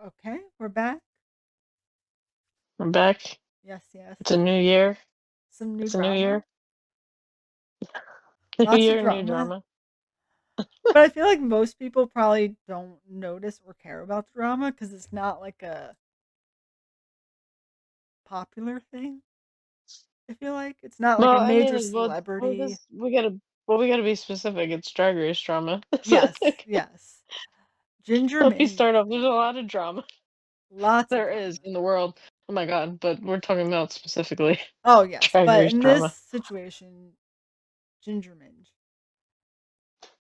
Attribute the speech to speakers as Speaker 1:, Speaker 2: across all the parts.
Speaker 1: Okay, we're back.
Speaker 2: I'm back.
Speaker 1: Yes, yes.
Speaker 2: It's a new year.
Speaker 1: Some new
Speaker 2: It's a new
Speaker 1: drama.
Speaker 2: year. New
Speaker 1: Lots of
Speaker 2: year, new
Speaker 1: drama.
Speaker 2: drama.
Speaker 1: But I feel like most people probably don't notice or care about drama because it's not like a popular thing. I feel like it's not like
Speaker 2: Well,
Speaker 1: a
Speaker 2: I
Speaker 1: major
Speaker 2: mean, well,
Speaker 1: celebrity.
Speaker 2: this we gotta be specific. It's Drag Race drama. So
Speaker 1: Yes, yes. Ginger
Speaker 2: let me
Speaker 1: Minge.
Speaker 2: start off. There's a lot of drama.
Speaker 1: Lots of
Speaker 2: There is
Speaker 1: drama.
Speaker 2: in the world. Oh my god! But we're talking about specifically
Speaker 1: Oh, yes.
Speaker 2: Drag
Speaker 1: But
Speaker 2: Race
Speaker 1: in this
Speaker 2: drama.
Speaker 1: situation, Ginger Minge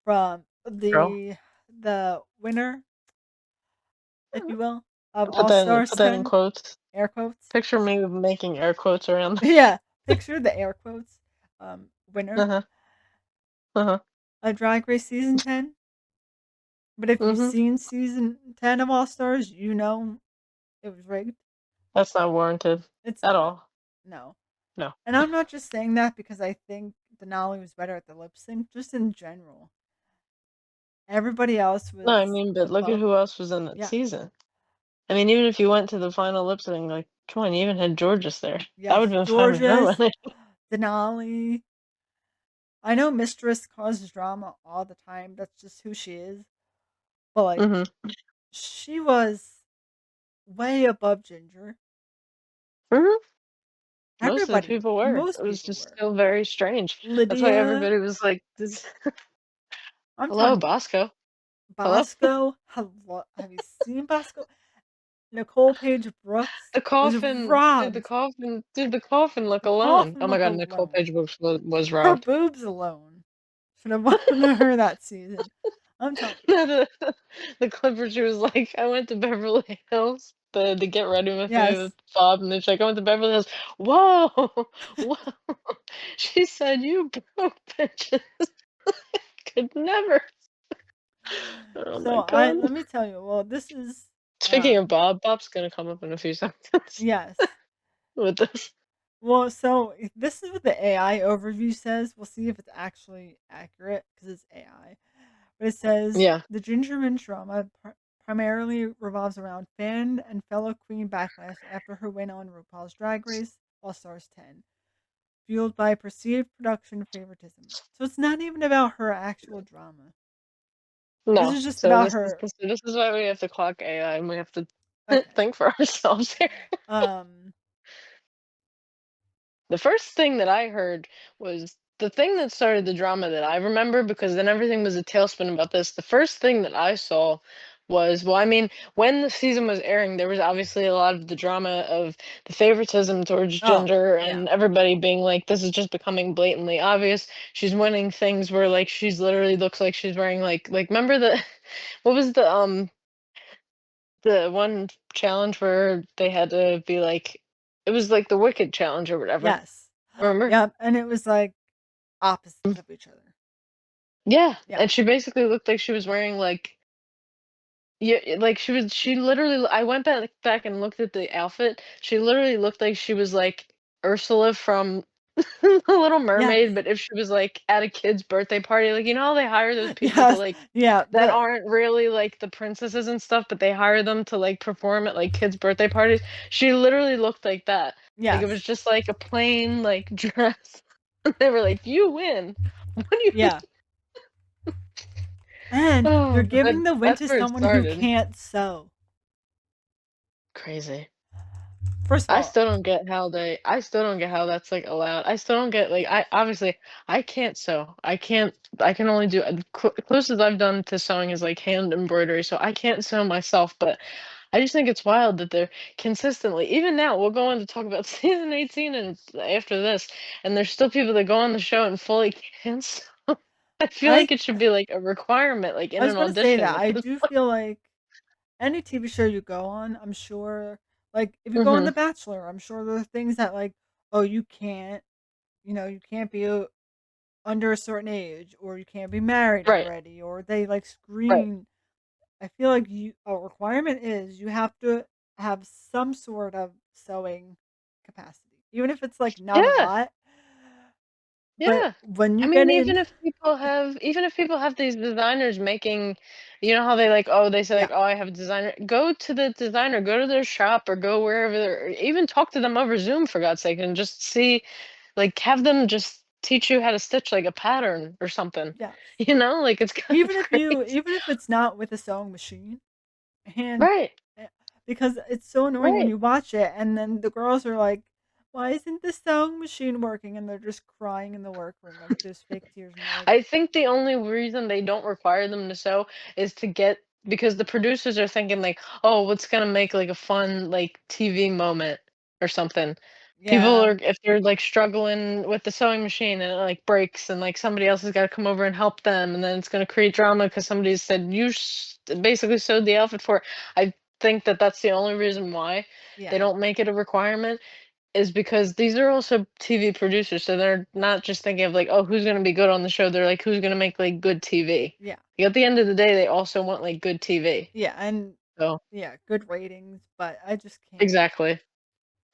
Speaker 1: from
Speaker 2: Girl,
Speaker 1: the winner, if you will, of All
Speaker 2: put
Speaker 1: Stars
Speaker 2: that in
Speaker 1: 10,
Speaker 2: quotes.
Speaker 1: air quotes.
Speaker 2: Picture me making air quotes around.
Speaker 1: Yeah, picture the air quotes.
Speaker 2: Uh
Speaker 1: Winner
Speaker 2: huh. Uh huh.
Speaker 1: of Drag Race season 10. But if you've
Speaker 2: Mhm.
Speaker 1: seen season 10 of All Stars, you know it was rigged.
Speaker 2: That's not warranted
Speaker 1: It's
Speaker 2: at
Speaker 1: not.
Speaker 2: all.
Speaker 1: No.
Speaker 2: No.
Speaker 1: And I'm not just saying that because I think Denali was better at the lip sync, just in general. Everybody else
Speaker 2: No, I
Speaker 1: was
Speaker 2: mean, but look at
Speaker 1: above.
Speaker 2: who else was in that
Speaker 1: Yeah.
Speaker 2: season. I mean, even if you went to the final lip sync, like, come on, you even had Georges there. I would
Speaker 1: Yes.
Speaker 2: have been fine with her
Speaker 1: Georges,
Speaker 2: winning.
Speaker 1: Denali. I know Mistress causes drama all the time. That's just who she is. But, like,
Speaker 2: Hmm.
Speaker 1: she was way above Ginger.
Speaker 2: Hmm. Most of the
Speaker 1: Everybody,
Speaker 2: people were. It
Speaker 1: most
Speaker 2: was
Speaker 1: people
Speaker 2: just
Speaker 1: were.
Speaker 2: still very strange. That's why
Speaker 1: Lydia,
Speaker 2: everybody was like, this,
Speaker 1: I'm
Speaker 2: hello,
Speaker 1: talking
Speaker 2: Bosco. Hello?
Speaker 1: Bosco. Hello, have you seen Bosco? Nicole Page Brooks
Speaker 2: The
Speaker 1: was
Speaker 2: coffin,
Speaker 1: robbed.
Speaker 2: dude, the coffin look
Speaker 1: The
Speaker 2: alone.
Speaker 1: coffin
Speaker 2: Oh my
Speaker 1: look
Speaker 2: god, Nicole
Speaker 1: alone.
Speaker 2: Page was
Speaker 1: Her
Speaker 2: robbed.
Speaker 1: boobs alone should have won her that season. I'm telling you.
Speaker 2: The clip where she was like, I went to Beverly Hills to get ready with me with
Speaker 1: Yes.
Speaker 2: Bob, and then she's like, I went to Beverly Hills. Whoa, whoa. She said, you broke bitches could never. Oh
Speaker 1: So
Speaker 2: my
Speaker 1: I
Speaker 2: god.
Speaker 1: let me tell you. Well, this is
Speaker 2: Speaking of Bob, Bob's gonna come up in a few seconds
Speaker 1: yes.
Speaker 2: with this.
Speaker 1: Well, so this is what the AI overview says. We'll see if it's actually accurate because it's AI. But it says
Speaker 2: Yeah.
Speaker 1: the Gingerman drama primarily revolves around fan and fellow queen backlash after her win on RuPaul's Drag Race All Stars 10, fueled by perceived production favoritism. So it's not even about her actual drama. This
Speaker 2: No.
Speaker 1: is just
Speaker 2: So
Speaker 1: about
Speaker 2: this is
Speaker 1: her.
Speaker 2: this is why we have to clock AI and we have to
Speaker 1: Okay.
Speaker 2: think for ourselves here.
Speaker 1: Um.
Speaker 2: The first thing that I heard was the thing that started the drama that I remember, because then everything was a tailspin about this. The first thing that I saw was, well, I mean, when the season was airing, there was obviously a lot of the drama of the favoritism towards
Speaker 1: Oh
Speaker 2: Ginger
Speaker 1: yeah.
Speaker 2: and everybody being like, this is just becoming blatantly obvious. She's winning things where like she's literally looks like she's wearing like remember the what was the one challenge where they had to be like it was like the Wicked challenge or whatever.
Speaker 1: Yes.
Speaker 2: Remember?
Speaker 1: Yep. And it was like opposites of each other.
Speaker 2: Yeah,
Speaker 1: Yeah.
Speaker 2: and she basically looked like she was wearing like yeah, like she literally I went back and looked at the outfit. She literally looked like she was like Ursula from The Little
Speaker 1: Yes.
Speaker 2: Mermaid, but if she was like at a kid's birthday party, like you know how they hire those people to
Speaker 1: Yes.
Speaker 2: like
Speaker 1: Yeah.
Speaker 2: that
Speaker 1: The
Speaker 2: aren't really like the princesses and stuff, but they hire them to like perform at like kids' birthday parties. She literally looked like that. Like it
Speaker 1: yes.
Speaker 2: was just like a plain like dress. They were like, "You win." What do you
Speaker 1: Yeah. And you're
Speaker 2: Oh, but
Speaker 1: giving the win
Speaker 2: that's
Speaker 1: to
Speaker 2: where it
Speaker 1: someone who
Speaker 2: started.
Speaker 1: can't sew.
Speaker 2: Crazy.
Speaker 1: First of all,
Speaker 2: I still don't get how that's like allowed. I still don't get like I obviously I can't sew. I can only do closest I've done to sewing is like hand embroidery, so I can't sew myself, but I just think it's wild that they're consistently even now we'll go on to talk about season 18 and after this, and there's still people that go on the show and fully can't sew. I feel
Speaker 1: I
Speaker 2: like it should be like a requirement, like
Speaker 1: I
Speaker 2: in
Speaker 1: was
Speaker 2: an
Speaker 1: gonna say
Speaker 2: audition
Speaker 1: that
Speaker 2: at
Speaker 1: I
Speaker 2: this
Speaker 1: do
Speaker 2: point.
Speaker 1: feel like any TV show you go on, I'm sure, like if you go on
Speaker 2: Hmm.
Speaker 1: The Bachelor, I'm sure there are things that like, oh, you can't, you can't be under a certain age, or you can't be married
Speaker 2: Right,
Speaker 1: already, or they like
Speaker 2: right.
Speaker 1: screen. I feel like a requirement is you have to have some sort of sewing capacity, even if it's like not a
Speaker 2: Yeah.
Speaker 1: lot. But
Speaker 2: Yeah.
Speaker 1: when
Speaker 2: I
Speaker 1: you get
Speaker 2: mean,
Speaker 1: in
Speaker 2: even if people have these designers making, you know how they like, oh, they say
Speaker 1: yeah,
Speaker 2: like, oh, I have a designer. Go to the designer, go to their shop or go wherever, or even talk to them over Zoom for God's sake, and just see, like, have them just teach you how to stitch like a pattern or something.
Speaker 1: yes.
Speaker 2: You know, like it's kind of crazy.
Speaker 1: Even if it's not with a sewing machine, and
Speaker 2: Right.
Speaker 1: eh, because it's so annoying when
Speaker 2: Right.
Speaker 1: you watch it and then the girls are like, "Why isn't the sewing machine working?" And they're just crying in the workroom, like, there's fake tears, and you're like,
Speaker 2: I think the only reason they don't require them to sew is to get, because the producers are thinking like, "Oh, what's gonna make like a fun like TV moment or something." People
Speaker 1: "Yeah,
Speaker 2: are, if they're like struggling with the sewing machine and it like breaks and like somebody else has got to come over and help them, and then it's gonna create drama because somebody said you basically sewed the outfit for it." I think that that's the only reason why they
Speaker 1: yeah,
Speaker 2: don't make it a requirement, is because these are also TV producers, so they're not just thinking of like, "Oh, who's gonna be good on the show?" They're like, "Who's gonna make, like, good TV?"
Speaker 1: yeah,
Speaker 2: Like, at the end of the day, they also want, like, good TV.
Speaker 1: yeah," and
Speaker 2: So
Speaker 1: yeah, good ratings, but I just can't.
Speaker 2: exactly.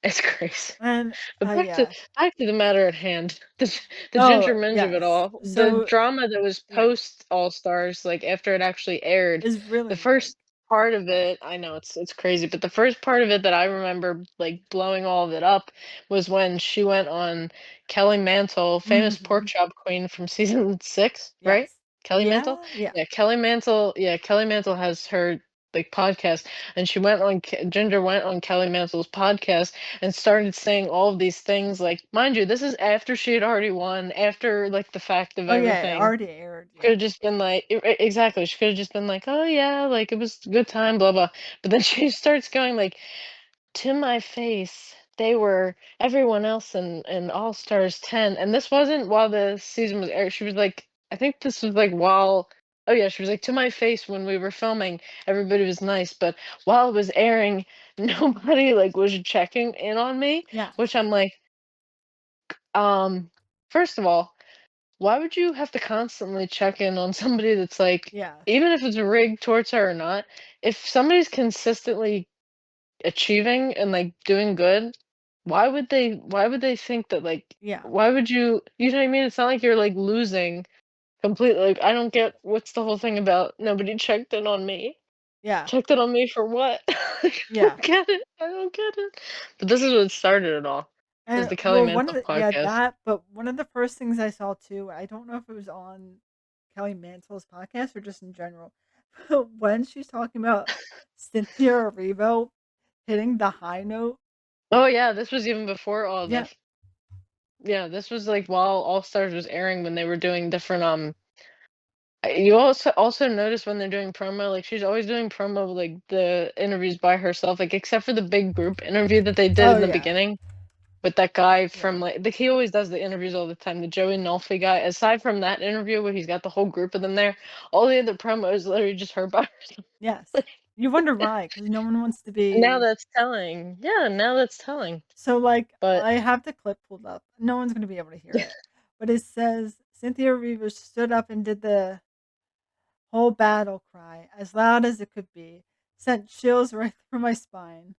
Speaker 2: It's crazy.
Speaker 1: And,
Speaker 2: But
Speaker 1: yeah.
Speaker 2: back to the matter at hand, the
Speaker 1: Oh,
Speaker 2: ginger minge of it
Speaker 1: yes.
Speaker 2: all, the
Speaker 1: So
Speaker 2: drama that was
Speaker 1: yeah,
Speaker 2: post All Stars, like, after it actually aired,
Speaker 1: it's
Speaker 2: the
Speaker 1: really weird.
Speaker 2: first part of it, I know it's crazy, but the first part of it that I remember, like, blowing all of it up was when she went on Kelly Mantle, famous pork
Speaker 1: Mhm.
Speaker 2: chop queen from season 6, right?
Speaker 1: Yes.
Speaker 2: Kelly Mantle?
Speaker 1: Yeah, yeah.
Speaker 2: Yeah, Kelly Mantle has her, like, podcast, and she went on Ginger went on Kelly Mantle's podcast and started saying all of these things, like, mind you, this is after she had already won, after, like, the fact of
Speaker 1: Oh, yeah, it
Speaker 2: everything.
Speaker 1: already aired,
Speaker 2: Could
Speaker 1: yeah.
Speaker 2: have just been like, exactly, she could have just been like, "Oh, yeah, like, it was a good time, blah, blah," but then she starts going like, "To my face, they were everyone else in All Stars 10," and this wasn't while the season was aired, she was like, I think this was, like, while, oh, yeah, she was like, "To my face, when we were filming, everybody was nice, but while it was airing, nobody, like, was checking in on me," which
Speaker 1: Yes.
Speaker 2: I'm like, um, first of all, why would you have to constantly check in on somebody that's, like,
Speaker 1: Yes.
Speaker 2: even if it's rigged towards her or not, if somebody's consistently achieving and, like, doing good, why would they think that, like,
Speaker 1: Yeah.
Speaker 2: why would you know what I mean? It's not like you're, like, losing completely, like, I don't get what's the whole thing about nobody checked in on me?
Speaker 1: Yeah.
Speaker 2: Checked in on me for what? Like, I
Speaker 1: Yeah.
Speaker 2: don't get it, I don't get it. But this is what started it all, is
Speaker 1: And,
Speaker 2: the Kelly
Speaker 1: well, one of
Speaker 2: Mantle
Speaker 1: the yeah,
Speaker 2: podcast.
Speaker 1: that but one of the first things I saw too, I don't know if it was on Kelly Mantle's podcast or just in general, but when she's talking about Cynthia Erivo hitting the high note.
Speaker 2: Oh, yeah, this was even before all
Speaker 1: Yeah.
Speaker 2: this. Yeah, this was, like, while All Stars was airing when they were doing different, you also notice when they're doing promo, like, she's always doing promo, like, the interviews by herself, like, except for the big group interview that they did
Speaker 1: Oh,
Speaker 2: in the
Speaker 1: yeah.
Speaker 2: beginning with that guy
Speaker 1: Yeah.
Speaker 2: from, like, he always does the interviews all the time, the Joey Nolfi guy. Aside from that interview where he's got the whole group of them there, all the other promo is literally just her by herself.
Speaker 1: Yes. You wonder why, because no one wants to
Speaker 2: Now
Speaker 1: be.
Speaker 2: that's telling. Yeah, now that's telling.
Speaker 1: So, like,
Speaker 2: But
Speaker 1: I have the clip pulled up. No one's gonna be able to hear it, but it says, "Cynthia Erivo stood up and did the whole battle cry as loud as it could be, sent chills right through my spine."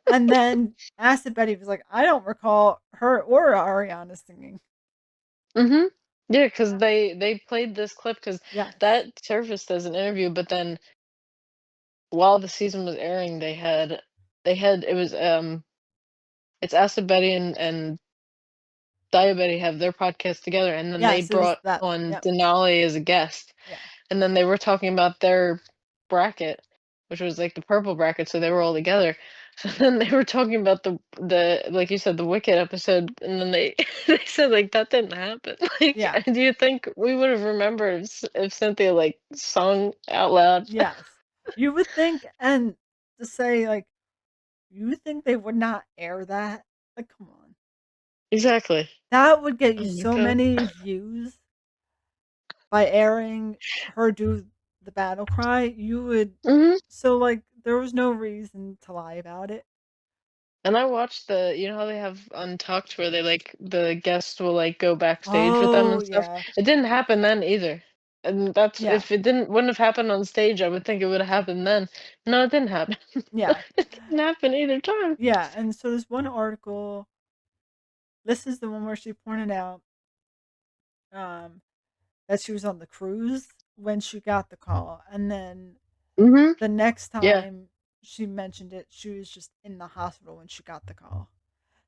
Speaker 1: And then Acid Betty was like, "I don't recall her or Ariana singing."
Speaker 2: mhm. Yeah, because they played this clip because
Speaker 1: Yes.
Speaker 2: that surfaced as an interview, but then while the season was airing, it was, it's Acid Betty and Diabetti have their podcast together, and then they
Speaker 1: Yes, it was
Speaker 2: brought
Speaker 1: that.
Speaker 2: on
Speaker 1: Yep.
Speaker 2: Denali as a guest,
Speaker 1: Yeah.
Speaker 2: and then they were talking about their bracket, which was, like, the purple bracket, so they were all together. So then they were talking about the like you said, the Wicked episode, and then they they said, like, "That didn't happen." Like,
Speaker 1: Yeah.
Speaker 2: do you think we would have remembered if Cynthia, like, sung out loud?
Speaker 1: Yes. You would think, and to say, like, you think they would not air that? Like, come on.
Speaker 2: Exactly.
Speaker 1: That would get you
Speaker 2: Oh my
Speaker 1: so
Speaker 2: god.
Speaker 1: many views by airing her do the battle cry. You would.
Speaker 2: Mhm.
Speaker 1: So, like, there was no reason to lie about it.
Speaker 2: And I watched the, you know how they have Untucked where they, like, the guests will, like, go backstage with them
Speaker 1: Oh,
Speaker 2: and stuff?
Speaker 1: yeah.
Speaker 2: It didn't happen then either. And that's,
Speaker 1: Yeah.
Speaker 2: if it wouldn't have happened on stage, I would think it would have happened then. No, it didn't happen.
Speaker 1: Yeah.
Speaker 2: It didn't happen either time.
Speaker 1: Yeah, and so there's one article, this is the one where she pointed out. um, that she was on the cruise when she got the call, and then
Speaker 2: Mhm.
Speaker 1: the next
Speaker 2: Yeah.
Speaker 1: time she mentioned it, she was just in the hospital when she got the call.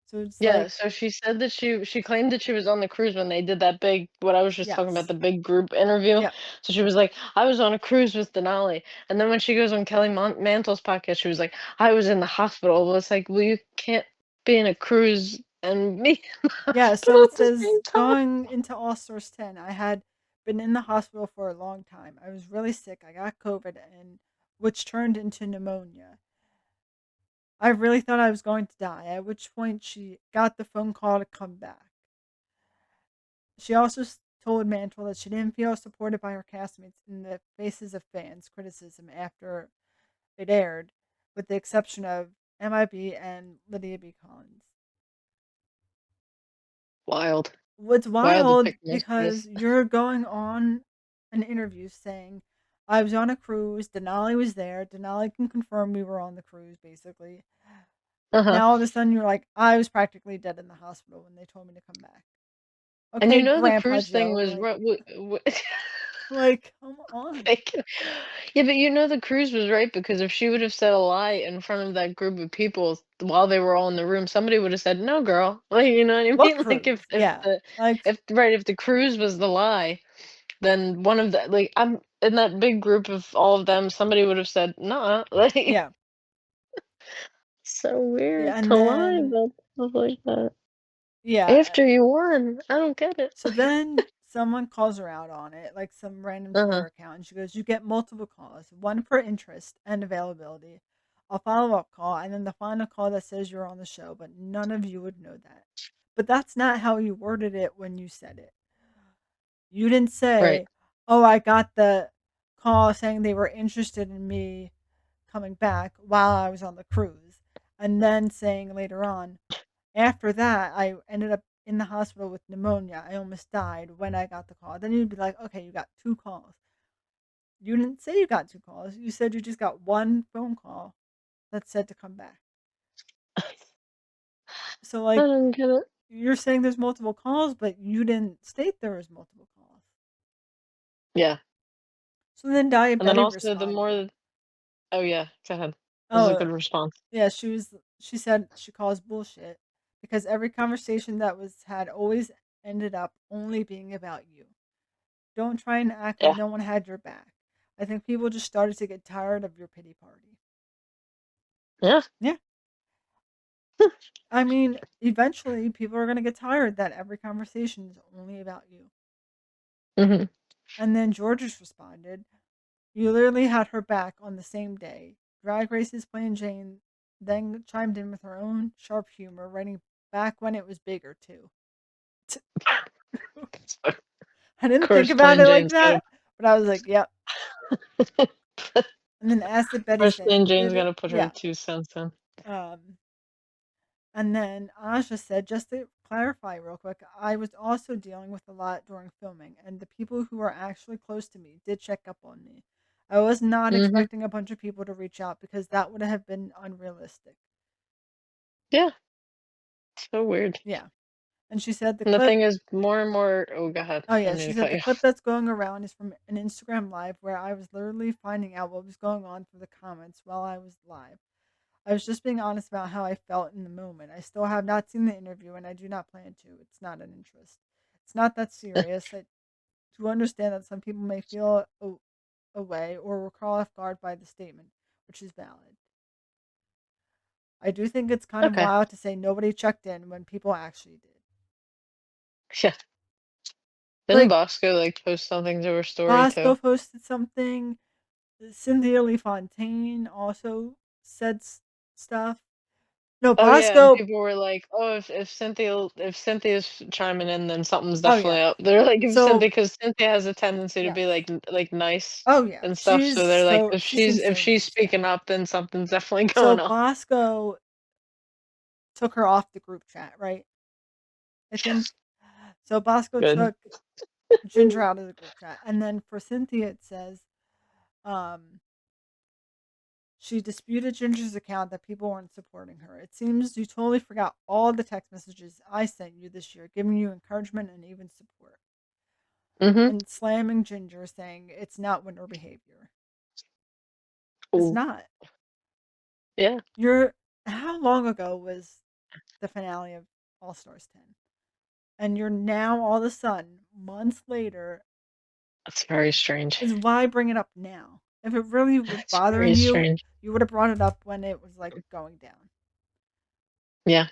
Speaker 1: So it's
Speaker 2: Yeah,
Speaker 1: like,
Speaker 2: so she said that she claimed that she was on the cruise when they did that big what I was just talking about,
Speaker 1: yes,
Speaker 2: the big group interview.
Speaker 1: yep,
Speaker 2: So she was like, "I was on a cruise with Denali." And then when she goes on Kelly Mantle's podcast, she was like, "I was in the hospital." Well, it's like, well, you can't be in a cruise and be in the
Speaker 1: yeah. So
Speaker 2: hospital
Speaker 1: it
Speaker 2: at the
Speaker 1: says
Speaker 2: same time.
Speaker 1: going into All Stars 10, I had been in the hospital for a long time. I was really sick. I got COVID, and which turned into pneumonia. I really thought I was going to die, at which point she got the phone call to come back. She also told Mantle that she didn't feel supported by her castmates in the faces of fans' criticism after it aired, with the exception of MIB and Lydia B. Collins.
Speaker 2: Wild.
Speaker 1: What's
Speaker 2: Wild to
Speaker 1: wild
Speaker 2: pick this
Speaker 1: because
Speaker 2: place.
Speaker 1: you're going on an interview saying, I was on a cruise, Denali was there, Denali can confirm we were on the cruise, basically.
Speaker 2: Uh-huh.
Speaker 1: Now all of a sudden you're like, I was practically dead in the hospital when they told me to come back.
Speaker 2: And you
Speaker 1: Okay,
Speaker 2: know the
Speaker 1: Grandpa
Speaker 2: cruise thing
Speaker 1: Joe,
Speaker 2: was
Speaker 1: like,
Speaker 2: what
Speaker 1: like, come on.
Speaker 2: Like, yeah, but you know the cruise was right because if she would have said a lie in front of that group of people while they were all in the room, somebody would have said, "No, girl." Like, you know what I
Speaker 1: What
Speaker 2: mean? Like
Speaker 1: cruise? Yeah. Like,
Speaker 2: if the cruise was the lie, then one of the like I'm in that big group of all of them, somebody would have said, "Nah." Like,
Speaker 1: yeah.
Speaker 2: so
Speaker 1: Yeah.
Speaker 2: weird
Speaker 1: And
Speaker 2: to lie
Speaker 1: then,
Speaker 2: about stuff like that
Speaker 1: yeah.
Speaker 2: after you won. I don't get it.
Speaker 1: So then someone calls her out on it, like some random
Speaker 2: Uh-huh.
Speaker 1: Twitter account. And she goes, you get multiple calls, one for interest and availability, a follow up call, and then the final call that says you're on the show, but none of you would know that. But that's not how you worded it when you said it. You didn't
Speaker 2: Right.
Speaker 1: say, oh, I got the call saying they were interested in me coming back while I was on the cruise. And then saying later on, after that, I ended up in the hospital with pneumonia. I almost died when I got the call. Then you'd be like, okay, you got two calls. You didn't say you got two calls. You said you just got one phone call that said to come back. So,
Speaker 2: I
Speaker 1: like,
Speaker 2: don't get it.
Speaker 1: you're saying there's multiple calls, but you didn't state there was multiple calls.
Speaker 2: Yeah.
Speaker 1: So then Dia
Speaker 2: And then
Speaker 1: Betty
Speaker 2: also the
Speaker 1: responded.
Speaker 2: more oh yeah, go ahead. This is a
Speaker 1: Oh,
Speaker 2: good response.
Speaker 1: yeah, she said she calls bullshit because every conversation that was had always ended up only being about you. Don't try and act like
Speaker 2: Yeah.
Speaker 1: no one had your back. I think people just started to get tired of your pity party.
Speaker 2: Yeah.
Speaker 1: Yeah. I mean, eventually people are going to get tired that every conversation is only about you.
Speaker 2: Mhm.
Speaker 1: And then Georges responded, you literally had her back on the same day. Drag Race's Plain Jane then chimed in with her own sharp humor, writing back when it was bigger, too. I
Speaker 2: Of
Speaker 1: didn't think
Speaker 2: course,
Speaker 1: about
Speaker 2: Plain
Speaker 1: it like
Speaker 2: Jane's gotta
Speaker 1: that, but I was like, yep. And then Acid Betty
Speaker 2: course,
Speaker 1: said,
Speaker 2: Plain Jane's
Speaker 1: did it?
Speaker 2: gotta put her
Speaker 1: Yeah.
Speaker 2: 2 cents in.
Speaker 1: Um, And then Aja said, just to clarify real quick, I was also dealing with a lot during filming, and the people who are actually close to me did check up on me. I was not
Speaker 2: Mhm.
Speaker 1: expecting a bunch of people to reach out because that would have been unrealistic.
Speaker 2: Yeah, so weird.
Speaker 1: Yeah. And she said the
Speaker 2: And the
Speaker 1: clip,
Speaker 2: thing is more and more oh, go ahead.
Speaker 1: oh
Speaker 2: I
Speaker 1: yeah,
Speaker 2: didn't mean
Speaker 1: she
Speaker 2: to
Speaker 1: said
Speaker 2: cut
Speaker 1: the
Speaker 2: you
Speaker 1: clip
Speaker 2: off.
Speaker 1: that's going around is from an Instagram live where I was literally finding out what was going on through the comments while I was live. I was just being honest about how I felt in the moment. I still have not seen the interview and I do not plan to. It's not an interest. It's not that serious. I to understand that some people may feel away or were caught off guard by the statement, which is valid. I do think it's kind of
Speaker 2: Okay.
Speaker 1: wild to say nobody checked in when people actually did.
Speaker 2: Yeah. Didn't
Speaker 1: Like,
Speaker 2: Bosco, like, post something to her story too?
Speaker 1: Bosco posted something. Cynthia Lee Fontaine also said stuff. No,
Speaker 2: Oh, yeah, and
Speaker 1: Bosco.
Speaker 2: people were like, "Oh, if Cynthia's chiming in, then something's
Speaker 1: Oh,
Speaker 2: definitely
Speaker 1: yeah.
Speaker 2: up." They're like, "If
Speaker 1: So,
Speaker 2: Cynthia, because Cynthia has a tendency to be,
Speaker 1: yes.
Speaker 2: like, nice
Speaker 1: Oh, yeah.
Speaker 2: and stuff, so they're like,
Speaker 1: She seems
Speaker 2: if
Speaker 1: so
Speaker 2: she's
Speaker 1: nice. Yeah.
Speaker 2: speaking up, then something's definitely
Speaker 1: So,
Speaker 2: going on."
Speaker 1: Bosco took her off the group chat, right? I think.
Speaker 2: Yes.
Speaker 1: So, Bosco
Speaker 2: Good.
Speaker 1: took Ginger out of the group chat. And then for Cynthia, it says um, she disputed Ginger's account that people weren't supporting her. It seems you totally forgot all the text messages I sent you this year, giving you encouragement and even support.
Speaker 2: Mhm.
Speaker 1: and slamming Ginger, saying it's not winter behavior. It's
Speaker 2: Ooh.
Speaker 1: not.
Speaker 2: Yeah.
Speaker 1: You're How long ago was the finale of All Stars 10? And you're now all of a sudden, months later,
Speaker 2: That's very strange.
Speaker 1: is why bring it up now? If it really was
Speaker 2: That's very
Speaker 1: bothering you,
Speaker 2: strange.
Speaker 1: you would have brought it up when it was like going down.
Speaker 2: Yeah.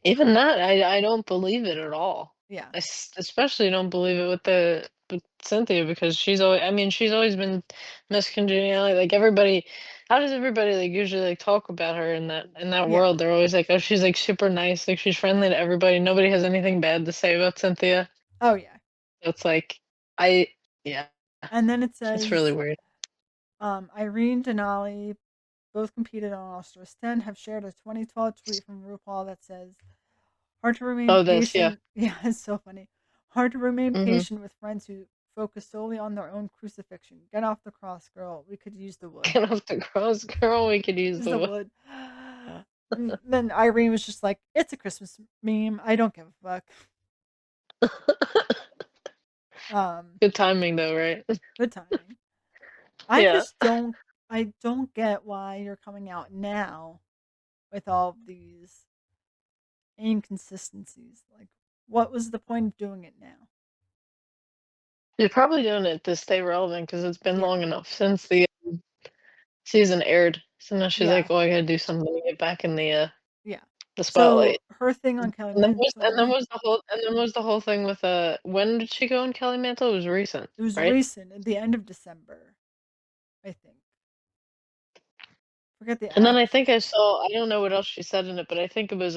Speaker 2: Even that, I don't believe it at all.
Speaker 1: Yeah.
Speaker 2: Especially don't believe it with the with Cynthia because she's always I mean, she's always been Miss Congeniality, like, everybody how does everybody, like, usually, like, talk about her in that
Speaker 1: Yeah.
Speaker 2: world? They're always like, "Oh, she's, like, super nice, like, she's friendly to everybody, nobody has anything bad to say about Cynthia."
Speaker 1: Oh, yeah.
Speaker 2: So it's like, I yeah,
Speaker 1: And then it
Speaker 2: it's really
Speaker 1: says
Speaker 2: weird.
Speaker 1: Irene Denali both competed on All Stars 10, have shared a 2012 tweet from RuPaul that says, hard to remain
Speaker 2: Oh, this, yeah.
Speaker 1: patient. Yeah, it's so funny. Hard to remain
Speaker 2: Mhm.
Speaker 1: patient with friends who focus solely on their own crucifixion. Get off the cross, girl. We could use the wood.
Speaker 2: Get off the cross, girl, we could use
Speaker 1: Use
Speaker 2: the
Speaker 1: the
Speaker 2: wo
Speaker 1: wood. And then Irene was just like, it's a Christmas meme. I don't give a fuck. Um,
Speaker 2: Good timing though, right?
Speaker 1: Good timing. I
Speaker 2: Yeah.
Speaker 1: just don't I don't get why you're coming out now with all of these inconsistencies. Like, what was the point of doing it now?
Speaker 2: She's probably doing it to stay relevant because 'cause it's been
Speaker 1: Yeah,
Speaker 2: long enough since the season aired. So now she's like,
Speaker 1: yeah,
Speaker 2: "Well, I gotta do something to get back in
Speaker 1: yeah.
Speaker 2: the
Speaker 1: So
Speaker 2: spotlight."
Speaker 1: her thing on Kelly
Speaker 2: And then
Speaker 1: Mantle,
Speaker 2: was the whole thing with, when did she go on Kelly Mantle? It was recent,
Speaker 1: it was
Speaker 2: right?
Speaker 1: recent at the end of December, I think. Forget the
Speaker 2: And then I
Speaker 1: actual.
Speaker 2: think I don't know what else she said in it, but I think it was,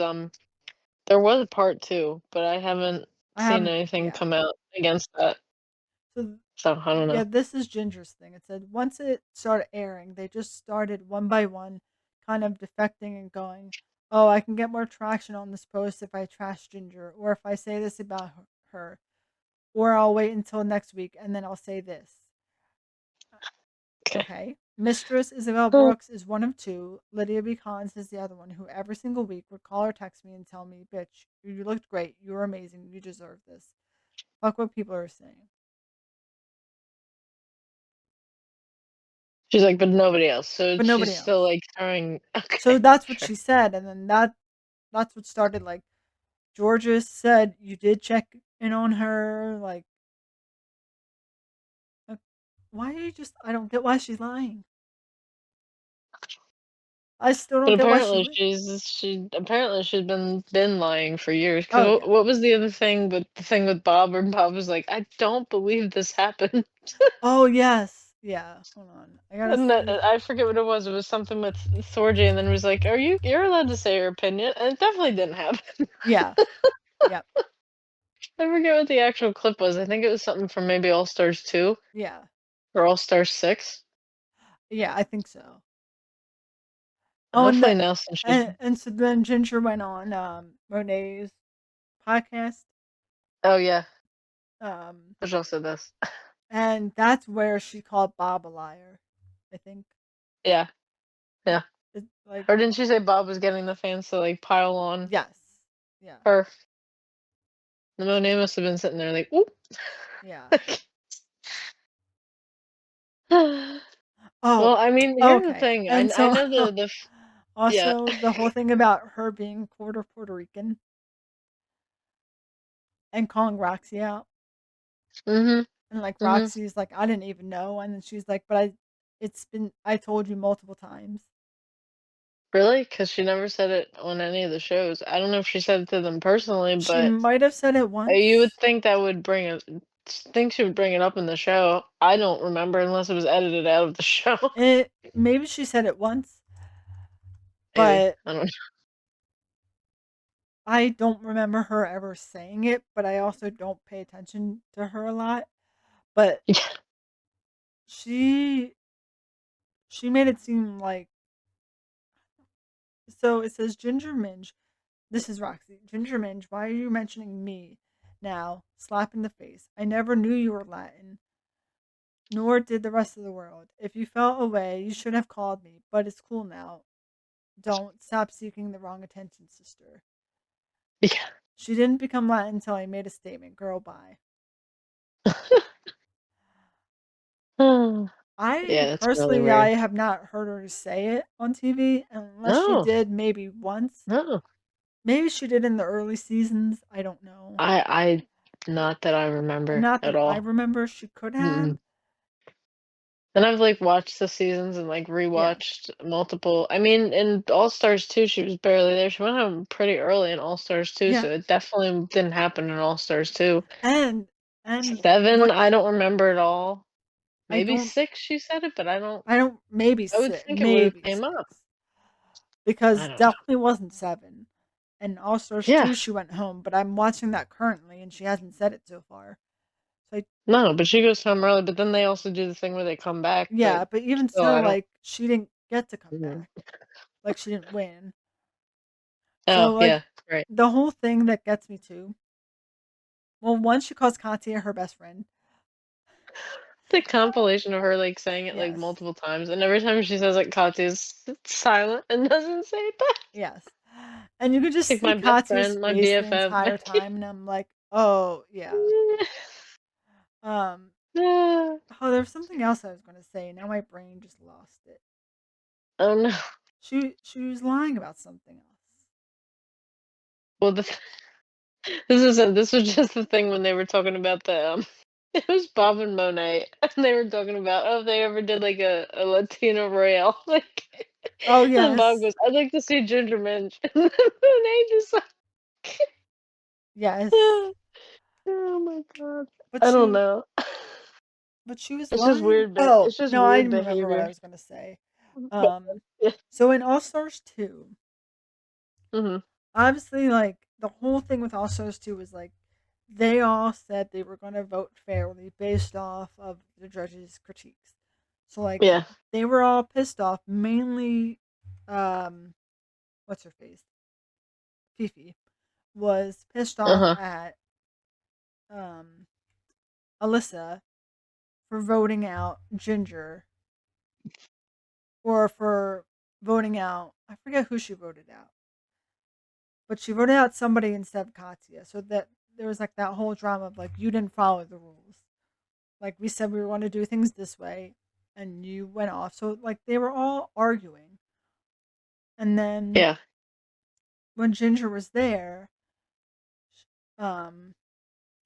Speaker 2: there was a part 2, but I haven't
Speaker 1: I
Speaker 2: seen
Speaker 1: haven't.
Speaker 2: anything
Speaker 1: Yeah.
Speaker 2: come out against that,
Speaker 1: So
Speaker 2: so I don't
Speaker 1: yeah,
Speaker 2: know.
Speaker 1: this is Ginger's thing. It said once it started airing, they just started one by one, kind of defecting and going, "Oh, I can get more traction on this post if I trash Ginger, or if I say this about her, or I'll wait until next week and then I'll say this."
Speaker 2: Okay.
Speaker 1: Okay. Mistress Isabel
Speaker 2: Oh,
Speaker 1: Brooks is one of two. Lydia B. Collins is the other one, who every single week would call or text me and tell me, "Bitch, you looked great. You were amazing. You deserve this." Fuck what people are saying.
Speaker 2: she's like, "But nobody else." So
Speaker 1: But
Speaker 2: she's
Speaker 1: nobody
Speaker 2: still,
Speaker 1: else.
Speaker 2: like, throwing
Speaker 1: So
Speaker 2: okay,
Speaker 1: that's what
Speaker 2: sure.
Speaker 1: she said. And then that's what started, like, Georgia said you did check in on her. Like, why are you just, I don't get why she's lying. I still
Speaker 2: But
Speaker 1: don't get why
Speaker 2: apparently she's been lying for years. Cause
Speaker 1: Oh, yeah.
Speaker 2: what was the other thing with the thing with Bob where Bob was like, "I don't believe this happened."
Speaker 1: Oh, yes. Yeah. Hold on. I gotta
Speaker 2: And that
Speaker 1: see.
Speaker 2: I forget what it was. It was something with Thorgy, and then it was like, you're allowed to say your opinion," and it definitely didn't happen.
Speaker 1: Yeah. Yep.
Speaker 2: I forget what the actual clip was. I think it was something from maybe All Stars 2
Speaker 1: Yeah.
Speaker 2: or All Stars 6.
Speaker 1: Yeah, I think so. Oh,
Speaker 2: Hopefully now since she's
Speaker 1: and so then Ginger went on Monet's podcast.
Speaker 2: oh, yeah.
Speaker 1: Um
Speaker 2: There's also this.
Speaker 1: and that's where she called Bob a liar, I think.
Speaker 2: Yeah, yeah.
Speaker 1: It's like,
Speaker 2: Or didn't she say Bob was getting the fans to, like, pile on
Speaker 1: yes. Yeah.
Speaker 2: her? The Monet must have been sitting there like, "Oop."
Speaker 1: Yeah.
Speaker 2: Well,
Speaker 1: Oh,
Speaker 2: I mean, here's the
Speaker 1: okay.
Speaker 2: thing,
Speaker 1: And
Speaker 2: I
Speaker 1: so
Speaker 2: know the f yeah.
Speaker 1: also the whole thing about her being quarter Puerto Rican and calling Roxy out.
Speaker 2: Mhm,
Speaker 1: And like
Speaker 2: mhm.
Speaker 1: Roxy's like, I didn't even know. And then she's like, but I told you multiple times.
Speaker 2: Really? Because she never said it on any of the shows. I don't know if she said it to them personally,
Speaker 1: She
Speaker 2: but,
Speaker 1: might have said it
Speaker 2: you would
Speaker 1: once.
Speaker 2: think that would bring it think she would bring it up in the show. I don't remember unless it was edited out of the show.
Speaker 1: It Maybe she said it once,
Speaker 2: Maybe.
Speaker 1: but
Speaker 2: I don't
Speaker 1: I don't remember her ever saying it, but I also don't pay attention to her a lot. But
Speaker 2: Yeah.
Speaker 1: she she made it seem like, so it says Ginger Minge. This is Roxy. Ginger Minge, why are you mentioning me now? Slap in the face. I never knew you were Latin, nor did the rest of the world. If you felt away, you should have called me, but it's cool now. Don't stop seeking the wrong attention, sister.
Speaker 2: Yeah.
Speaker 1: She didn't become Latin until I made a statement. Girl, bye. I
Speaker 2: Yeah, that's really
Speaker 1: personally, I
Speaker 2: weird.
Speaker 1: have not heard her say it on TV unless she
Speaker 2: No,
Speaker 1: did maybe once.
Speaker 2: no.
Speaker 1: Maybe she did in the early seasons. I don't know.
Speaker 2: I not that I remember
Speaker 1: Not
Speaker 2: at
Speaker 1: that I
Speaker 2: all.
Speaker 1: remember. She could have.
Speaker 2: Mm. And I've, like, watched the seasons and, like,
Speaker 1: Yeah.
Speaker 2: rewatched multiple I mean, in All Stars 2, she was barely there. She went home pretty early in All Stars 2,
Speaker 1: Yeah.
Speaker 2: so it definitely didn't happen in All Stars 2.
Speaker 1: And and
Speaker 2: 7,
Speaker 1: what
Speaker 2: I don't remember at all.
Speaker 1: I
Speaker 2: Maybe
Speaker 1: don't
Speaker 2: 6 she said it, but
Speaker 1: I don't maybe
Speaker 2: I would
Speaker 1: 6,
Speaker 2: think it would've
Speaker 1: maybe
Speaker 2: came
Speaker 1: 6.
Speaker 2: up. I
Speaker 1: Because
Speaker 2: don't know.
Speaker 1: definitely wasn't 7. And All Stars
Speaker 2: Yeah.
Speaker 1: 2 she went home, but I'm watching that currently and she hasn't said it so far. So I
Speaker 2: No, but she goes home early, but then they also do the thing where they come back, but
Speaker 1: yeah, but even
Speaker 2: still,
Speaker 1: so
Speaker 2: I don't
Speaker 1: like she didn't get to come
Speaker 2: mhm.
Speaker 1: back. Like she didn't win.
Speaker 2: Oh,
Speaker 1: So like
Speaker 2: yeah, right.
Speaker 1: the whole thing that gets me too. Well, one she calls Katya her best friend.
Speaker 2: The compilation of her, like, saying it, like,
Speaker 1: Yes.
Speaker 2: multiple times, and every time she says it, Katya's silent and doesn't say it back.
Speaker 1: Yes. And you could
Speaker 2: It's
Speaker 1: just
Speaker 2: like
Speaker 1: see
Speaker 2: my best
Speaker 1: Katya's
Speaker 2: friend, my
Speaker 1: face the
Speaker 2: BFF,
Speaker 1: entire time and I'm like, "Oh, yeah." Um oh, there's something else I was going to say. Now my brain just lost it.
Speaker 2: Oh, no.
Speaker 1: She was lying about something else.
Speaker 2: Well, this was just the thing when they were talking about the, it was Bob and Monet, and they were talking about, oh, if they ever did, like, a Latino Royale, like,
Speaker 1: Oh,
Speaker 2: and Bob
Speaker 1: yes.
Speaker 2: goes, "I'd like to see Ginger Minj," and then Monet just like
Speaker 1: Yes.
Speaker 2: oh my god.
Speaker 1: But
Speaker 2: I don't
Speaker 1: she
Speaker 2: know.
Speaker 1: but she was
Speaker 2: It's just
Speaker 1: lying.
Speaker 2: weird
Speaker 1: Oh,
Speaker 2: it's just
Speaker 1: no, I
Speaker 2: weird
Speaker 1: remember what I
Speaker 2: behavior.
Speaker 1: was going to say. Um
Speaker 2: Yeah.
Speaker 1: so in All Stars 2,
Speaker 2: Mhm.
Speaker 1: obviously like the whole thing with All Stars 2 was like they all said they were going to vote fairly based off of the judges' critiques. So like
Speaker 2: Yeah.
Speaker 1: they were all pissed off mainly um what's her face? Fifi was pissed off
Speaker 2: Uh-huh.
Speaker 1: at um Alyssa for voting out Ginger or for voting out I forget who she voted out, but she voted out somebody instead of Katya. So that there was like that whole drama of like you didn't follow the rules. Like we said we were going to do things this way and you went off. So like they were all arguing. And then
Speaker 2: Yeah.
Speaker 1: when Ginger was there, um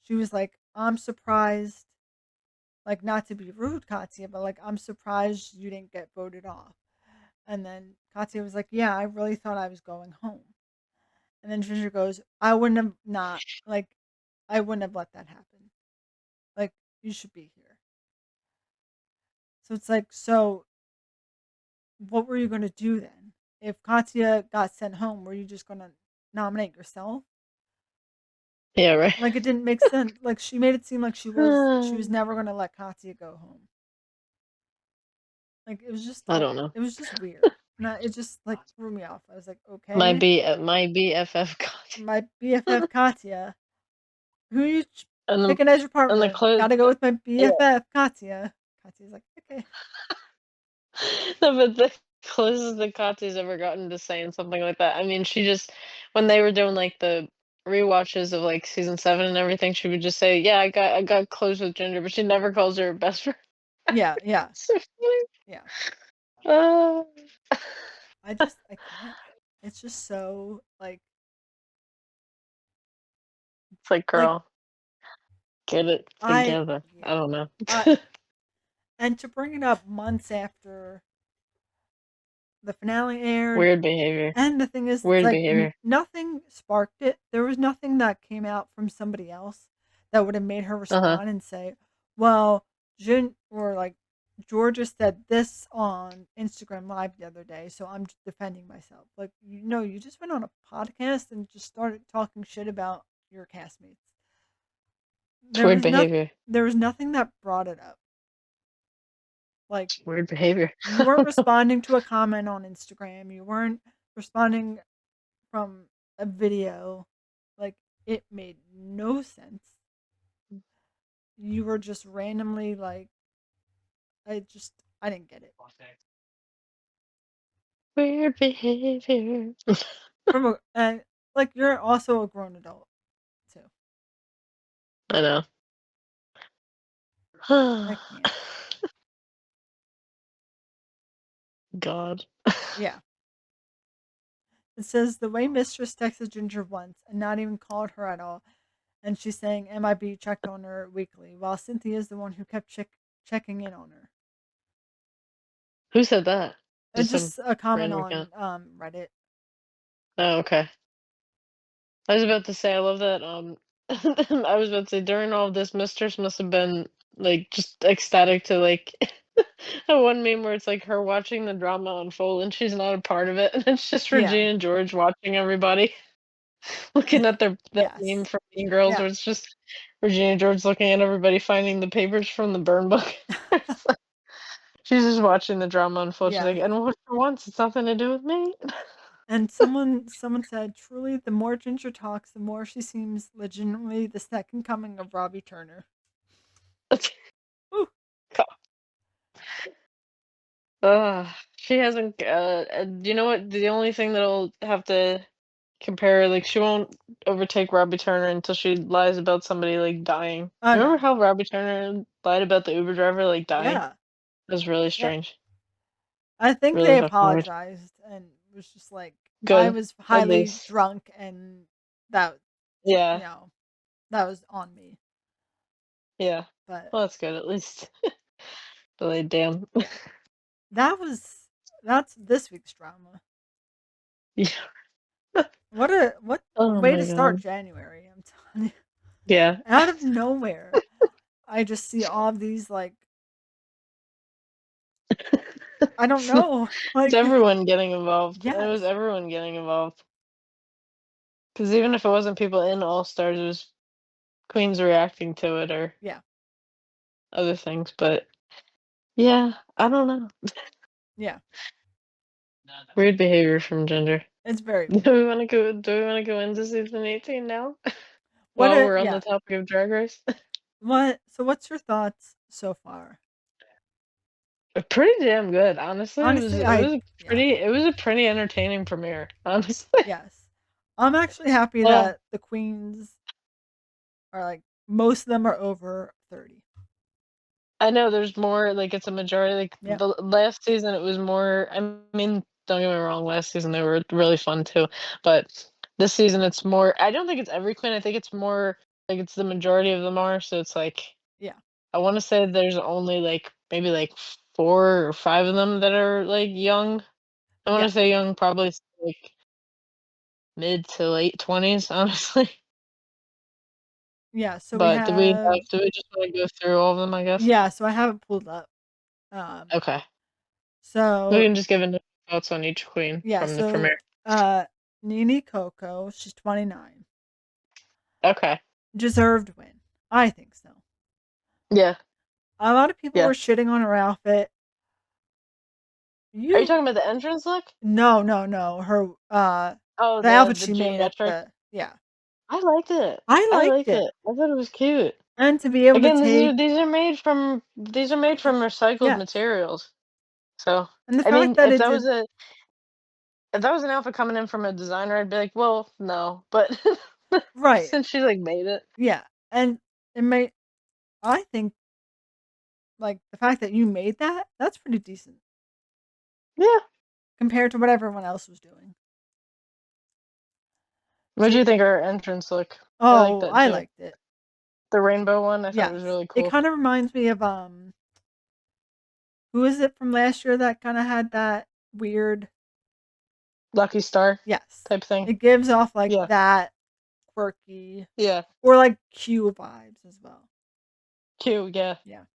Speaker 1: she was like, "I'm surprised, like not to be rude, Katya, but like I'm surprised you didn't get voted off." And then Katya was like, "Yeah, I really thought I was going home." And then Ginger goes, "I wouldn't have not like I wouldn't have let that happen. Like you should be here." So it's like, so what were you going to do then? If Katya got sent home, were you just going to nominate yourself?
Speaker 2: Yeah, right.
Speaker 1: Like it didn't make sense. Like she made it seem like she was never going to let Katya go home. Like
Speaker 2: I don't know.
Speaker 1: it was just weird. And it just like threw me off. I was like, okay,
Speaker 2: My BFF got
Speaker 1: my BFF Katya, who you
Speaker 2: and the
Speaker 1: picking as your
Speaker 2: and the
Speaker 1: partner?
Speaker 2: clothes
Speaker 1: Gotta go with my
Speaker 2: yeah.
Speaker 1: BFF Katya. Katya's like, okay,
Speaker 2: No, but the closest that Katya's ever gotten to saying something like that, I mean, she just when they were doing, like, the rewatches of, like, season 7 and everything, she would just say, "Yeah, I got close with Ginger," but she never calls her best friend.
Speaker 1: yeah, yeah,
Speaker 2: So funny.
Speaker 1: yeah.
Speaker 2: Uh,
Speaker 1: I can't. It's just so
Speaker 2: it's like,
Speaker 1: like
Speaker 2: "Girl, get it
Speaker 1: I
Speaker 2: together." I
Speaker 1: yeah.
Speaker 2: don't know.
Speaker 1: I and to bring it up months after the finale aired.
Speaker 2: Weird behavior.
Speaker 1: And the thing is, it's
Speaker 2: Weird
Speaker 1: like
Speaker 2: behavior.
Speaker 1: nothing sparked it. There was nothing that came out from somebody else that would have made her
Speaker 2: Uh-huh.
Speaker 1: respond and say, "Well, Jin or like Georgia said this on Instagram Live the other day, so I'm just defending myself." Like, you just went on a podcast and just started talking shit about your castmates.
Speaker 2: It's
Speaker 1: There
Speaker 2: weird
Speaker 1: was not,
Speaker 2: behavior.
Speaker 1: there was nothing that brought it up. Like,
Speaker 2: It's weird behavior.
Speaker 1: you weren't responding to a comment on Instagram. You weren't responding from a video. Like it made no sense. You were just randomly like I didn't get it.
Speaker 2: Weird behavior.
Speaker 1: From a and like you're also a grown adult too.
Speaker 2: I know.
Speaker 1: I can't.
Speaker 2: God.
Speaker 1: Yeah. It says the way Mistress texted Ginger once and not even called her at all, and she's saying MIB checked on her weekly, while Cynthia's the one who kept checking in on her.
Speaker 2: Who said that?
Speaker 1: And
Speaker 2: Just some
Speaker 1: just a comment
Speaker 2: random account.
Speaker 1: on Reddit.
Speaker 2: Oh, okay. I was about to say, I love that, I was about to say, during all of this, Mistress must have been, like, just ecstatic to, like, that one meme where it's, like, her watching the drama unfold, and she's not a part of it, and it's just
Speaker 1: Yeah.
Speaker 2: Regina and George watching everybody, looking at their that meme
Speaker 1: Yes.
Speaker 2: from Mean Girls
Speaker 1: Yeah.
Speaker 2: where it's just Regina and George looking at everybody finding the papers from the burn book. It's like she's just watching the drama unfold, she's like,
Speaker 1: Yes.
Speaker 2: "And what for once, it's nothing to do with me."
Speaker 1: And someone said, truly, the more Ginger talks, the more she seems legitimately the second coming of Robbie Turner. Ooh,
Speaker 2: She hasn't, you know what? The only thing that'll have to compare, like, she won't overtake Robbie Turner until she lies about somebody, like, dying.
Speaker 1: oh
Speaker 2: Remember
Speaker 1: no.
Speaker 2: how Robbie Turner lied about the Uber driver, like, dying?
Speaker 1: Yeah.
Speaker 2: That was really
Speaker 1: Yep.
Speaker 2: strange.
Speaker 1: I think
Speaker 2: Really
Speaker 1: they
Speaker 2: fucking weird.
Speaker 1: apologized and was just like, I
Speaker 2: Good,
Speaker 1: was
Speaker 2: at
Speaker 1: highly
Speaker 2: least.
Speaker 1: drunk and that, you
Speaker 2: Yeah,
Speaker 1: know, that was on me.
Speaker 2: yeah.
Speaker 1: But
Speaker 2: Well, that's good, at least. But, like, damn.
Speaker 1: yeah, that was, that's this week's drama.
Speaker 2: Yeah.
Speaker 1: What
Speaker 2: Oh
Speaker 1: way
Speaker 2: my
Speaker 1: to start
Speaker 2: god.
Speaker 1: January, I'm telling you.
Speaker 2: Yeah.
Speaker 1: Out of nowhere, I just see all of these, like, I don't know,
Speaker 2: It's
Speaker 1: like,
Speaker 2: everyone getting involved. It was
Speaker 1: yes,
Speaker 2: everyone getting involved. Because even if it wasn't people in All Stars, it was queens reacting to it or
Speaker 1: yeah,
Speaker 2: other things, but yeah, I don't know.
Speaker 1: yeah,
Speaker 2: Weird behavior from Ginger.
Speaker 1: it's very
Speaker 2: Do
Speaker 1: weird.
Speaker 2: we wanna go into season 18 now?
Speaker 1: What
Speaker 2: While
Speaker 1: a
Speaker 2: we're on the
Speaker 1: yeah,
Speaker 2: topic of Drag Race?
Speaker 1: what's your thoughts so far?
Speaker 2: Pretty damn good, honestly.
Speaker 1: Honestly, I yeah,
Speaker 2: It was a pretty entertaining premiere, honestly.
Speaker 1: yes. I'm actually happy
Speaker 2: Uh,
Speaker 1: that the queens are, like, most of them are over 30.
Speaker 2: I know there's more, like, it's a majority, like,
Speaker 1: Yeah,
Speaker 2: the last season, it was more I mean, don't get me wrong, last season, they were really fun too, but this season, it's more I don't think it's every queen, I think it's more like, it's the majority of them are, so it's like
Speaker 1: yeah,
Speaker 2: I wanna say there's only, like, maybe, like, 4 or 5 of them that are, like, young. I wanna
Speaker 1: yeah,
Speaker 2: say young, probably like, mid to late 20s, honestly.
Speaker 1: yeah, so we
Speaker 2: But
Speaker 1: have
Speaker 2: do we just wanna go through all of them, I guess?
Speaker 1: yeah, so I have it pulled up. Um,
Speaker 2: Okay. We
Speaker 1: so
Speaker 2: can just give initial thoughts on each queen
Speaker 1: yeah,
Speaker 2: from the
Speaker 1: so,
Speaker 2: premiere.
Speaker 1: Nene Coco, she's 29.
Speaker 2: Okay.
Speaker 1: Deserved win. I think so.
Speaker 2: Yeah,
Speaker 1: A lot of people
Speaker 2: yeah.
Speaker 1: were shitting on her outfit.
Speaker 2: Are you
Speaker 1: You
Speaker 2: talking about the entrance look?
Speaker 1: No, no, no. Her
Speaker 2: Oh,
Speaker 1: the outfit
Speaker 2: the
Speaker 1: she made at
Speaker 2: geometric?
Speaker 1: the yeah.
Speaker 2: I liked it.
Speaker 1: I
Speaker 2: I
Speaker 1: liked
Speaker 2: liked
Speaker 1: it.
Speaker 2: it. I thought it was cute.
Speaker 1: And to be able to
Speaker 2: Again,
Speaker 1: take
Speaker 2: these are made from recycled
Speaker 1: yes.
Speaker 2: materials. So,
Speaker 1: And the
Speaker 2: I
Speaker 1: fact
Speaker 2: mean,
Speaker 1: that it did
Speaker 2: if that was an outfit coming in from a designer, I'd be like, "Well, no." But
Speaker 1: right.
Speaker 2: since she, like, made it.
Speaker 1: Yeah. And it made I think, like, the fact that you made that, that's pretty decent
Speaker 2: Yeah.
Speaker 1: compared to what everyone else was doing.
Speaker 2: What do
Speaker 1: So
Speaker 2: you think of her entrance look? I like
Speaker 1: oh,
Speaker 2: that
Speaker 1: I
Speaker 2: too.
Speaker 1: liked it.
Speaker 2: The rainbow one, I thought was
Speaker 1: Yes.
Speaker 2: really
Speaker 1: It
Speaker 2: cool.
Speaker 1: kind of reminds me of who is it from last year that kind of had that weird
Speaker 2: Lucky star
Speaker 1: yes.
Speaker 2: type thing.
Speaker 1: It gives off like
Speaker 2: Yeah.
Speaker 1: that quirky
Speaker 2: Yeah.
Speaker 1: or like Q vibes as well.
Speaker 2: Cute, yeah.
Speaker 1: Yeah.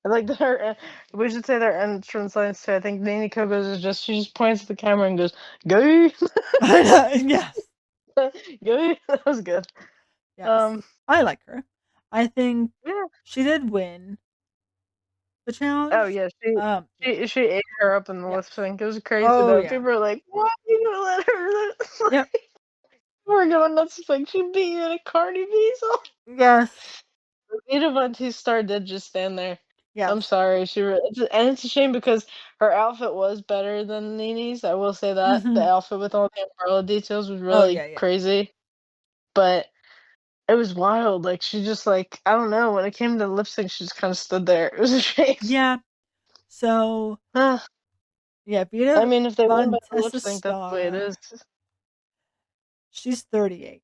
Speaker 2: I like their we should say their entrance lines too. I think Nene Coco's is just she just points at the camera and goes, "Go!"
Speaker 1: Yes.
Speaker 2: Go! That was good.
Speaker 1: Yes.
Speaker 2: Um,
Speaker 1: I like her. I think
Speaker 2: yeah.
Speaker 1: she did win the
Speaker 2: Oh,
Speaker 1: challenge.
Speaker 2: yeah,
Speaker 1: Yeah.
Speaker 2: she ate her up in the lip
Speaker 1: Yes.
Speaker 2: sync. It was crazy
Speaker 1: Oh
Speaker 2: though.
Speaker 1: yeah.
Speaker 2: People were like, "Why you gonna let her?"
Speaker 1: Yep.
Speaker 2: We're going nuts. It's like she beat you in a Cardi B song.
Speaker 1: Yes.
Speaker 2: Rita Von Star did just stand there. I'm
Speaker 1: Yes.
Speaker 2: sorry, and it's a shame because her outfit was better than Nene's, I will say that. The
Speaker 1: Mhm.
Speaker 2: outfit with all the umbrella details was
Speaker 1: Oh yeah,
Speaker 2: really
Speaker 1: yeah.
Speaker 2: crazy, but it was wild, like, she just, like I don't know, when it came to lip sync, she just kinda stood there. It was a shame.
Speaker 1: Yeah. So
Speaker 2: Ugh.
Speaker 1: Yeah,
Speaker 2: I
Speaker 1: Vita
Speaker 2: mean, if they win
Speaker 1: von
Speaker 2: by the lip
Speaker 1: Tessa
Speaker 2: sync, that's the way it
Speaker 1: Star.
Speaker 2: is.
Speaker 1: She's 38.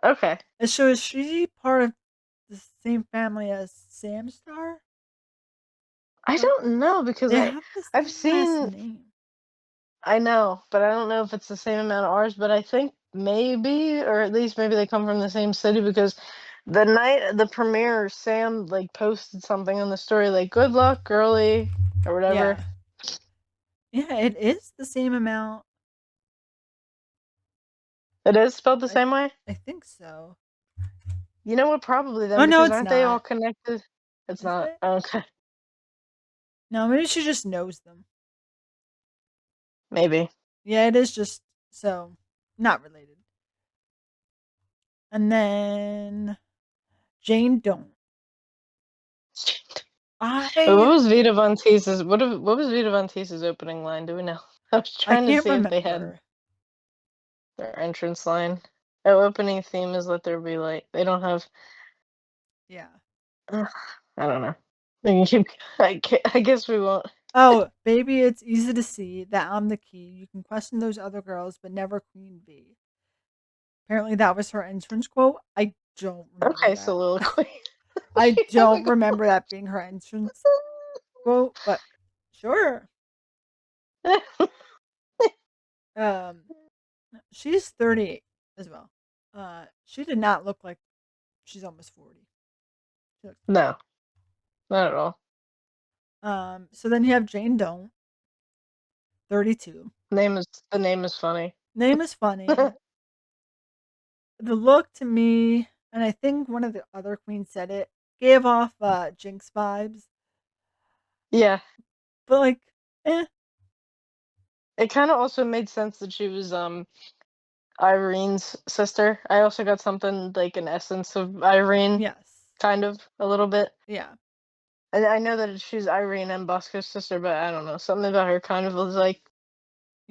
Speaker 2: Okay.
Speaker 1: And so is she part of the same family as Sam Star?
Speaker 2: I
Speaker 1: Or
Speaker 2: don't know because
Speaker 1: they have the
Speaker 2: I've
Speaker 1: same last
Speaker 2: seen
Speaker 1: name.
Speaker 2: I know, but I don't know if it's the same amount of hours, but I think maybe, or at least maybe they come from the same city because the night of the premiere, Sam like posted something on the story like "Good luck, girly" or whatever.
Speaker 1: Yeah. Yeah, it is the same amount.
Speaker 2: It is spelled the
Speaker 1: I
Speaker 2: same way.
Speaker 1: I think so.
Speaker 2: You know what? Probably
Speaker 1: Oh
Speaker 2: then,
Speaker 1: no,
Speaker 2: because
Speaker 1: it's
Speaker 2: aren't they all
Speaker 1: not.
Speaker 2: connected? It's
Speaker 1: Is
Speaker 2: not.
Speaker 1: it?
Speaker 2: Okay,
Speaker 1: No, maybe she just knows them.
Speaker 2: maybe.
Speaker 1: Yeah, it is just so not related. And then Jane don't.
Speaker 2: Wait, what
Speaker 1: I
Speaker 2: was Vita Von Teese's what was Vita Von Teese's opening line? Do we know? I was
Speaker 1: I
Speaker 2: trying to
Speaker 1: can't
Speaker 2: see if they had
Speaker 1: remember.
Speaker 2: their entrance line. Their opening theme is "Let There Be Light." They don't have.
Speaker 1: Yeah.
Speaker 2: Ugh, I don't know. We can keep. I guess we won't.
Speaker 1: Oh, baby, it's easy to see that I'm the key. You can question those other girls, but never Queen Bee. Apparently, that was her entrance quote. I don't remember
Speaker 2: Okay,
Speaker 1: that.
Speaker 2: soliloquy.
Speaker 1: I
Speaker 2: She has
Speaker 1: don't
Speaker 2: like
Speaker 1: remember that being her entrance quote, but sure.
Speaker 2: a.
Speaker 1: Um, she's 38 as well. She did not look like she's almost 40. She looks
Speaker 2: No, not at all.
Speaker 1: so then you have Jane Don't, 32.
Speaker 2: The name is funny.
Speaker 1: Name is funny. The look to me, and I think one of the other queens said it, gave off Jinx vibes.
Speaker 2: Yeah,
Speaker 1: But like, eh,
Speaker 2: it kind of also made sense that she was Irene's sister. I also got something like an essence of Irene,
Speaker 1: yes,
Speaker 2: kind of a little bit.
Speaker 1: yeah,
Speaker 2: I know that she's Irene and Bosco's sister, but I don't know. Something about her kind of was like,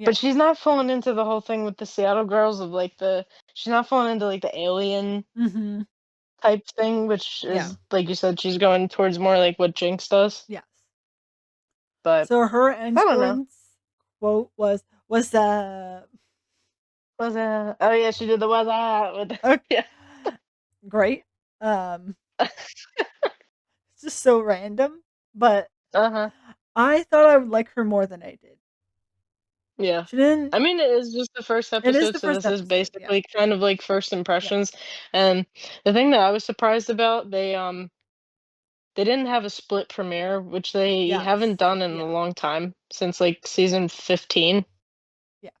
Speaker 2: but
Speaker 1: yes,
Speaker 2: she's not falling into the whole thing with the Seattle girls of like the. She's not falling into like the alien
Speaker 1: mm-hmm,
Speaker 2: type thing, which
Speaker 1: yeah,
Speaker 2: is like you said, she's going towards more like what Jinx does.
Speaker 1: yes.
Speaker 2: But
Speaker 1: So her
Speaker 2: I don't know.
Speaker 1: entrance quote was
Speaker 2: Was oh yeah, she did the was with
Speaker 1: uh,
Speaker 2: yeah.
Speaker 1: great. Um, it's just so random, but
Speaker 2: Uh-huh.
Speaker 1: I thought I would like her more than I did.
Speaker 2: Yeah.
Speaker 1: She didn't.
Speaker 2: I mean, it is just the first
Speaker 1: It is
Speaker 2: episode,
Speaker 1: the
Speaker 2: so
Speaker 1: first
Speaker 2: this is
Speaker 1: episode. Yeah.
Speaker 2: basically kind of like first impressions.
Speaker 1: Yes.
Speaker 2: And the thing that I was surprised about, they didn't have a split premiere, which they haven't
Speaker 1: Yes.
Speaker 2: done in a
Speaker 1: Yeah.
Speaker 2: long time since like season 15.
Speaker 1: Yeah.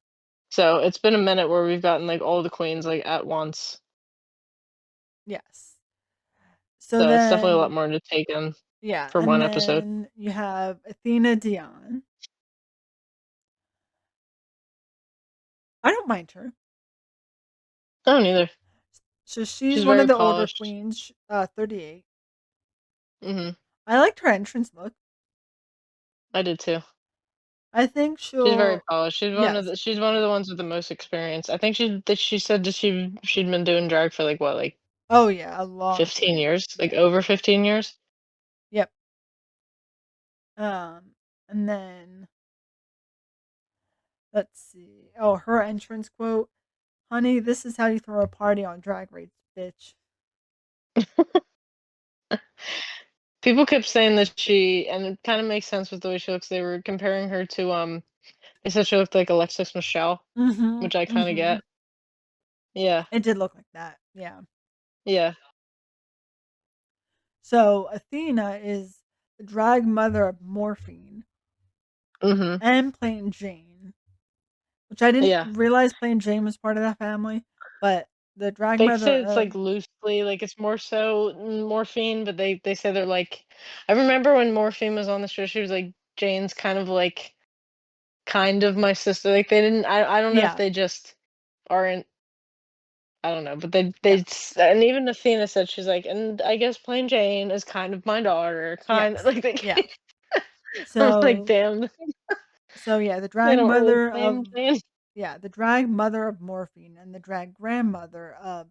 Speaker 2: So it's been a minute where we've gotten like all the queens like at once.
Speaker 1: Yes. So
Speaker 2: So it's definitely a lot
Speaker 1: then,
Speaker 2: more to take in
Speaker 1: yeah,
Speaker 2: for
Speaker 1: and
Speaker 2: one episode.
Speaker 1: then you have Athena Dion. I don't mind her.
Speaker 2: I don't either.
Speaker 1: So
Speaker 2: She's
Speaker 1: she's one of
Speaker 2: very
Speaker 1: the older
Speaker 2: polished.
Speaker 1: queens, 38.
Speaker 2: Hmm.
Speaker 1: I liked her entrance look.
Speaker 2: I did too.
Speaker 1: I think
Speaker 2: She's very
Speaker 1: she'll,
Speaker 2: polished.
Speaker 1: yes.
Speaker 2: She's one of the ones with the most experience. I think she said that she'd been doing drag for like what, like
Speaker 1: Oh yeah, a long
Speaker 2: 15
Speaker 1: time.
Speaker 2: years? Like
Speaker 1: Yeah.
Speaker 2: over 15 years?
Speaker 1: Yep. And then let's see. Oh, her entrance quote, "Honey, this is how you throw a party on Drag Race, bitch."
Speaker 2: People kept saying that and it kind of makes sense with the way she looks. They were comparing her to they said she looked like Alexis Michelle,
Speaker 1: Mhm.
Speaker 2: which I kind of
Speaker 1: Mhm.
Speaker 2: get. Yeah.
Speaker 1: It did look like that. Yeah.
Speaker 2: Yeah.
Speaker 1: So Athena is the drag mother of Morphine
Speaker 2: Mhm.
Speaker 1: and Plain Jane, which I didn't
Speaker 2: Yeah.
Speaker 1: realize Plain Jane was part of that family, but the drag
Speaker 2: They
Speaker 1: mother
Speaker 2: say it's
Speaker 1: of
Speaker 2: like loosely like it's more so Morphine, but they say they're like I remember when Morphine was on the show, she was like Jane's kind of my sister. Like they didn't I don't know if
Speaker 1: yeah,
Speaker 2: they just aren't I don't know, but
Speaker 1: yeah,
Speaker 2: and even Athena said she's like, and I guess Plain Jane is kind of my daughter, kind of
Speaker 1: yes,
Speaker 2: like they.
Speaker 1: yeah.
Speaker 2: I'm like,
Speaker 1: So
Speaker 2: damn,
Speaker 1: so yeah, the
Speaker 2: they
Speaker 1: drag
Speaker 2: don't really
Speaker 1: mother
Speaker 2: claim
Speaker 1: of
Speaker 2: Jane.
Speaker 1: yeah, the drag mother of Morphine and the drag grandmother of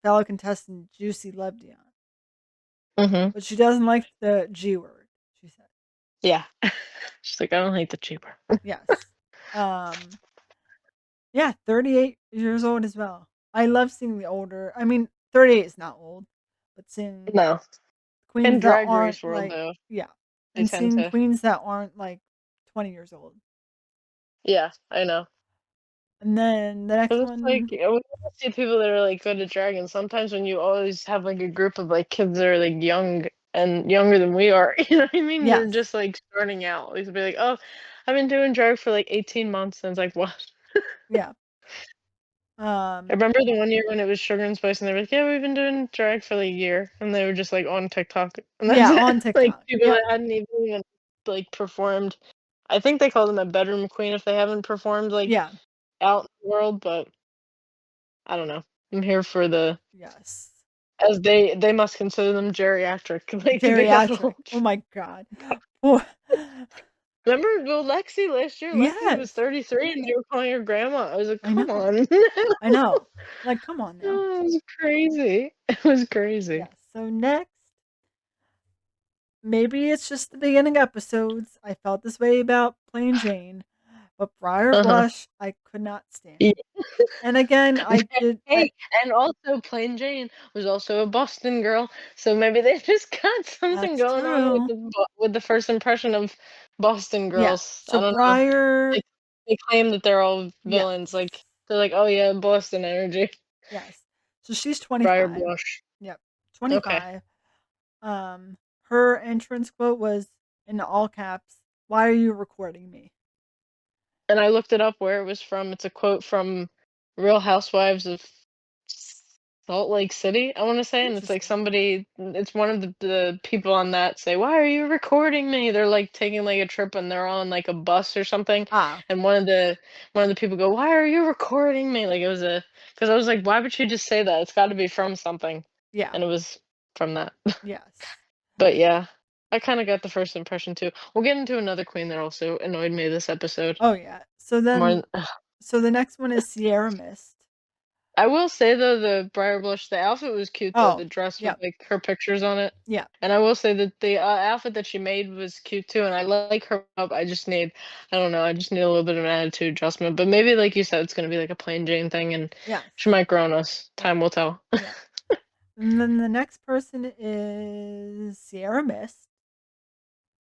Speaker 1: fellow contestant Juicy Love Dion.
Speaker 2: Hmm.
Speaker 1: But she doesn't like the G word, she said.
Speaker 2: Yeah. She's like, "I don't like the cheaper."
Speaker 1: Yes. Um, yeah, 38 years old as well. I love seeing the older. I mean, 38 is not old, but seeing
Speaker 2: No. In
Speaker 1: queens that
Speaker 2: Drag
Speaker 1: aren't
Speaker 2: Race world,
Speaker 1: like,
Speaker 2: though,
Speaker 1: yeah,
Speaker 2: they
Speaker 1: and
Speaker 2: tend
Speaker 1: seeing
Speaker 2: to.
Speaker 1: queens that aren't like 20 years old.
Speaker 2: Yeah, I know.
Speaker 1: And then the next
Speaker 2: 'Cause it's like,
Speaker 1: one,
Speaker 2: we always see people that are, like, good at drag, and sometimes when you always have, like, a group of, like, kids that are, like, young and younger than we are, you know what I mean? They're
Speaker 1: yes,
Speaker 2: just, like, starting out. Like, they'll be like, "Oh, I've been doing drag for, like, 18 months," and it's like, "What?"
Speaker 1: yeah,
Speaker 2: I remember the one year when it was Sugar and Spice, and they were like, "Yeah, we've been doing drag for, like, a year," and they were just, like, on TikTok, and that's
Speaker 1: yeah,
Speaker 2: it.
Speaker 1: on
Speaker 2: Like,
Speaker 1: TikTok.
Speaker 2: people
Speaker 1: Yep,
Speaker 2: that hadn't even, like, performed. I think they call them a bedroom queen if they haven't performed, like,
Speaker 1: yeah,
Speaker 2: out in the world, but I don't know. I'm here for the
Speaker 1: yes.
Speaker 2: as they must consider them geriatric, like, they got
Speaker 1: Geriatric.
Speaker 2: old.
Speaker 1: Oh my god. Poor
Speaker 2: Remember, well, Lexi last year, Lexi was
Speaker 1: yes,
Speaker 2: 33 and they were calling her grandma. I was like,
Speaker 1: I
Speaker 2: "Come
Speaker 1: know,
Speaker 2: on."
Speaker 1: I know. Like, come on now.
Speaker 2: Oh, it was crazy. It was crazy.
Speaker 1: Yes, so next, maybe it's just the beginning episodes. I felt this way about Plain Jane, but Briar
Speaker 2: Uh-huh.
Speaker 1: Blush, I could not
Speaker 2: Yeah.
Speaker 1: stand. And again, I
Speaker 2: Hey, and also Plain Jane was also a Boston girl, so maybe they just got something
Speaker 1: that's
Speaker 2: going on with
Speaker 1: true.
Speaker 2: the first impression of Boston
Speaker 1: Yeah.
Speaker 2: girls.
Speaker 1: So
Speaker 2: I don't know.
Speaker 1: Briar,
Speaker 2: They they claim that they're all
Speaker 1: yes.
Speaker 2: villains, like, they're like, "Oh, yeah, Boston energy."
Speaker 1: Yes. So she's
Speaker 2: Briar
Speaker 1: 25.
Speaker 2: Blush.
Speaker 1: Yep.
Speaker 2: Okay.
Speaker 1: 25. Her entrance quote was in all caps, "Why are you recording me?"
Speaker 2: And I looked it up where it was from. It's a quote from Real Housewives of Salt Lake City, I wanna say, and it's like
Speaker 1: Interesting.
Speaker 2: somebody it's one of the people on that say, "Why are you recording me?" They're, like, taking, like, a trip and they're on, like, a bus or something,
Speaker 1: Ah,
Speaker 2: and one of the people go, "Why are you recording me?" Like, it was a because I was like, "Why would you just say that? It's gotta be from something."
Speaker 1: yeah.
Speaker 2: And it was from that.
Speaker 1: Yes.
Speaker 2: But yeah, I kinda got the first impression too. We'll get into another queen that also annoyed me this episode.
Speaker 1: Oh, yeah. So
Speaker 2: More
Speaker 1: then so the next one is Sierra Mist.
Speaker 2: I will say though, the Briar Blush, the outfit was cute though, the
Speaker 1: Oh,
Speaker 2: dress with,
Speaker 1: yep.
Speaker 2: like, her pictures on it.
Speaker 1: Yeah.
Speaker 2: And I will say that the, outfit that she made was cute too, and I like her up, I don't know, I just need a little bit of an attitude adjustment, but maybe, like you said, it's gonna be like a plain Jane thing, and
Speaker 1: Yes.
Speaker 2: she might grow on us.
Speaker 1: Yep.
Speaker 2: Time will tell.
Speaker 1: Yep. And then the next person is Sierra Mist.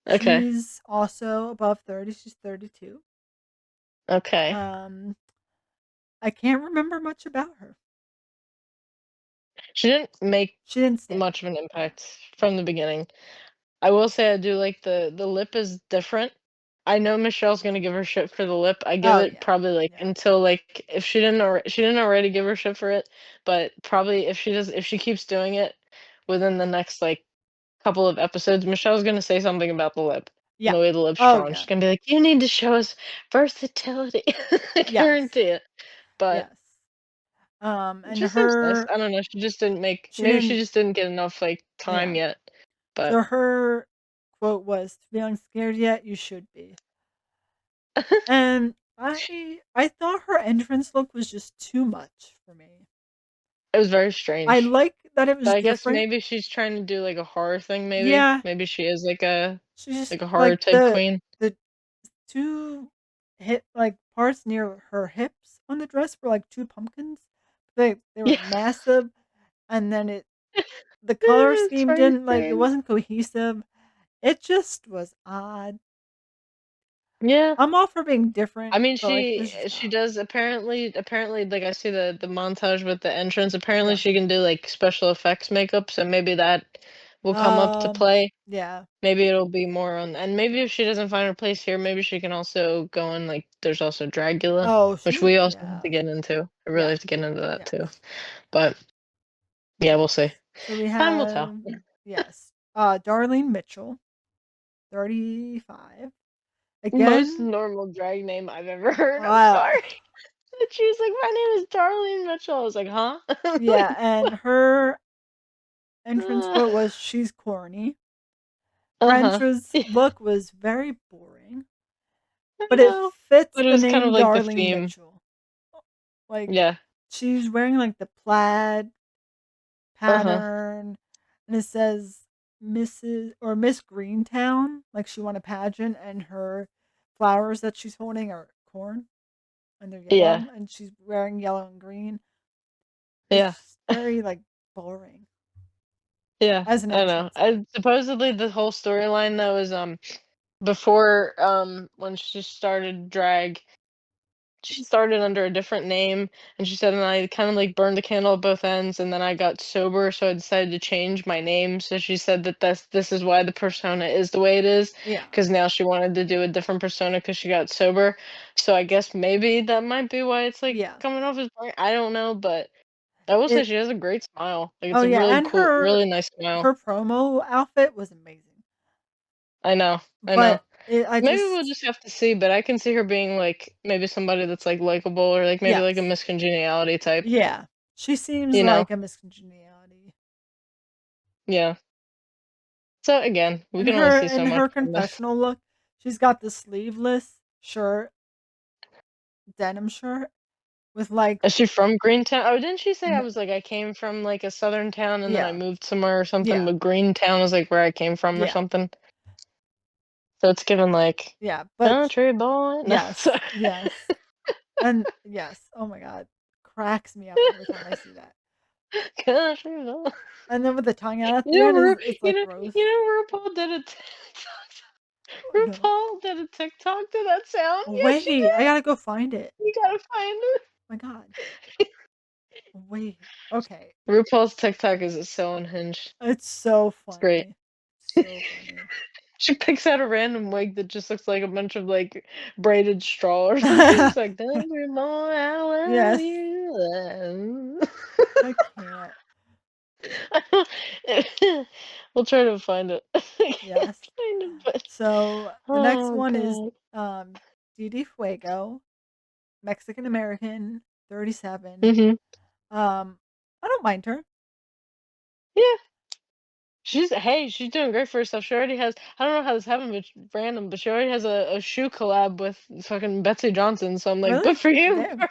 Speaker 2: Okay,
Speaker 1: She's also above 30. She's 32.
Speaker 2: okay.
Speaker 1: Um, I can't remember much about her.
Speaker 2: She didn't make
Speaker 1: She didn't stand
Speaker 2: much
Speaker 1: out.
Speaker 2: of an
Speaker 1: Yeah.
Speaker 2: impact from the beginning. I will say I do like the lip is different. I know Michelle's gonna give her shit for the lip. I give
Speaker 1: Oh,
Speaker 2: it
Speaker 1: yeah.
Speaker 2: probably, like,
Speaker 1: Yeah.
Speaker 2: until, like, if she didn't already give her shit for it, but probably if she keeps doing it within the next, like, couple of episodes, Michelle's gonna say something about the lip and
Speaker 1: Yeah.
Speaker 2: the way the lip's
Speaker 1: Oh,
Speaker 2: drawn.
Speaker 1: yeah.
Speaker 2: She's gonna be like, "You need to show us versatility." I
Speaker 1: Yes.
Speaker 2: guarantee it. But
Speaker 1: Yes.
Speaker 2: it
Speaker 1: And
Speaker 2: just seems nice.
Speaker 1: her
Speaker 2: I don't know, she just didn't make
Speaker 1: she
Speaker 2: maybe she
Speaker 1: didn't
Speaker 2: just didn't get enough, like, time
Speaker 1: yeah.
Speaker 2: yet, but
Speaker 1: So her quote was, "Feeling scared yet? You should be." And I thought her entrance look was just too much for me.
Speaker 2: it was very
Speaker 1: I
Speaker 2: strange.
Speaker 1: like that it
Speaker 2: But
Speaker 1: was
Speaker 2: I guess
Speaker 1: different.
Speaker 2: maybe she's trying to do, like, a horror thing maybe?
Speaker 1: Yeah,
Speaker 2: Maybe she is
Speaker 1: she's just
Speaker 2: like a horror
Speaker 1: like
Speaker 2: type queen?
Speaker 1: the 2 hip like, parts near her hips on the dress were like 2 pumpkins. They were
Speaker 2: Yeah.
Speaker 1: massive, and then the color
Speaker 2: It's
Speaker 1: scheme
Speaker 2: very
Speaker 1: didn't like, it
Speaker 2: strange.
Speaker 1: wasn't cohesive. It just was odd.
Speaker 2: Yeah.
Speaker 1: I'm all for being
Speaker 2: I
Speaker 1: different,
Speaker 2: mean,
Speaker 1: but, like, it's just
Speaker 2: she
Speaker 1: odd.
Speaker 2: does apparently, like, I see the montage with the entrance, apparently
Speaker 1: Yeah.
Speaker 2: she can do, like, special effects makeup, so maybe that will come up to
Speaker 1: Um,
Speaker 2: play.
Speaker 1: yeah.
Speaker 2: Maybe it'll be more on and maybe if she doesn't find her place here, maybe she can also go on, like, there's also Dragula,
Speaker 1: Oh,
Speaker 2: which
Speaker 1: she
Speaker 2: we also have to
Speaker 1: yeah.
Speaker 2: get into. I really
Speaker 1: Yeah.
Speaker 2: have to get into that too.
Speaker 1: Yes.
Speaker 2: But, yeah, we'll
Speaker 1: Yes.
Speaker 2: see.
Speaker 1: So we
Speaker 2: Time will tell.
Speaker 1: have yes, Darlene Mitchell, 35.
Speaker 2: Most
Speaker 1: Again,
Speaker 2: normal drag name I've ever heard, I'm
Speaker 1: uh,
Speaker 2: sorry. And she was like, "My name is Darlene Mitchell." I was like, "Huh?"
Speaker 1: yeah,
Speaker 2: Like,
Speaker 1: and
Speaker 2: what?
Speaker 1: her entrance
Speaker 2: Uh,
Speaker 1: quote was, "She's corny." Her
Speaker 2: uh-huh.
Speaker 1: entrance
Speaker 2: Yeah,
Speaker 1: look was very boring,
Speaker 2: I
Speaker 1: but it
Speaker 2: know.
Speaker 1: fits
Speaker 2: But it
Speaker 1: the
Speaker 2: was kind of
Speaker 1: name
Speaker 2: like the
Speaker 1: Darlene
Speaker 2: theme.
Speaker 1: Mitchell. Like,
Speaker 2: Yeah.
Speaker 1: she's wearing, like, the plaid
Speaker 2: Uh-huh.
Speaker 1: pattern, and it says Mrs. or Miss Greentown, like she won a pageant, and her flowers that she's holding are corn and they're
Speaker 2: Yeah.
Speaker 1: yellow, and she's wearing yellow and green. It's
Speaker 2: Yeah.
Speaker 1: just very like boring
Speaker 2: Yeah.
Speaker 1: as an
Speaker 2: I know.
Speaker 1: entrance look.
Speaker 2: Supposedly the whole storyline though is before when she started drag, she started under a different name, and she said, and I kind of like burned the candle at both ends, and then I got sober, so I decided to change my name. So she said that this is why the persona is the way it is,
Speaker 1: Yeah,
Speaker 2: because now she wanted to do a different persona because she got sober. So I guess maybe that might be why it's like
Speaker 1: yeah.
Speaker 2: coming off as boring. I don't know, but I will say
Speaker 1: It.
Speaker 2: she has a great smile. Like
Speaker 1: Oh
Speaker 2: it's a
Speaker 1: yeah,
Speaker 2: really
Speaker 1: and
Speaker 2: cool, really nice smile.
Speaker 1: her promo outfit was amazing.
Speaker 2: I know, I know.
Speaker 1: But I
Speaker 2: Maybe we'll
Speaker 1: just
Speaker 2: just have to see, but I can see her being like maybe somebody that's like likable or like maybe like a
Speaker 1: yes,
Speaker 2: Miss Congeniality type.
Speaker 1: yeah. She seems
Speaker 2: You know?
Speaker 1: like a Miss Congeniality.
Speaker 2: Yeah. So again, we
Speaker 1: And
Speaker 2: can only
Speaker 1: her
Speaker 2: see
Speaker 1: in
Speaker 2: so much
Speaker 1: her
Speaker 2: from this.
Speaker 1: confessional look, she's got the sleeveless shirt, denim shirt with like
Speaker 2: Is she from Greentown? Oh, didn't she say I
Speaker 1: n-
Speaker 2: was like I came from like a southern town and then I
Speaker 1: yeah,
Speaker 2: moved somewhere or something,
Speaker 1: yeah,
Speaker 2: but Greentown is like where I came from or
Speaker 1: yeah,
Speaker 2: something. So it's given like
Speaker 1: yeah. But
Speaker 2: country boy. No,
Speaker 1: yes,
Speaker 2: sorry.
Speaker 1: yes, and yes. Oh my god, cracks me up every time I see that.
Speaker 2: Country boy.
Speaker 1: And then with the tongue out at
Speaker 2: You
Speaker 1: the
Speaker 2: know,
Speaker 1: end is it's like gross.
Speaker 2: RuPaul did a
Speaker 1: Oh, no.
Speaker 2: RuPaul did a TikTok to that sound. Yes, she
Speaker 1: Wait, I
Speaker 2: did.
Speaker 1: gotta go find it.
Speaker 2: You gotta find it.
Speaker 1: My god. Wait. Okay.
Speaker 2: RuPaul's TikTok is so unhinged.
Speaker 1: It's so
Speaker 2: It's great.
Speaker 1: funny. So funny.
Speaker 2: She picks out a random wig that just looks like a bunch of like braided straw or something. It's like, "Country boy, I love
Speaker 1: Yes.
Speaker 2: you."
Speaker 1: I can't.
Speaker 2: We'll try to find it. I can't
Speaker 1: Yes.
Speaker 2: find it, but
Speaker 1: So the next
Speaker 2: oh
Speaker 1: one is
Speaker 2: god.
Speaker 1: Didi Fuego, Mexican American, 37.
Speaker 2: Mhm.
Speaker 1: I don't mind her.
Speaker 2: Yeah. She's doing great for herself. She already has I don't know how this happened, but random, but she already has a shoe collab with fucking Betsy Johnson. So I'm like, good
Speaker 1: Really?
Speaker 2: for you.
Speaker 1: Damn.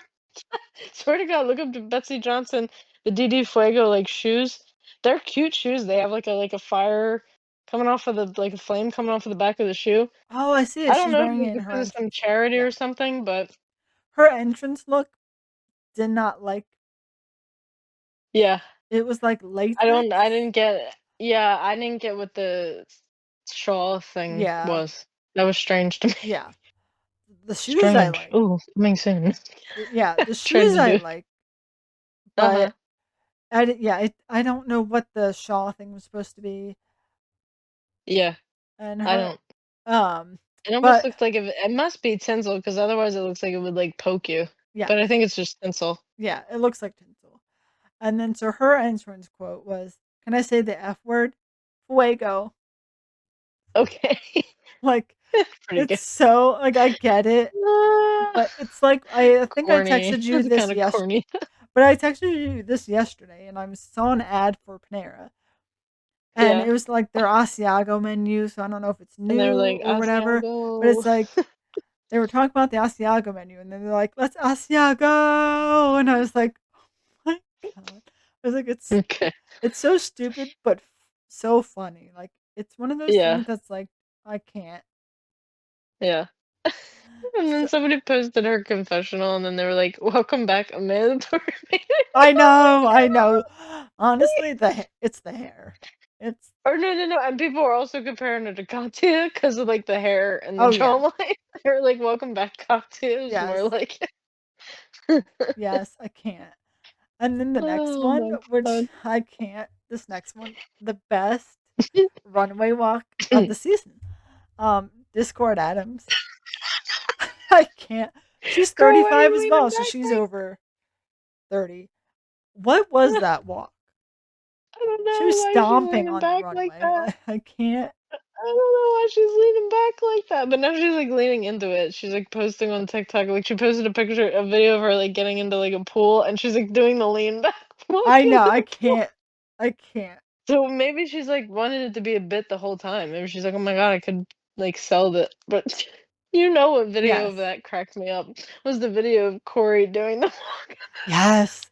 Speaker 2: Swear to God, look up to Betsy Johnson, the DD Fuego like shoes. They're cute shoes. They have like a fire coming off of the like a flame coming off of the back of the shoe.
Speaker 1: Oh, I see it.
Speaker 2: I don't
Speaker 1: She's
Speaker 2: know if
Speaker 1: wearing it in
Speaker 2: it's
Speaker 1: her
Speaker 2: because of some
Speaker 1: entrance.
Speaker 2: charity
Speaker 1: Yeah.
Speaker 2: or something, but
Speaker 1: Her entrance look did not like
Speaker 2: yeah,
Speaker 1: it was like
Speaker 2: I
Speaker 1: latex.
Speaker 2: didn't get yeah, I didn't get what the shawl thing
Speaker 1: Yeah.
Speaker 2: was. That was strange to me.
Speaker 1: Yeah. The shoes I
Speaker 2: Strange.
Speaker 1: like.
Speaker 2: Ooh, coming soon.
Speaker 1: Yeah, the
Speaker 2: Tried
Speaker 1: shoes
Speaker 2: to
Speaker 1: I
Speaker 2: do.
Speaker 1: like,
Speaker 2: Uh-huh.
Speaker 1: but I don't know what the shawl thing was supposed to be,
Speaker 2: Yeah,
Speaker 1: and
Speaker 2: I
Speaker 1: her,
Speaker 2: don't
Speaker 1: um,
Speaker 2: it almost
Speaker 1: but
Speaker 2: looks like if it must be tinsel because otherwise it looks like it would like poke you.
Speaker 1: yes,
Speaker 2: But I think it's just tinsel.
Speaker 1: yeah, it looks like tinsel. And then so her entrance quote was, "Can I say the F word? Fuego."
Speaker 2: Okay.
Speaker 1: Like,
Speaker 2: Pretty
Speaker 1: it's
Speaker 2: good.
Speaker 1: so like I get it,
Speaker 2: Ah,
Speaker 1: but it's like I think I
Speaker 2: corny.
Speaker 1: texted you
Speaker 2: That's
Speaker 1: this
Speaker 2: kinda corny.
Speaker 1: but I texted you this yesterday, and I saw an ad for Panera. And
Speaker 2: Yeah.
Speaker 1: it was like their Asiago menu, so I don't know if it's
Speaker 2: And they're
Speaker 1: new
Speaker 2: like,
Speaker 1: or whatever, but
Speaker 2: "Asiago."
Speaker 1: it's like they were talking about the Asiago menu, and then they're like, "Let's Asiago," and I was like, "Oh my god!" I was like,
Speaker 2: Okay.
Speaker 1: it's so stupid, but so funny. Like it's one of those
Speaker 2: Yeah.
Speaker 1: things that's like I can't.
Speaker 2: Yeah. And then
Speaker 1: So,
Speaker 2: somebody posted her confessional, and then they were like, "Welcome back, a mandatory meeting."
Speaker 1: I
Speaker 2: I'm
Speaker 1: know,
Speaker 2: like,
Speaker 1: I know. Honestly, it's the hair. It's
Speaker 2: or no, no, no, and people were also comparing it to Katya because of, like, the hair and the
Speaker 1: oh yeah,
Speaker 2: jawline. They were like, "Welcome back, Katya." It's
Speaker 1: yes,
Speaker 2: more like
Speaker 1: yes. I can't. And then the next
Speaker 2: oh
Speaker 1: one,
Speaker 2: my
Speaker 1: which
Speaker 2: god.
Speaker 1: I can't, this next one, the best runway walk of the season. Discord Adams. I can't. She's
Speaker 2: Girl, why are
Speaker 1: 35
Speaker 2: you
Speaker 1: as
Speaker 2: leaning
Speaker 1: well, so
Speaker 2: back
Speaker 1: she's
Speaker 2: like
Speaker 1: over 30. What was that walk?
Speaker 2: I don't
Speaker 1: She
Speaker 2: know
Speaker 1: was
Speaker 2: why she's
Speaker 1: stomping
Speaker 2: leaning
Speaker 1: on the
Speaker 2: back like
Speaker 1: runway.
Speaker 2: that.
Speaker 1: Like, I can't.
Speaker 2: I don't know why she's leaning back like that, but now she's, like, leaning into it. She's, like, posting on TikTok, like, she posted a video of her, like, getting into, like, a pool, and she's, like, doing the lean back walk
Speaker 1: I
Speaker 2: in
Speaker 1: know. I
Speaker 2: the pool.
Speaker 1: can't. I can't.
Speaker 2: So maybe she's, like, wanted it to be a bit the whole time. Maybe she's like, "Oh my god, I could, like, sell it." But you know what video of
Speaker 1: Yes.
Speaker 2: that cracked me up was the video of Corey doing the walk,
Speaker 1: Yes.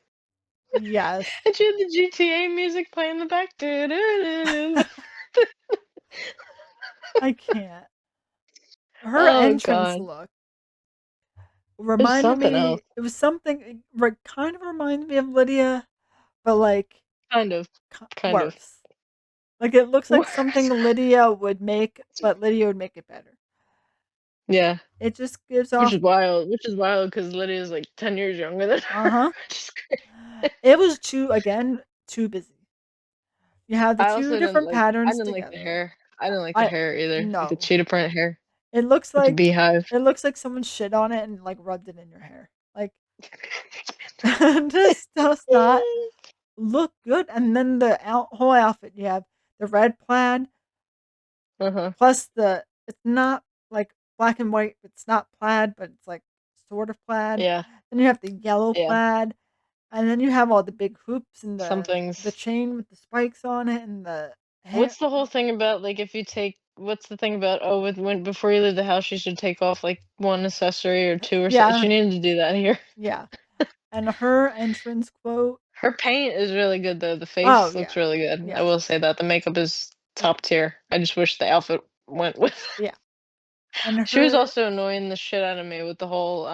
Speaker 1: Yes.
Speaker 2: and she had the GTA music playing in the back.
Speaker 1: I can't. Her
Speaker 2: Oh
Speaker 1: entrance
Speaker 2: god.
Speaker 1: look
Speaker 2: It's
Speaker 1: reminded
Speaker 2: something
Speaker 1: me
Speaker 2: else.
Speaker 1: it was something kind of reminded me of Lydia, but like
Speaker 2: Kind of. Kind of.
Speaker 1: worse. Like it looks like something Lydia would make, but Lydia would make it better.
Speaker 2: Yeah.
Speaker 1: It just gives
Speaker 2: Which
Speaker 1: off
Speaker 2: is wild. Which is wild because Lydia's like 10 years younger than her.
Speaker 1: uh-huh.
Speaker 2: Which is great.
Speaker 1: It was too busy. You have the
Speaker 2: I
Speaker 1: two
Speaker 2: also
Speaker 1: different
Speaker 2: I
Speaker 1: patterns
Speaker 2: didn't like the
Speaker 1: together.
Speaker 2: hair. I didn't like the
Speaker 1: I
Speaker 2: hair either. Like the
Speaker 1: no.
Speaker 2: cheetah print hair
Speaker 1: It looks
Speaker 2: with the
Speaker 1: like
Speaker 2: beehive.
Speaker 1: it looks like someone shit on it and like rubbed it in your hair. Like this does not look good. And then the whole outfit, you have the red plaid
Speaker 2: Uh-huh.
Speaker 1: plus it's not like black and white. It's not plaid, but it's like sort of plaid.
Speaker 2: Yeah.
Speaker 1: Then you have the yellow
Speaker 2: Yeah.
Speaker 1: plaid, and then you have all the big hoops and
Speaker 2: Some
Speaker 1: the
Speaker 2: things.
Speaker 1: chain with the spikes on it and the hair.
Speaker 2: What's the whole thing about like if you take what's the thing about oh with when before you leave the house you should take off like one accessory or two or so
Speaker 1: Yeah,
Speaker 2: she needed to do that here.
Speaker 1: yeah. And her entrance quote.
Speaker 2: Her paint is really good though. The
Speaker 1: Oh
Speaker 2: face looks
Speaker 1: yeah,
Speaker 2: really good. I
Speaker 1: yeah,
Speaker 2: will say that. The makeup is
Speaker 1: yeah,
Speaker 2: top tier. I just wish the outfit went with
Speaker 1: yeah. And
Speaker 2: She was
Speaker 1: her,
Speaker 2: also annoying the shit out of me with the whole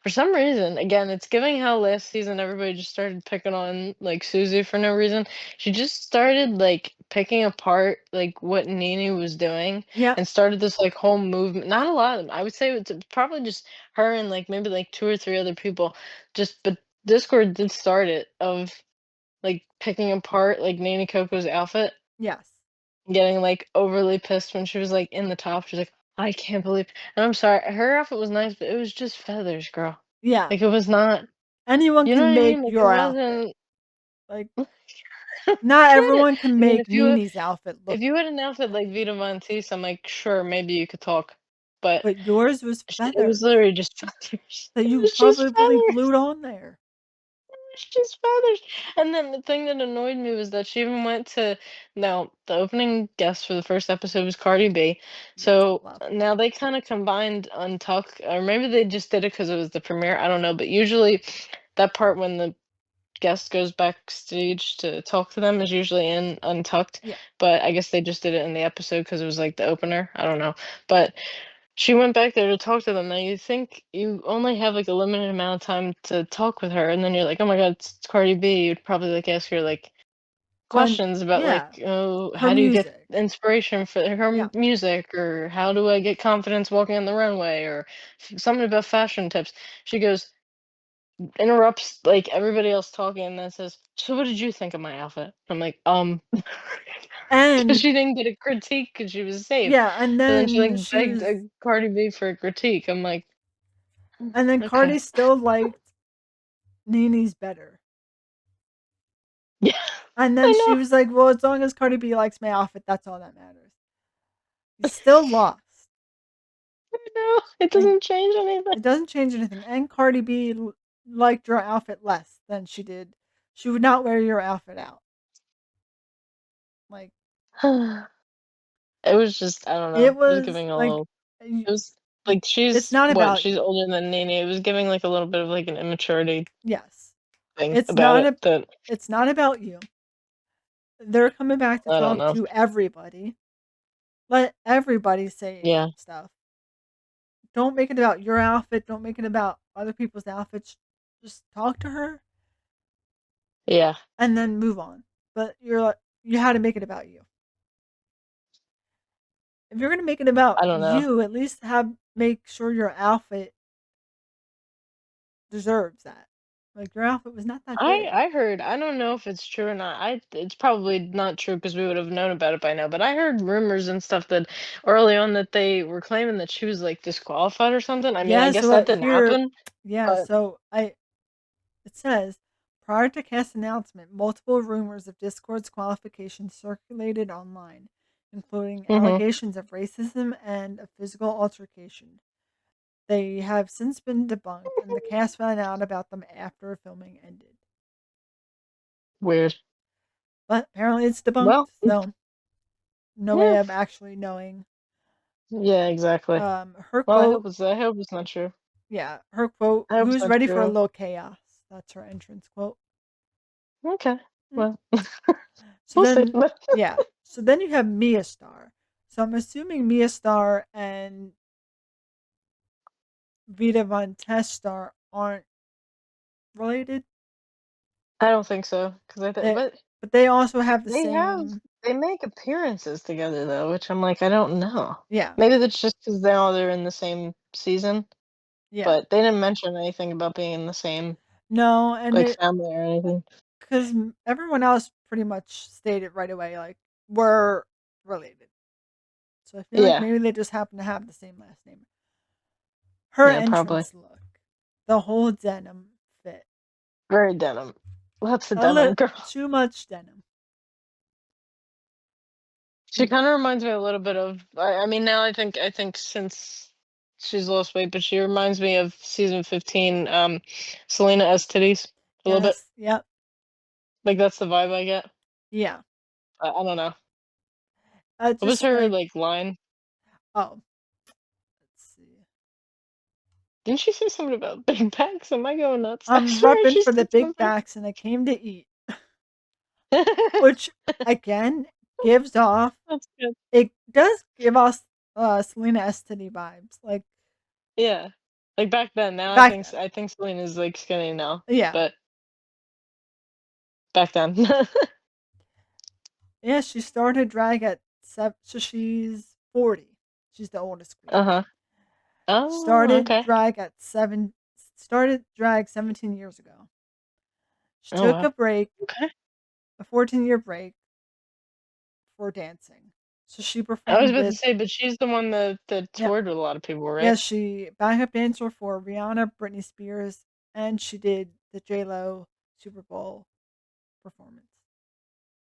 Speaker 2: for some reason, again, it's giving how last season everybody just started picking on like Susie for no reason. She just started like picking apart like what Nene was doing
Speaker 1: yeah,
Speaker 2: and started this like whole movement. Not a lot of them. I would say it's probably just her and like maybe like two or three other people. Just but Discord did start it of like picking apart like Nene Coco's outfit,
Speaker 1: yes,
Speaker 2: getting like overly pissed when she was like in the top. She's like, I can't believe and I'm sorry, her outfit was nice, but it was just feathers, girl.
Speaker 1: yeah.
Speaker 2: Like, it was not
Speaker 1: Anyone
Speaker 2: you know
Speaker 1: can
Speaker 2: what I
Speaker 1: make
Speaker 2: mean? Like, it
Speaker 1: your outfit.
Speaker 2: wasn't
Speaker 1: Like
Speaker 2: I
Speaker 1: not
Speaker 2: get it.
Speaker 1: everyone can
Speaker 2: I mean,
Speaker 1: make Nini's outfit
Speaker 2: if
Speaker 1: look
Speaker 2: you
Speaker 1: good,
Speaker 2: had an outfit like Vita Von Teese, I'm like, "Sure, maybe you could talk." But
Speaker 1: but yours was
Speaker 2: sh it was
Speaker 1: feathers
Speaker 2: literally just feathers.
Speaker 1: that
Speaker 2: It
Speaker 1: you
Speaker 2: was just
Speaker 1: probably
Speaker 2: feathers.
Speaker 1: glued on there.
Speaker 2: It's just feathers. And then the thing that annoyed me was that she even went to now the opening guest for the first episode was Cardi B.
Speaker 1: Yes,
Speaker 2: So
Speaker 1: love.
Speaker 2: now they kind of combined Untuck, or maybe they just did it because it was the premiere. I don't know. But usually that part when the guest goes backstage to talk to them is usually in Untucked.
Speaker 1: Yeah,
Speaker 2: But I guess they just did it in the episode because it was like the opener. I don't know. But she went back there to talk to them. Now you think you only have like a limited amount of time to talk with her, and then you're like, "Oh my God, it's Cardi B." You'd probably like ask her like
Speaker 1: when
Speaker 2: questions about like,
Speaker 1: yeah,
Speaker 2: "Oh,
Speaker 1: her
Speaker 2: how do you get
Speaker 1: music.
Speaker 2: inspiration for her
Speaker 1: Yeah,
Speaker 2: music?" or "How do I get confidence walking on the runway?" or something about fashion tips. She goes interrupts like everybody else talking and then says, "So what did you think of my outfit?" I'm like, because
Speaker 1: and
Speaker 2: she didn't get a critique because she was safe.
Speaker 1: yeah, and
Speaker 2: So then she
Speaker 1: then
Speaker 2: like
Speaker 1: she
Speaker 2: begged
Speaker 1: was,
Speaker 2: Cardi B for a critique. I'm like,
Speaker 1: and then
Speaker 2: okay.
Speaker 1: Cardi still liked Nini's better.
Speaker 2: Yeah,
Speaker 1: And
Speaker 2: I
Speaker 1: then she
Speaker 2: know.
Speaker 1: was like, "Well, as long as Cardi B likes my outfit, that's all that matters." You still lost.
Speaker 2: I know. It
Speaker 1: Like
Speaker 2: doesn't change anything.
Speaker 1: it doesn't change anything. And Cardi B liked your outfit less than she did. She would not wear your outfit out. Like
Speaker 2: It was just I don't
Speaker 1: it
Speaker 2: know. It was
Speaker 1: was
Speaker 2: giving a
Speaker 1: like
Speaker 2: little. It was like
Speaker 1: it's
Speaker 2: she's
Speaker 1: not
Speaker 2: what?
Speaker 1: about
Speaker 2: She's
Speaker 1: you.
Speaker 2: older than Nene. It was giving like a little bit of like an immaturity
Speaker 1: Yes.
Speaker 2: thing
Speaker 1: It's
Speaker 2: about
Speaker 1: not
Speaker 2: it
Speaker 1: a
Speaker 2: that
Speaker 1: it's not about you. They're coming back to
Speaker 2: I don't
Speaker 1: talk
Speaker 2: know.
Speaker 1: to everybody. Let everybody say
Speaker 2: Yeah,
Speaker 1: stuff. Don't make it about your outfit. Don't make it about other people's outfits. Just talk to her
Speaker 2: yeah.
Speaker 1: and then move on. But you had to make it about you. If you're gonna make it about
Speaker 2: I don't know.
Speaker 1: you, at least have make sure your outfit deserves that. Like your outfit was not that good.
Speaker 2: I heard I don't know if it's true or not. It's probably not true because we would have known about it by now. But I heard rumors and stuff that early on that they were claiming that she was like disqualified or something. I mean, I
Speaker 1: Yeah,
Speaker 2: guess
Speaker 1: so
Speaker 2: that didn't
Speaker 1: here,
Speaker 2: happen.
Speaker 1: yeah,
Speaker 2: But
Speaker 1: so it says prior to cast announcement, multiple rumors of Discord's qualification circulated online, including
Speaker 2: hmm
Speaker 1: allegations of racism and a physical altercation. They have since been debunked, and the cast found out about them after filming ended.
Speaker 2: weird.
Speaker 1: But apparently it's debunked,
Speaker 2: Well,
Speaker 1: so no way
Speaker 2: yeah,
Speaker 1: of actually knowing.
Speaker 2: yeah, exactly.
Speaker 1: Her
Speaker 2: Well,
Speaker 1: quote,
Speaker 2: I hope it's not true.
Speaker 1: yeah, her quote,
Speaker 2: I hope it's
Speaker 1: "Who's
Speaker 2: not
Speaker 1: ready for a
Speaker 2: true.
Speaker 1: little chaos?" That's her entrance quote.
Speaker 2: Okay.
Speaker 1: Mm.
Speaker 2: Well,
Speaker 1: So
Speaker 2: we'll see.
Speaker 1: then, yeah. So then you have Mia Star. So I'm assuming Mia Star and Vita Von Testar aren't related.
Speaker 2: I don't think so, 'cause I think
Speaker 1: They,
Speaker 2: but
Speaker 1: but they also have the
Speaker 2: they have
Speaker 1: same.
Speaker 2: they make appearances together though, which I'm like, I don't know.
Speaker 1: Yeah,
Speaker 2: Maybe that's just 'cause now they're in the same season,
Speaker 1: yeah.
Speaker 2: but they didn't mention anything about being in the same,
Speaker 1: No, and
Speaker 2: like,
Speaker 1: it
Speaker 2: family or anything.
Speaker 1: because everyone else pretty much stated right away, like, we're related. So I feel like
Speaker 2: Yeah.
Speaker 1: maybe they just happen to have the same last name. Her
Speaker 2: Yeah, probably.
Speaker 1: entrance look, the whole denim fit,
Speaker 2: Very denim. Lots of
Speaker 1: a
Speaker 2: denim,
Speaker 1: little
Speaker 2: girl.
Speaker 1: too much denim.
Speaker 2: She
Speaker 1: Mm,
Speaker 2: kinda reminds me a little bit of I mean, now I think since she's lost weight, but she reminds me of season 15, Selena Estidis a little bit.
Speaker 1: yes, yep,
Speaker 2: Like, that's the vibe I get.
Speaker 1: yeah.
Speaker 2: I don't know. What was
Speaker 1: Just
Speaker 2: her,
Speaker 1: like,
Speaker 2: like, line?
Speaker 1: oh, let's see.
Speaker 2: Didn't she say something about big bags? Am I going nuts? I
Speaker 1: I'm
Speaker 2: swear
Speaker 1: repping
Speaker 2: she
Speaker 1: for the
Speaker 2: said
Speaker 1: big
Speaker 2: something.
Speaker 1: backs and I came to eat, which again gives off.
Speaker 2: That's good.
Speaker 1: It does give us Selena Estety vibes, like
Speaker 2: Yeah. Like, back then, now
Speaker 1: back then.
Speaker 2: I think Selena's, like, skinny now,
Speaker 1: Yeah,
Speaker 2: but back then.
Speaker 1: yeah. She started drag at seven, so she's 40. She's the oldest queen.
Speaker 2: Uh-huh. Oh,
Speaker 1: Started
Speaker 2: okay.
Speaker 1: drag at seven. Started drag 17 years ago. She
Speaker 2: Oh,
Speaker 1: took
Speaker 2: wow.
Speaker 1: a break,
Speaker 2: Okay.
Speaker 1: a 14-year break for dancing. So she
Speaker 2: I was
Speaker 1: performed
Speaker 2: about to
Speaker 1: with,
Speaker 2: say, but she's the one that
Speaker 1: yeah,
Speaker 2: toured with a lot of people,
Speaker 1: yeah.
Speaker 2: right?
Speaker 1: She backup dancer for Rihanna, Britney Spears, and she did the J Lo Super Bowl performance.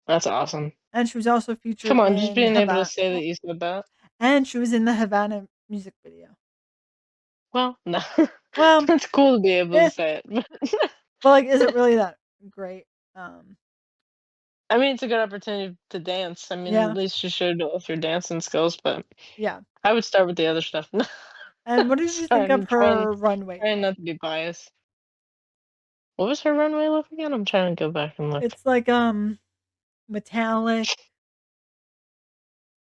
Speaker 2: That's awesome.
Speaker 1: And she was also
Speaker 2: Come
Speaker 1: featured
Speaker 2: on, just
Speaker 1: in
Speaker 2: being able to
Speaker 1: Havana.
Speaker 2: say that you said that.
Speaker 1: And she was in the Havana music video.
Speaker 2: Well, no.
Speaker 1: Well,
Speaker 2: It's cool to be able to
Speaker 1: eh,
Speaker 2: say it, but
Speaker 1: but like, is it really that great?
Speaker 2: I mean, it's a good opportunity to dance. I mean, at
Speaker 1: Yeah,
Speaker 2: least you showed off your dancing skills, but
Speaker 1: yeah.
Speaker 2: I would start with the other stuff.
Speaker 1: And what did you
Speaker 2: Sorry,
Speaker 1: think of
Speaker 2: I'm trying
Speaker 1: her runway
Speaker 2: trying
Speaker 1: look?
Speaker 2: not to be biased. What was her runway look again? I'm trying to go back and look.
Speaker 1: It's like metallic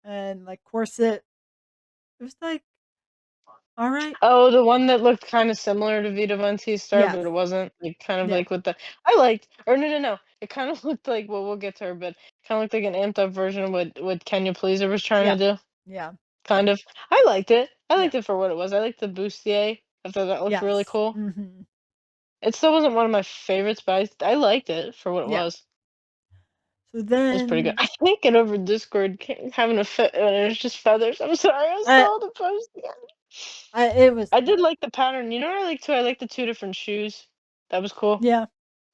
Speaker 1: and like corset. It was like all right.
Speaker 2: Oh, the one that looked kinda similar to Vita Von Star, but
Speaker 1: Yes.
Speaker 2: it wasn't, like, kind of
Speaker 1: Yeah.
Speaker 2: like with the I liked or no, it kind of looked like well, we'll get to her, but kinda looked like an amped up version of what Kenya Pleaser was trying
Speaker 1: Yeah.
Speaker 2: to do,
Speaker 1: Yeah.
Speaker 2: kind of. I liked it. I
Speaker 1: Yeah.
Speaker 2: liked it for what it was. I liked the bustier. I thought that looked really
Speaker 1: Yes.
Speaker 2: cool.
Speaker 1: Mhm.
Speaker 2: It still wasn't one of my favorites, but I liked it for what it
Speaker 1: Yeah.
Speaker 2: was.
Speaker 1: So
Speaker 2: It was pretty good.
Speaker 1: then
Speaker 2: I can't get over Discord having a fit and it's just feathers. I'm sorry, I
Speaker 1: I
Speaker 2: saw the post again.
Speaker 1: I it was
Speaker 2: I did like the pattern. You know what I like too? I like the 2 different shoes. That was cool.
Speaker 1: yeah.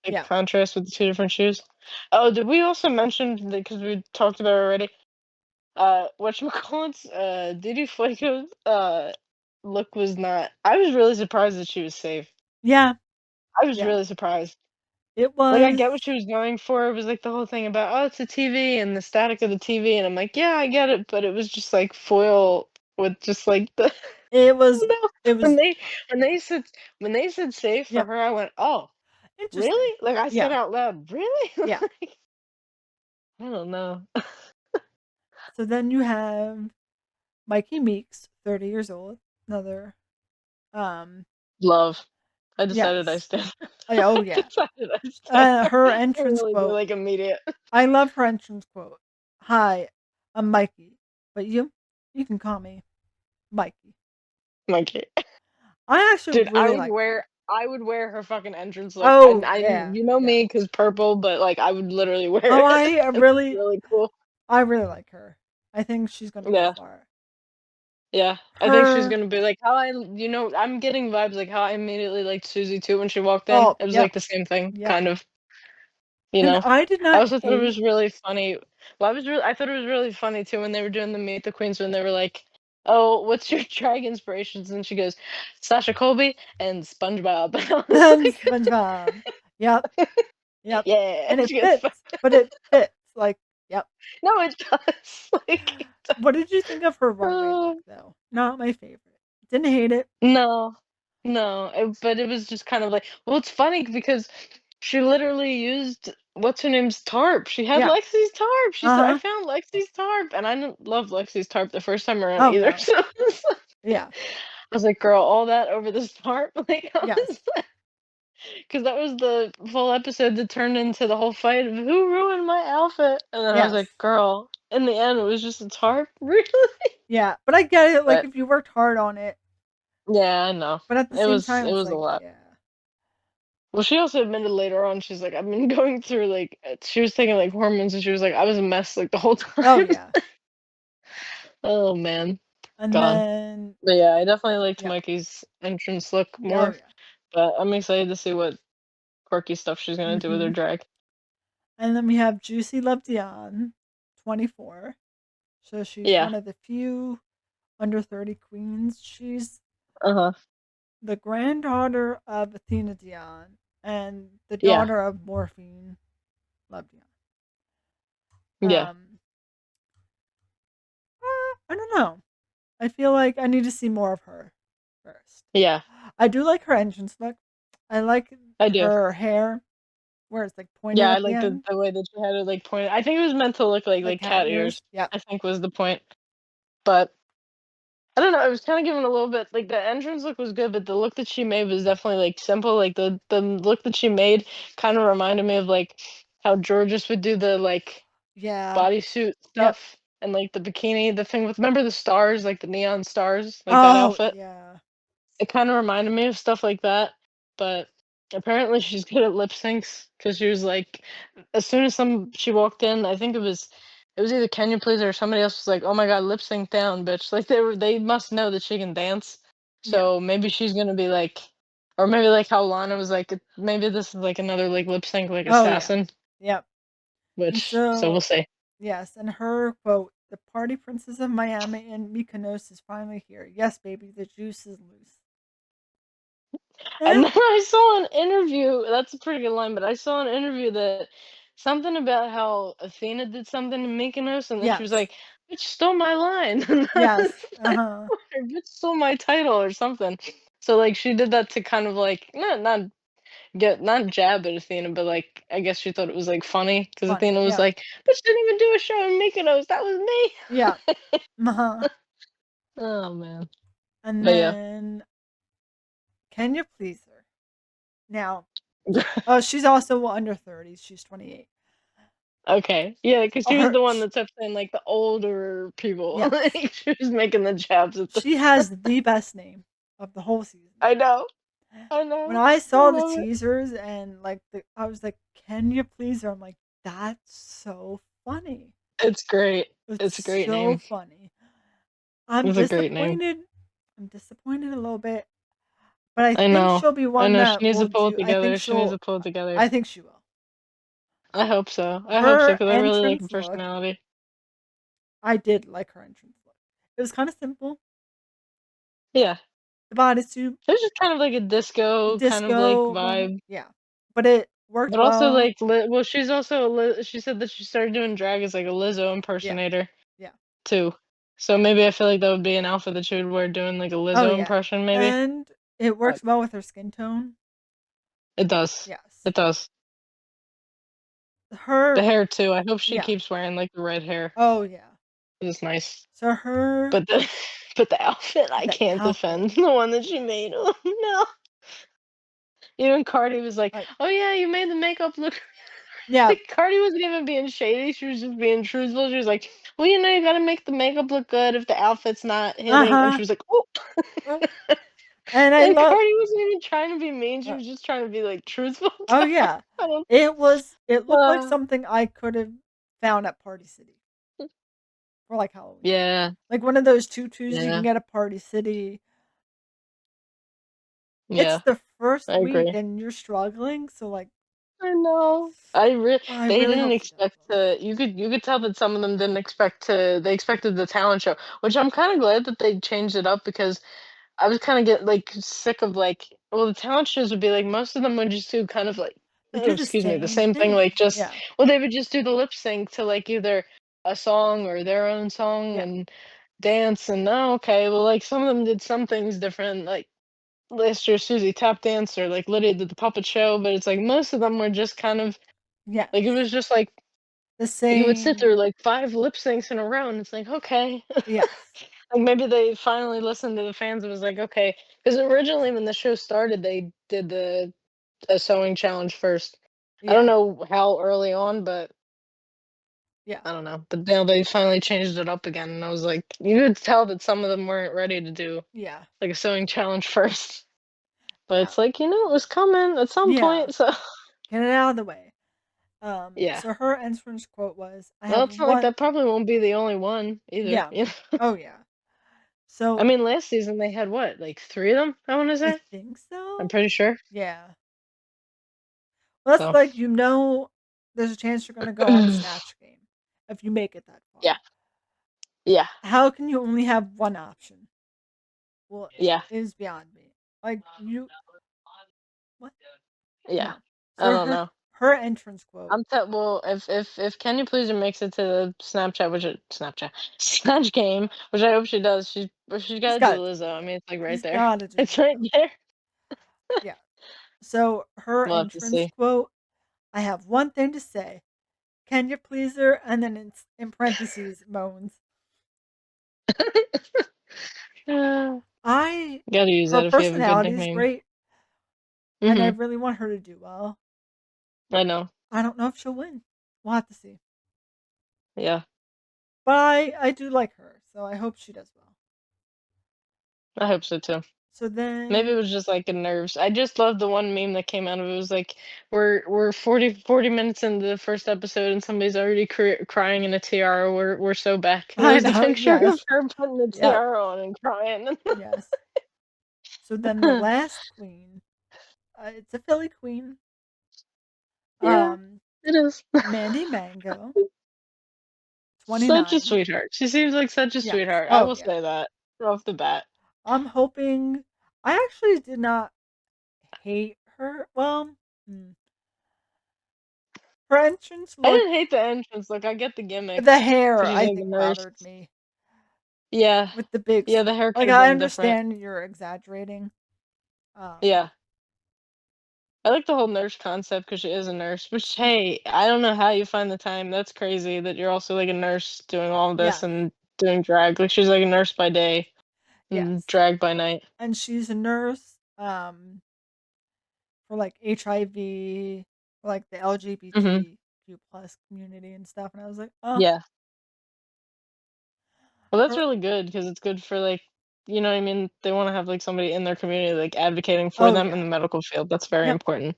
Speaker 2: The
Speaker 1: Yeah.
Speaker 2: contrast with the 2 different shoes. Oh, did we also mention because we talked about it already, whatchamacallits, Didi Flaco's, look was not I was really surprised that she was safe.
Speaker 1: Yeah.
Speaker 2: I was
Speaker 1: Yeah.
Speaker 2: really surprised.
Speaker 1: It
Speaker 2: Like, I
Speaker 1: was
Speaker 2: get what she was going for, it was, like, the whole thing about, "Oh, it's a TV and the static of the TV," and I'm like, "Yeah, I get it," but it was just, like, foil with just, like, the
Speaker 1: it was
Speaker 2: no,
Speaker 1: it
Speaker 2: when
Speaker 1: was
Speaker 2: they when they said when they said safe for
Speaker 1: yeah,
Speaker 2: her, I went, "Oh,
Speaker 1: interesting.
Speaker 2: really?" Like, I said
Speaker 1: Yeah.
Speaker 2: out loud, "Really?"
Speaker 1: Yeah.
Speaker 2: Like, I don't know.
Speaker 1: So then you have Mikey Meeks, 30 years old, another um
Speaker 2: Love. I decided I
Speaker 1: yes.
Speaker 2: stand.
Speaker 1: Oh
Speaker 2: I
Speaker 1: yeah.
Speaker 2: decided I stand.
Speaker 1: Her
Speaker 2: I
Speaker 1: entrance
Speaker 2: really do,
Speaker 1: quote.
Speaker 2: like, immediate.
Speaker 1: I love her entrance quote. Hi, I'm Mikey, but you can call me Mikey.
Speaker 2: Like,
Speaker 1: I actually
Speaker 2: dude,
Speaker 1: really liked her.
Speaker 2: I would wear her fucking entrance look.
Speaker 1: Oh
Speaker 2: I
Speaker 1: yeah,
Speaker 2: you know
Speaker 1: yeah.
Speaker 2: me, cause purple, but, like, I would literally wear
Speaker 1: Oh,
Speaker 2: it. It was really cool.
Speaker 1: I really like her. I think she's gonna go
Speaker 2: Yeah,
Speaker 1: far.
Speaker 2: yeah. I think she's
Speaker 1: Her
Speaker 2: gonna be like how I'm getting vibes like how I immediately liked Susie too when she walked in.
Speaker 1: oh
Speaker 2: It was
Speaker 1: yep,
Speaker 2: like the same thing,
Speaker 1: yep.
Speaker 2: kind of, you
Speaker 1: And
Speaker 2: know?
Speaker 1: I did
Speaker 2: I
Speaker 1: not
Speaker 2: also thought it
Speaker 1: hate.
Speaker 2: was really funny I thought it was really funny too when they were doing the Meet the Queens when they were like, "Oh, what's your drag inspirations?" And she goes, "Sasha Colby and SpongeBob." And I was
Speaker 1: And
Speaker 2: like,
Speaker 1: SpongeBob. Yep, yep.
Speaker 2: "Yeah."
Speaker 1: And it
Speaker 2: She goes,
Speaker 1: fits, but it fits. Like, yep.
Speaker 2: "No, it does." Like,
Speaker 1: What did you think of her runway look
Speaker 2: oh,
Speaker 1: though? Not my favorite. Didn't hate it.
Speaker 2: no. No, but it was just kind of like well, it's funny because She literally used what's her name's tarp. She had
Speaker 1: Yeah.
Speaker 2: Lexi's tarp. She said, "I
Speaker 1: Uh-huh.
Speaker 2: found Lexi's tarp," and I didn't love Lexi's tarp the first time around
Speaker 1: Oh,
Speaker 2: either.
Speaker 1: no.
Speaker 2: So
Speaker 1: Yeah.
Speaker 2: I was like, "Girl, all that over this tarp?" Like, I
Speaker 1: Yes.
Speaker 2: was because that was the full episode that turned into the whole fight of who ruined my outfit, and then I was
Speaker 1: Yes.
Speaker 2: like, "Girl," in the end, it was just a tarp, really?
Speaker 1: Yeah, but I get it, like,
Speaker 2: But
Speaker 1: if you worked hard on it,
Speaker 2: yeah, I know.
Speaker 1: but at the same time,
Speaker 2: It
Speaker 1: it's
Speaker 2: was a
Speaker 1: like,
Speaker 2: lot.
Speaker 1: yeah.
Speaker 2: Well, she also admitted later on, she's like, "I've been going through, like" she was taking, like, hormones, and she was like, "I was a mess, like, the whole
Speaker 1: Oh,
Speaker 2: time."
Speaker 1: yeah.
Speaker 2: Oh, man.
Speaker 1: And
Speaker 2: God.
Speaker 1: then
Speaker 2: But, yeah, I definitely liked
Speaker 1: yeah.
Speaker 2: Mikey's entrance look
Speaker 1: Oh,
Speaker 2: more,
Speaker 1: yeah.
Speaker 2: but I'm excited to see what quirky stuff she's gonna do with her
Speaker 1: Mhm.
Speaker 2: drag.
Speaker 1: And then we have Juicy Love Dion, 24. So she's
Speaker 2: Yeah.
Speaker 1: one of the few under 30 queens. She's
Speaker 2: Uh-huh.
Speaker 1: the granddaughter of Athena Dion and the
Speaker 2: Yeah.
Speaker 1: daughter of Morphine Love Dion.
Speaker 2: Yeah.
Speaker 1: Um, I don't know. I feel like I need to see more of her first.
Speaker 2: Yeah.
Speaker 1: I do like her entrance look. I like
Speaker 2: I do.
Speaker 1: her hair where it's like pointed
Speaker 2: Yeah, I
Speaker 1: at the
Speaker 2: like
Speaker 1: end,
Speaker 2: the way that she had it, like, pointed. I think it was meant to look
Speaker 1: like
Speaker 2: like
Speaker 1: cat
Speaker 2: cat
Speaker 1: ears.
Speaker 2: ears,
Speaker 1: Yep.
Speaker 2: I think was the point, but I don't know, it was kinda given a little bit like, the entrance look was good, but the look that she made was definitely, like, simple, like, the look that she made kinda reminded me of, like, how Georges would do the, like,
Speaker 1: Yeah.
Speaker 2: bodysuit
Speaker 1: Yep.
Speaker 2: stuff and, like, the bikini, the thing with remember the stars, like, the neon stars, like, that
Speaker 1: Oh,
Speaker 2: outfit?
Speaker 1: yeah.
Speaker 2: It kinda reminded me of stuff like that, but apparently she's good at lip syncs because she was like as soon as she walked in, I think it was either Kenya Please or somebody else was like, "Oh my god, lip sync down, bitch." Like, they must know that she can dance,
Speaker 1: Yeah.
Speaker 2: so maybe she's gonna be like or maybe like how Lana was like, maybe this is like another, like, lip sync, like,
Speaker 1: Oh, yeah.
Speaker 2: assassin,
Speaker 1: Yep. And
Speaker 2: which so we'll
Speaker 1: so,
Speaker 2: see.
Speaker 1: yes, and her quote, "The party princess of Miami and Mykonos is finally here. Yes, baby, the juice is loose."
Speaker 2: And
Speaker 1: Eh?
Speaker 2: then I saw an interview, that's a pretty good line, but I saw an interview that something about how Athena did something to Mykonos, and then she was
Speaker 1: Yes.
Speaker 2: like, "Bitch stole my line." And I was
Speaker 1: Yes.
Speaker 2: like,
Speaker 1: Uh-huh.
Speaker 2: or "Bitch stole my title," or something. So, like, she did that to kind of, like, not jab at Athena, but, like, I guess she thought it was, like, funny because
Speaker 1: Funny.
Speaker 2: Athena was
Speaker 1: Yep.
Speaker 2: like, "Bitch didn't even do a show in Mykonos, that was
Speaker 1: Yeah.
Speaker 2: me."
Speaker 1: Uh-huh.
Speaker 2: Oh, man.
Speaker 1: And
Speaker 2: But yeah.
Speaker 1: then can you please her? Now, oh, she's also under 30s. She's 28.
Speaker 2: Okay. Yeah, because
Speaker 1: Oh,
Speaker 2: she was the one that kept saying, like, the older people.
Speaker 1: yes.
Speaker 2: Like, she was making the jabs at the
Speaker 1: She has the best name of the whole season.
Speaker 2: I know. I
Speaker 1: When
Speaker 2: know.
Speaker 1: I
Speaker 2: I
Speaker 1: saw the
Speaker 2: love it.
Speaker 1: teasers and like I was like, "Can you please her?" I'm like, "That's so funny."
Speaker 2: It's great.
Speaker 1: It's
Speaker 2: It's a great
Speaker 1: so
Speaker 2: name.
Speaker 1: funny. I'm
Speaker 2: It's a great name.
Speaker 1: disappointed. I'm disappointed a little bit, but I
Speaker 2: I
Speaker 1: think
Speaker 2: know.
Speaker 1: she'll be
Speaker 2: I
Speaker 1: one
Speaker 2: know, she
Speaker 1: that
Speaker 2: needs
Speaker 1: will
Speaker 2: to pull it
Speaker 1: do. I think
Speaker 2: together. She needs
Speaker 1: she'll.
Speaker 2: to pull it together.
Speaker 1: I think she will.
Speaker 2: I hope so
Speaker 1: Her
Speaker 2: because I really like her
Speaker 1: entrance look.
Speaker 2: personality.
Speaker 1: I did like her entrance look. It was kind of simple.
Speaker 2: Yeah.
Speaker 1: The bodysuit,
Speaker 2: It was just kind of like a disco kind of, like,
Speaker 1: disco one,
Speaker 2: vibe,
Speaker 1: yeah, but it worked
Speaker 2: but also,
Speaker 1: well.
Speaker 2: like, well, she's also she said that she started doing drag as, like, a Lizzo
Speaker 1: Yeah,
Speaker 2: impersonator
Speaker 1: yeah,
Speaker 2: too. So
Speaker 1: yeah.
Speaker 2: maybe I feel like that would be an outfit that she would wear doing, like, a
Speaker 1: Oh
Speaker 2: Lizzo
Speaker 1: yeah,
Speaker 2: impression maybe.
Speaker 1: and it
Speaker 2: But
Speaker 1: works well with her skin tone.
Speaker 2: it does.
Speaker 1: Yes.
Speaker 2: It does. The
Speaker 1: Her
Speaker 2: hair too, I hope she
Speaker 1: yeah.
Speaker 2: keeps wearing, like, the red hair.
Speaker 1: Oh, yeah.
Speaker 2: It's nice.
Speaker 1: So her
Speaker 2: But the but the outfit I
Speaker 1: the
Speaker 2: can't
Speaker 1: outfit,
Speaker 2: defend, the one that she made. Oh, no. Even Cardi was like,
Speaker 1: like
Speaker 2: "Oh, yeah, you made the makeup look"
Speaker 1: yeah.
Speaker 2: like, Cardi wasn't even being shady, she was just being truthful. She was like, "Well, you know, you gotta make the makeup look good if the outfit's not hitting," and
Speaker 1: Uh-huh.
Speaker 2: she was like, "Oh."
Speaker 1: Oh, and I
Speaker 2: And
Speaker 1: love
Speaker 2: Cardi wasn't even trying to be mean, she
Speaker 1: uh,
Speaker 2: was just trying to be, like, truthful
Speaker 1: oh,
Speaker 2: to her.
Speaker 1: yeah.
Speaker 2: I don't
Speaker 1: It looked like
Speaker 2: uh,
Speaker 1: something I could have found at Party City for, like, Halloween.
Speaker 2: yeah,
Speaker 1: Like one of those tutus you can
Speaker 2: yeah,
Speaker 1: get at Party City. It's
Speaker 2: yeah,
Speaker 1: the first
Speaker 2: I
Speaker 1: week
Speaker 2: agree.
Speaker 1: and you're struggling, so, like,
Speaker 2: I know.
Speaker 1: I
Speaker 2: They
Speaker 1: really
Speaker 2: didn't
Speaker 1: hope she does
Speaker 2: expect
Speaker 1: well.
Speaker 2: to you could tell that some of them didn't expect to they expected the talent show, which I'm kinda glad that they changed it up because I was kinda get like, sick of, like well, the talent shows would be like most of them would just do kind of like
Speaker 1: They
Speaker 2: oh,
Speaker 1: do the
Speaker 2: excuse me, the
Speaker 1: same
Speaker 2: same thing, like,
Speaker 1: thing.
Speaker 2: just
Speaker 1: Yeah.
Speaker 2: well, they would just do the lip sync to, like, either a song or their own song
Speaker 1: Yeah.
Speaker 2: and dance and, "Oh, okay." Well, like, some of them did some things different, like last year's Susie Tap Dance or like Lydia did the puppet show, but it's like most of them were just kind of like it
Speaker 1: Yes.
Speaker 2: was just like
Speaker 1: The
Speaker 2: you would sit
Speaker 1: same.
Speaker 2: through like 5 lip syncs in a row, and it's like, okay.
Speaker 1: Yes.
Speaker 2: Like maybe they finally listened to the fans and was like, okay, because originally when the show started, they did the a sewing challenge first. I don't
Speaker 1: Yeah.
Speaker 2: know how early on, but
Speaker 1: Yeah.
Speaker 2: I don't know. But now they finally changed it up again, and I was like, you could tell that some of them weren't ready to do
Speaker 1: Yeah.
Speaker 2: like a sewing challenge first. But
Speaker 1: Yeah.
Speaker 2: it's like, it was coming at some
Speaker 1: Yeah.
Speaker 2: point, so
Speaker 1: Get it out of the way.
Speaker 2: yeah.
Speaker 1: So her entrance quote was, "I
Speaker 2: Well,
Speaker 1: have
Speaker 2: it's not like
Speaker 1: one."
Speaker 2: that probably won't be the only one either.
Speaker 1: Yeah. Oh yeah.
Speaker 2: I
Speaker 1: So
Speaker 2: mean, last season they had what, like 3 of them, I wanna
Speaker 1: I
Speaker 2: say?
Speaker 1: think
Speaker 2: I'm
Speaker 1: so.
Speaker 2: pretty sure.
Speaker 1: Yeah. Well, that's
Speaker 2: So
Speaker 1: like there's a chance you're gonna go on Snatch Game if you make it that
Speaker 2: yeah,
Speaker 1: far.
Speaker 2: yeah,
Speaker 1: How can you only have one option? Well,
Speaker 2: yeah,
Speaker 1: it is beyond me. Like you, what?
Speaker 2: yeah.
Speaker 1: No.
Speaker 2: I
Speaker 1: So
Speaker 2: don't
Speaker 1: her
Speaker 2: know.
Speaker 1: her entrance quote.
Speaker 2: Well, if Can You Pleaser makes it to the Snatch Game, which I hope she does, she's
Speaker 1: She's
Speaker 2: gotta do
Speaker 1: got to
Speaker 2: Lizzo.
Speaker 1: do
Speaker 2: I
Speaker 1: it.
Speaker 2: mean, it's, like, right
Speaker 1: She's
Speaker 2: there.
Speaker 1: got to do
Speaker 2: It's right
Speaker 1: Lizzo.
Speaker 2: there.
Speaker 1: Yeah. So her
Speaker 2: We'll have to
Speaker 1: entrance
Speaker 2: see.
Speaker 1: quote. I have one thing to say. Can you please her? And then in parentheses moans.
Speaker 2: Uh,
Speaker 1: I
Speaker 2: Gotta use
Speaker 1: Her
Speaker 2: that if you have a good
Speaker 1: personality is
Speaker 2: nickname.
Speaker 1: great, and I
Speaker 2: Mhm.
Speaker 1: really want her to do well.
Speaker 2: I know.
Speaker 1: I don't know if she'll win. We'll have to see.
Speaker 2: Yeah.
Speaker 1: But I do like her, so I hope she does well.
Speaker 2: I hope so too.
Speaker 1: So
Speaker 2: Maybe it
Speaker 1: then
Speaker 2: was just, like, a nerves. I just love the one meme that came out of it. It was like, we're 40 minutes into the first episode and somebody's already crying in a tiara. We're so back. And it
Speaker 1: I
Speaker 2: was the
Speaker 1: know,
Speaker 2: picture of
Speaker 1: yes.
Speaker 2: her putting the
Speaker 1: Yep.
Speaker 2: tiara on and crying.
Speaker 1: Yes. So then the last queen, it's a Philly queen.
Speaker 2: Yeah,
Speaker 1: Um,
Speaker 2: it is.
Speaker 1: Mandy Mango,
Speaker 2: Such a
Speaker 1: 29.
Speaker 2: sweetheart. She seems like such a
Speaker 1: Yes.
Speaker 2: sweetheart. I
Speaker 1: Oh
Speaker 2: will
Speaker 1: yeah.
Speaker 2: say that off the bat.
Speaker 1: I'm hoping. I actually did not hate her. Well, hmm, her entrance
Speaker 2: I
Speaker 1: looked.
Speaker 2: didn't hate the entrance look. I get the gimmick
Speaker 1: The
Speaker 2: because
Speaker 1: hair,
Speaker 2: she's
Speaker 1: I
Speaker 2: like a
Speaker 1: think,
Speaker 2: nurse.
Speaker 1: bothered me
Speaker 2: Yeah,
Speaker 1: with the big.
Speaker 2: yeah. The hair could
Speaker 1: Like
Speaker 2: have
Speaker 1: I
Speaker 2: been different.
Speaker 1: understand you're exaggerating. Um,
Speaker 2: Yeah. I like the whole nurse concept because she is a nurse. Which, hey, I don't know how you find the time. That's crazy that you're also like a nurse doing all of this
Speaker 1: yes,
Speaker 2: and doing drag. Like she's like a nurse by day and
Speaker 1: yes,
Speaker 2: drag by night.
Speaker 1: and she's a nurse. For like HIV, for like the
Speaker 2: Hmm.
Speaker 1: LGBTQ plus community and stuff, and I was like, oh,
Speaker 2: Yeah. Well, that's
Speaker 1: her,
Speaker 2: really good because it's good for like, what I mean. They want to have like somebody in their community like advocating for
Speaker 1: oh
Speaker 2: them in
Speaker 1: yeah,
Speaker 2: the medical field. That's very
Speaker 1: yep.
Speaker 2: important.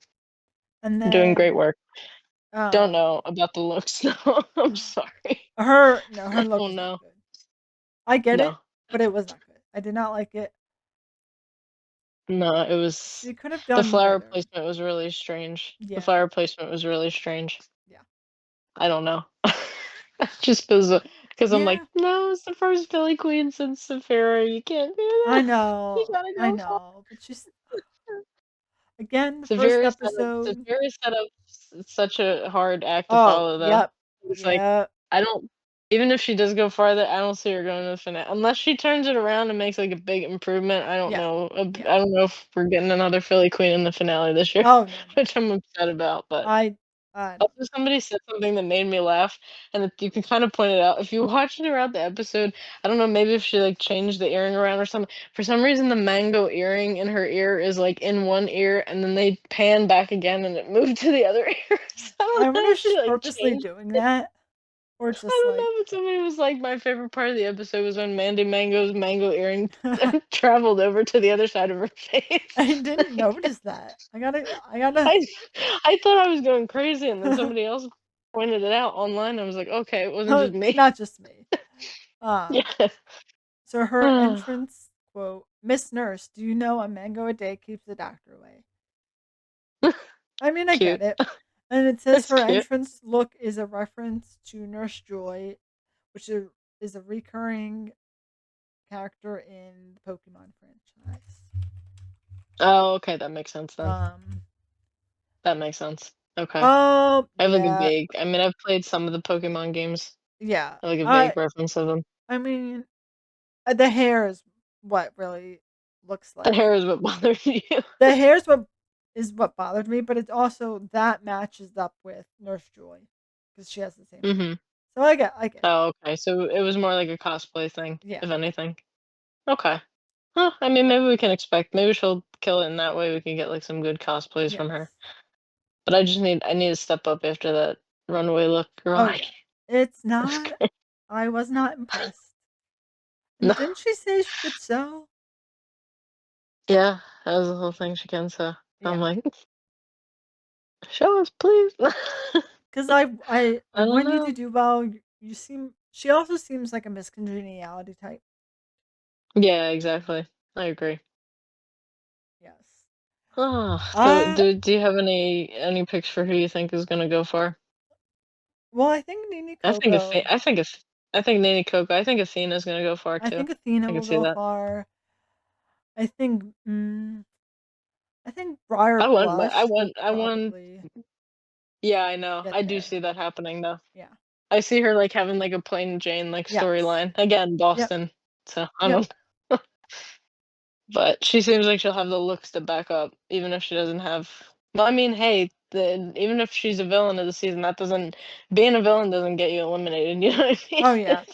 Speaker 1: And
Speaker 2: Doing great
Speaker 1: then
Speaker 2: work. Don't
Speaker 1: um,
Speaker 2: know about the looks though. I'm sorry.
Speaker 1: her no, her
Speaker 2: I
Speaker 1: look
Speaker 2: don't
Speaker 1: was not
Speaker 2: know.
Speaker 1: good. I get it,
Speaker 2: No.
Speaker 1: but it was not good. I did not like it.
Speaker 2: No, it was
Speaker 1: She could have
Speaker 2: the
Speaker 1: done
Speaker 2: flower
Speaker 1: better.
Speaker 2: placement was really strange. The
Speaker 1: Yeah,
Speaker 2: flower placement was really strange.
Speaker 1: yeah,
Speaker 2: I don't know. Just because I'm like,
Speaker 1: yeah.
Speaker 2: "No, it's the first Billy Queen since Saphira, you can't do that. You gotta
Speaker 1: I
Speaker 2: go for
Speaker 1: know, but she's again the first
Speaker 2: Saphira set up
Speaker 1: episode.
Speaker 2: Saphira set up such a hard act to
Speaker 1: Oh,
Speaker 2: follow, though.
Speaker 1: yep,
Speaker 2: It's like,
Speaker 1: yep,
Speaker 2: I don't even if she does go farther, I don't see her going to the finale unless she turns it around and makes, like, a big improvement. I don't
Speaker 1: yeah,
Speaker 2: know,
Speaker 1: yeah.
Speaker 2: I don't know if we're getting another Philly Queen in the finale this year,
Speaker 1: Oh no, no,
Speaker 2: which
Speaker 1: no.
Speaker 2: I'm upset about, but
Speaker 1: I I don't
Speaker 2: also, somebody said something that made me laugh, and you can kind of point it out. If you watch it throughout the episode, I don't know, maybe if she like changed the earring around or something. For some reason, the mango earring in her ear is like in one ear, and then they pan back again, and it moved to the other ear. So I
Speaker 1: I
Speaker 2: don't
Speaker 1: wonder
Speaker 2: know
Speaker 1: if
Speaker 2: if she
Speaker 1: she's
Speaker 2: like
Speaker 1: purposely
Speaker 2: changed.
Speaker 1: doing that or just
Speaker 2: I don't
Speaker 1: like
Speaker 2: know, but somebody was like, my favorite part of the episode was when Mandy Mango's mango earring traveled over to the other side of her face.
Speaker 1: I didn't notice that. I gotta
Speaker 2: I I thought I was going crazy, and then somebody else pointed it out online. I was like, okay, it wasn't just
Speaker 1: it's
Speaker 2: me.
Speaker 1: not just me.
Speaker 2: Yeah.
Speaker 1: So her entrance quote, Miss Nurse, do you know a mango a day keeps the doctor away? I mean I get
Speaker 2: Cute.
Speaker 1: it. And it says
Speaker 2: It's
Speaker 1: her
Speaker 2: cute.
Speaker 1: entrance look is a reference to Nurse Joy, which is a recurring character in the Pokemon franchise.
Speaker 2: Oh, okay, that makes sense then.
Speaker 1: Um
Speaker 2: That makes sense. Okay.
Speaker 1: oh
Speaker 2: I have like a
Speaker 1: yeah,
Speaker 2: vague I mean, I've played some of the Pokemon games.
Speaker 1: yeah.
Speaker 2: I have like a vague reference of them.
Speaker 1: I mean the hair is what really. looks
Speaker 2: The
Speaker 1: like.
Speaker 2: hair is what bothers you.
Speaker 1: The hair's what bothered me, but it's also that matches up with Nurse Joy because she has the same hair.
Speaker 2: Mhm.
Speaker 1: So I get it.
Speaker 2: Oh, okay, so it was more like a cosplay thing,
Speaker 1: Yeah.
Speaker 2: if anything. Okay. Huh, I mean, maybe we can expect maybe she'll kill it in that way, we can get, like, some good cosplays from her.
Speaker 1: Yes.
Speaker 2: But I need to step up after that runaway look, girl,
Speaker 1: Oh
Speaker 2: I
Speaker 1: yeah.
Speaker 2: can't.
Speaker 1: It's
Speaker 2: That's
Speaker 1: not.
Speaker 2: great.
Speaker 1: I was not impressed.
Speaker 2: No.
Speaker 1: And didn't she say she could sew?
Speaker 2: Yeah, that was the whole thing she can, so I'm
Speaker 1: Yeah.
Speaker 2: like, "Show us, please."
Speaker 1: Because I
Speaker 2: I don't
Speaker 1: want you to
Speaker 2: know.
Speaker 1: do well. You seem. She also seems like a miscongeniality type.
Speaker 2: Yeah, exactly. I agree.
Speaker 1: Yes.
Speaker 2: Oh, so
Speaker 1: Uh,
Speaker 2: do you have any picks for who you think is gonna go far?
Speaker 1: well, I think Nini Coco.
Speaker 2: I think Nene Coco, I think Athena's gonna go far
Speaker 1: I
Speaker 2: too.
Speaker 1: think Athena
Speaker 2: I can
Speaker 1: will
Speaker 2: see
Speaker 1: go
Speaker 2: that.
Speaker 1: far. I think. I think Briar Blush will
Speaker 2: I want
Speaker 1: probably
Speaker 2: yeah, I know.
Speaker 1: get
Speaker 2: I do
Speaker 1: there.
Speaker 2: see that happening though.
Speaker 1: Yeah.
Speaker 2: I see her like having like a plain Jane like
Speaker 1: Yes.
Speaker 2: storyline. Again,
Speaker 1: Yep.
Speaker 2: Boston. So I
Speaker 1: Yep.
Speaker 2: don't but she seems like she'll have the looks to back up, even if she doesn't have well, I mean, hey, even if she's a villain of the season, that doesn't being a villain doesn't get you eliminated, you know what I
Speaker 1: Oh
Speaker 2: mean?
Speaker 1: yeah.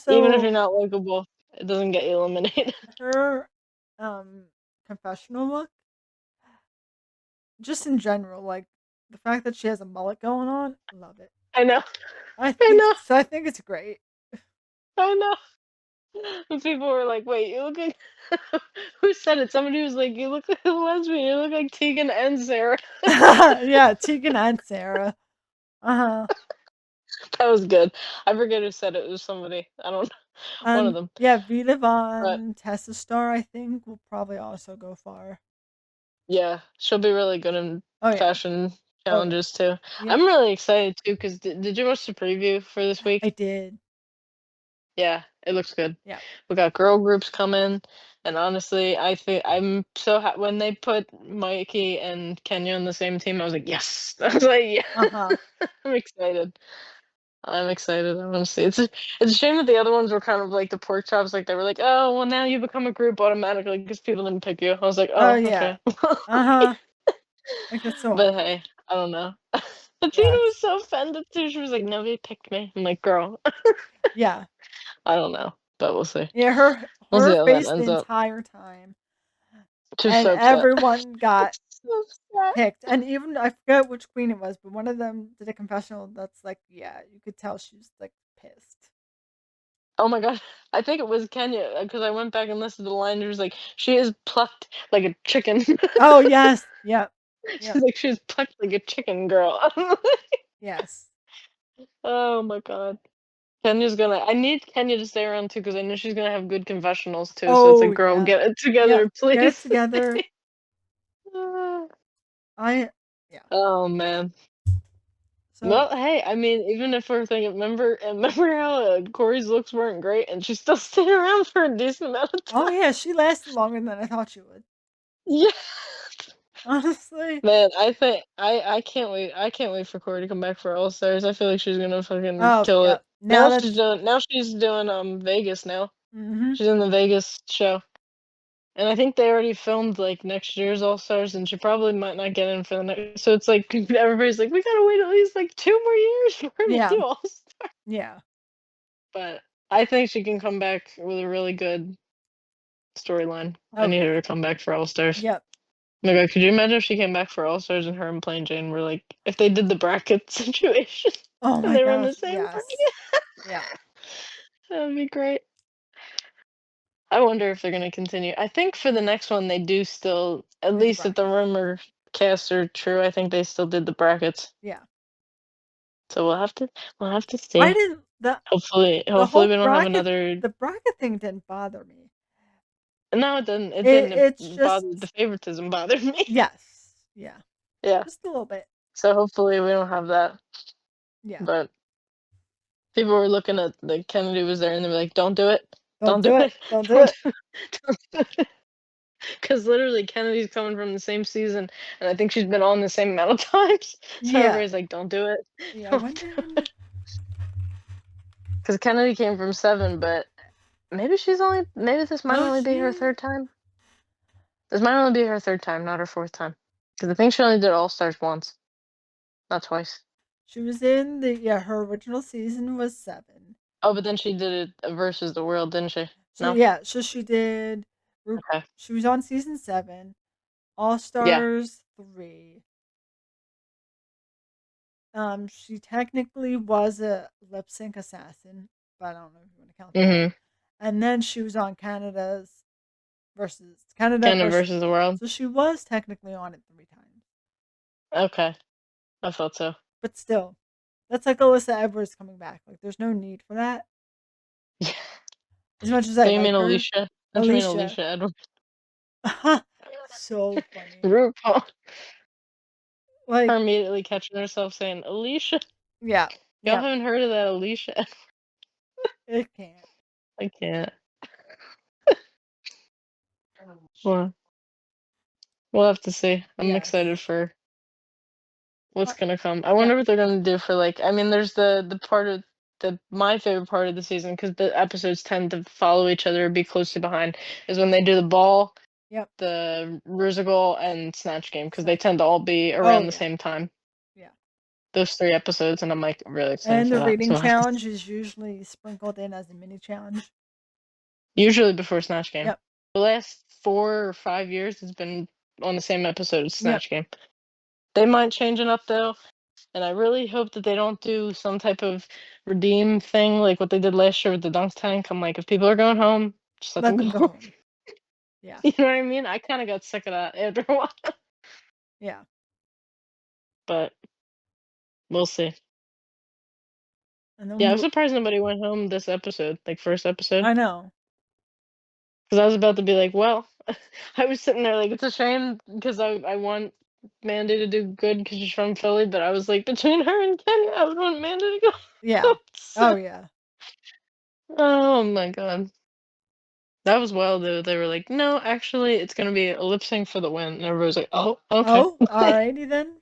Speaker 2: Even if
Speaker 1: Also,
Speaker 2: you're not likable, it doesn't get you eliminated.
Speaker 1: her confessional look, just in general, like the fact that she has a mullet going on, love it.
Speaker 2: I know.
Speaker 1: I
Speaker 2: I
Speaker 1: think
Speaker 2: know.
Speaker 1: so. I think it's great.
Speaker 2: I know. And people were like, "Wait, you look like" who said it? Somebody was like, "You look like a lesbian. You look like Tegan and Sarah."
Speaker 1: Yeah, Tegan and Sarah. Uh huh.
Speaker 2: That was good. I forget who said it. It was somebody. I don't one of
Speaker 1: And
Speaker 2: them.
Speaker 1: yeah, Vita
Speaker 2: But
Speaker 1: Von Tessa Star, I think, will probably also go far.
Speaker 2: yeah, she'll be really good in
Speaker 1: Oh yeah.
Speaker 2: fashion
Speaker 1: Oh yeah.
Speaker 2: challenges too.
Speaker 1: Yep.
Speaker 2: I'm really excited too because did you watch the preview for this
Speaker 1: I
Speaker 2: week?
Speaker 1: did.
Speaker 2: Yeah, it looks good.
Speaker 1: Yeah.
Speaker 2: We got girl groups coming, and honestly, I think I'm so when they put Mikey and Kenya on the same team, I was like, yes. I was like,
Speaker 1: Uh
Speaker 2: yeah.
Speaker 1: huh.
Speaker 2: I'm excited. I'm excited. I want to see. It's a shame that the other ones were kind of like the pork chops. Like they were like, oh, well, now you become a group automatically because people didn't pick you. I was like,
Speaker 1: Oh
Speaker 2: oh,
Speaker 1: yeah.
Speaker 2: okay.
Speaker 1: Uh huh. Like that's so
Speaker 2: But
Speaker 1: awkward.
Speaker 2: hey, I don't know. Tina
Speaker 1: Yes.
Speaker 2: was so offended too. She was like, nobody picked me. I'm like, girl,
Speaker 1: Yeah.
Speaker 2: I don't know, but we'll see.
Speaker 1: Yeah. Her
Speaker 2: We'll see
Speaker 1: her
Speaker 2: how that
Speaker 1: face the
Speaker 2: ends up.
Speaker 1: entire time,
Speaker 2: She's
Speaker 1: and
Speaker 2: so upset.
Speaker 1: everyone got
Speaker 2: So upset.
Speaker 1: picked. And even I forget which queen it was, but one of them did a confessional that's like, yeah, you could tell she was like pissed.
Speaker 2: Oh my god. I think it was Kenya because I went back and listened to the line. She was like, she is plucked like a chicken.
Speaker 1: Oh yes. Yep. Yep.
Speaker 2: She's like, she's plucked like a chicken, girl.
Speaker 1: Yes.
Speaker 2: Oh my god. Kenya's gonna. I need Kenya to stay around too because I know she's gonna have good confessionals too. So it's
Speaker 1: Oh
Speaker 2: like, girl,
Speaker 1: yeah.
Speaker 2: get it
Speaker 1: Yep.
Speaker 2: together,
Speaker 1: Get it
Speaker 2: please.
Speaker 1: together. I yeah.
Speaker 2: Oh man.
Speaker 1: So
Speaker 2: Well, hey, I mean, even if we're thinking, remember how Corey's looks weren't great, and she still stayed around for a decent amount of
Speaker 1: oh
Speaker 2: time.
Speaker 1: yeah, she lasted longer than I thought she would.
Speaker 2: Yeah,
Speaker 1: Honestly.
Speaker 2: man, I think I can't wait. I can't wait for Corey to come back for All Stars. I feel like she's gonna fucking
Speaker 1: Oh
Speaker 2: kill it.
Speaker 1: yep. Now that's
Speaker 2: Now she's doing Vegas now.
Speaker 1: mhm.
Speaker 2: She's in the Vegas show. And I think they already filmed like next year's All Stars, and she probably might not get in for the next. So it's like everybody's like, we gotta wait at least like 2 more years for her to
Speaker 1: Yeah.
Speaker 2: do All Star.
Speaker 1: Yeah.
Speaker 2: But I think she can come back with a really good storyline. I
Speaker 1: Oh
Speaker 2: need
Speaker 1: yeah.
Speaker 2: her to come back for All Stars.
Speaker 1: Yep.
Speaker 2: Oh my god, could you imagine if she came back for All Stars and her and Plain Jane were like, if they did the bracket situation
Speaker 1: Oh
Speaker 2: and
Speaker 1: my
Speaker 2: they were in the
Speaker 1: gosh.
Speaker 2: same
Speaker 1: Yes.
Speaker 2: bracket?
Speaker 1: Yeah.
Speaker 2: That would be great. I wonder if they're going to continue. I think for the next one, they do still, at
Speaker 1: Do the
Speaker 2: least if the
Speaker 1: brackets.
Speaker 2: rumor casts are true, I think they still did the brackets.
Speaker 1: Yeah.
Speaker 2: So we'll have to
Speaker 1: I
Speaker 2: see.
Speaker 1: didn't the
Speaker 2: Hopefully
Speaker 1: whole
Speaker 2: we don't have another.
Speaker 1: bracket thing didn't bother me.
Speaker 2: No, it didn't. It
Speaker 1: It
Speaker 2: didn't.
Speaker 1: it's
Speaker 2: It
Speaker 1: just
Speaker 2: bothered the favoritism bothered me.
Speaker 1: yes. Yeah.
Speaker 2: Yeah.
Speaker 1: Just a little bit.
Speaker 2: So hopefully we don't have that.
Speaker 1: Yeah.
Speaker 2: But people were looking at the Kennedy was there and they were like, "Don't do it,
Speaker 1: Don't
Speaker 2: don't do
Speaker 1: do it.
Speaker 2: it,
Speaker 1: Don't do
Speaker 2: don't
Speaker 1: it.
Speaker 2: do it, don't do it." Because literally Kennedy's coming from the same season, and I think she's been on the same amount of times. So
Speaker 1: Yeah.
Speaker 2: everybody's like, "Don't do it,
Speaker 1: Yeah.
Speaker 2: don't
Speaker 1: When
Speaker 2: do it."
Speaker 1: did
Speaker 2: Because Kennedy came from 7, but maybe this might
Speaker 1: oh
Speaker 2: only be her
Speaker 1: she
Speaker 2: third time. This might only be her third time, not her fourth time. Because I think she only did All Stars once, not twice.
Speaker 1: She was in the yeah, her original season was 7.
Speaker 2: Oh, but then she did it versus the world, didn't she?
Speaker 1: So
Speaker 2: No?
Speaker 1: yeah, so she did
Speaker 2: Okay.
Speaker 1: she was on season 7, All
Speaker 2: Yeah.
Speaker 1: Stars 3. She technically was a lip sync assassin, but I don't know if you want to count that.
Speaker 2: Mhm.
Speaker 1: And then she was on Canada
Speaker 2: Kind of
Speaker 1: versus
Speaker 2: versus
Speaker 1: the
Speaker 2: the
Speaker 1: world.
Speaker 2: world.
Speaker 1: So she was technically on it 3 times.
Speaker 2: Okay. I thought so.
Speaker 1: But still, that's like Alyssa Edwards coming back. Like there's no need for that.
Speaker 2: Yeah.
Speaker 1: As much as I
Speaker 2: So you mean
Speaker 1: like her,
Speaker 2: Alicia? Don't you mean
Speaker 1: Alicia.
Speaker 2: Alicia Edwards?
Speaker 1: So funny.
Speaker 2: RuPaul. Her
Speaker 1: Like,
Speaker 2: immediately catching herself saying, Alicia.
Speaker 1: yeah,
Speaker 2: Y'all
Speaker 1: yeah,
Speaker 2: haven't heard of that Alicia?
Speaker 1: it can't.
Speaker 2: I can't. Well, we'll have to see. I'm
Speaker 1: Yes.
Speaker 2: excited for what's
Speaker 1: Uh,
Speaker 2: gonna come. I
Speaker 1: yeah,
Speaker 2: wonder what they're gonna do for like. I mean, there's the part of the my favorite part of the season because the episodes tend to follow each other, or be closely behind, is when they do the ball,
Speaker 1: yep.
Speaker 2: the Rusical, and Snatch Game because they
Speaker 1: Snatch
Speaker 2: tend
Speaker 1: game.
Speaker 2: to all be
Speaker 1: Oh
Speaker 2: around the
Speaker 1: yeah,
Speaker 2: same time.
Speaker 1: yeah.
Speaker 2: Those 3 episodes, and I'm like really excited
Speaker 1: And
Speaker 2: for
Speaker 1: the
Speaker 2: that.
Speaker 1: reading
Speaker 2: So
Speaker 1: challenge is usually sprinkled in as a mini challenge.
Speaker 2: usually before Snatch Game,
Speaker 1: Yep,
Speaker 2: the last 4 or 5 years, it's been on the same episode as
Speaker 1: yep.
Speaker 2: Snatch Game. They might change it up though. And I really hope that they don't do some type of redeem thing like what they did last year with the dunk tank. I'm like, if people are going home, just let them
Speaker 1: Let
Speaker 2: go
Speaker 1: them go
Speaker 2: home.
Speaker 1: home. Yeah,
Speaker 2: You know what I mean? I kind of got sick of that after a while,
Speaker 1: yeah.
Speaker 2: but we'll see.
Speaker 1: And
Speaker 2: Yeah, I
Speaker 1: then
Speaker 2: was surprised nobody went home this episode, like first episode,
Speaker 1: I know.
Speaker 2: because I was about to be like, well, I was sitting there like, it's a shame because I want Mandy to do good because she's from Philly, but I was like, between her and Kenya, I would want Mandy to go
Speaker 1: Yeah.
Speaker 2: home.
Speaker 1: Oh
Speaker 2: So,
Speaker 1: yeah.
Speaker 2: oh my god. That was wild though. They were like, "No, actually, it's gonna be a lip sync for the win." And everybody was like, "Oh, okay."
Speaker 1: Oh, alrighty then.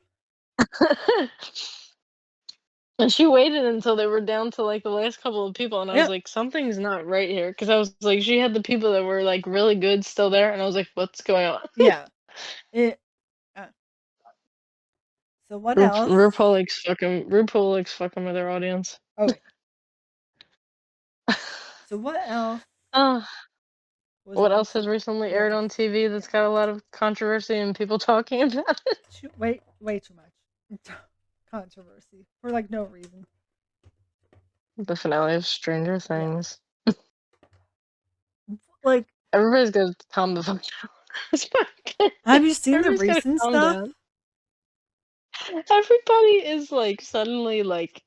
Speaker 2: And she waited until they were down to like the last couple of people, and I was
Speaker 1: Yep.
Speaker 2: like, "Something's not right here," because I was like, she had the people that were like really good still there, and I was like, "What's going on?"
Speaker 1: Yeah. It. Uh, so what else?
Speaker 2: RuPaul likes fucking with their audience.
Speaker 1: Oh yeah. So what else
Speaker 2: uh,
Speaker 1: was
Speaker 2: what
Speaker 1: on
Speaker 2: else has
Speaker 1: TV?
Speaker 2: recently aired
Speaker 1: Yes.
Speaker 2: on TV that's
Speaker 1: Yes.
Speaker 2: got a lot of controversy and people talking about it?
Speaker 1: Way too much controversy for like no reason.
Speaker 2: The finale of Stranger
Speaker 1: Yeah.
Speaker 2: Things.
Speaker 1: Like,
Speaker 2: Everybody's got to calm the fuck down. It's fine.
Speaker 1: have you seen the
Speaker 2: Everybody's got to
Speaker 1: recent
Speaker 2: calm
Speaker 1: stuff?
Speaker 2: down. Everybody is like suddenly like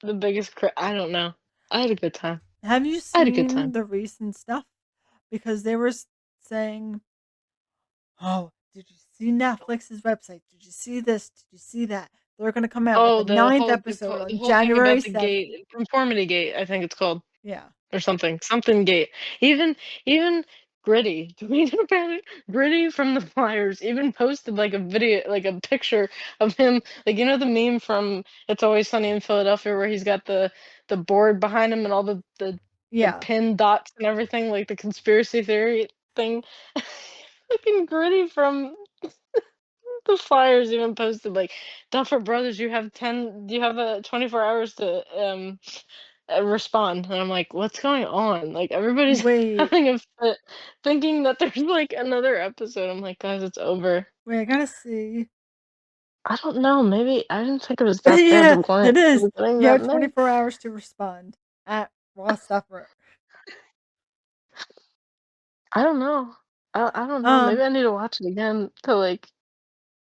Speaker 2: the biggest. I don't know. I had a good time.
Speaker 1: Have you
Speaker 2: I had a good
Speaker 1: seen
Speaker 2: time.
Speaker 1: the recent stuff? Because they were saying, "Oh, did you see Netflix's website? Did you see this? Did you see that? They're gonna come out with
Speaker 2: Oh,
Speaker 1: the ninth episode
Speaker 2: the
Speaker 1: on
Speaker 2: whole thing
Speaker 1: January
Speaker 2: about the
Speaker 1: 7th."
Speaker 2: gate, conformity gate, I think it's called.
Speaker 1: Yeah,
Speaker 2: Or something gate. Even Gritty, do we know about it? Gritty from the Flyers even posted like a video, like a picture of him, like you know the meme from It's Always Sunny in Philadelphia where he's got the board behind him and all the
Speaker 1: yeah.
Speaker 2: pin dots and everything, like the conspiracy theory thing. Fucking Gritty from the Flyers even posted like, Duffer Brothers, you have 24 hours to respond, and I'm like, "What's going on?" Like, everybody's
Speaker 1: Wait,
Speaker 2: having a fit, thinking that there's, like, another episode. I'm like, "Guys, it's over."
Speaker 1: wait. I gotta see.
Speaker 2: I don't know, maybe I didn't think it was that bad
Speaker 1: Yeah,
Speaker 2: to
Speaker 1: it
Speaker 2: want to
Speaker 1: is.
Speaker 2: be getting
Speaker 1: You
Speaker 2: that
Speaker 1: have
Speaker 2: many.
Speaker 1: 24 hours to respond at Raw Suffer.
Speaker 2: I don't know. I don't know, maybe
Speaker 1: Um,
Speaker 2: I need to watch it again to, like,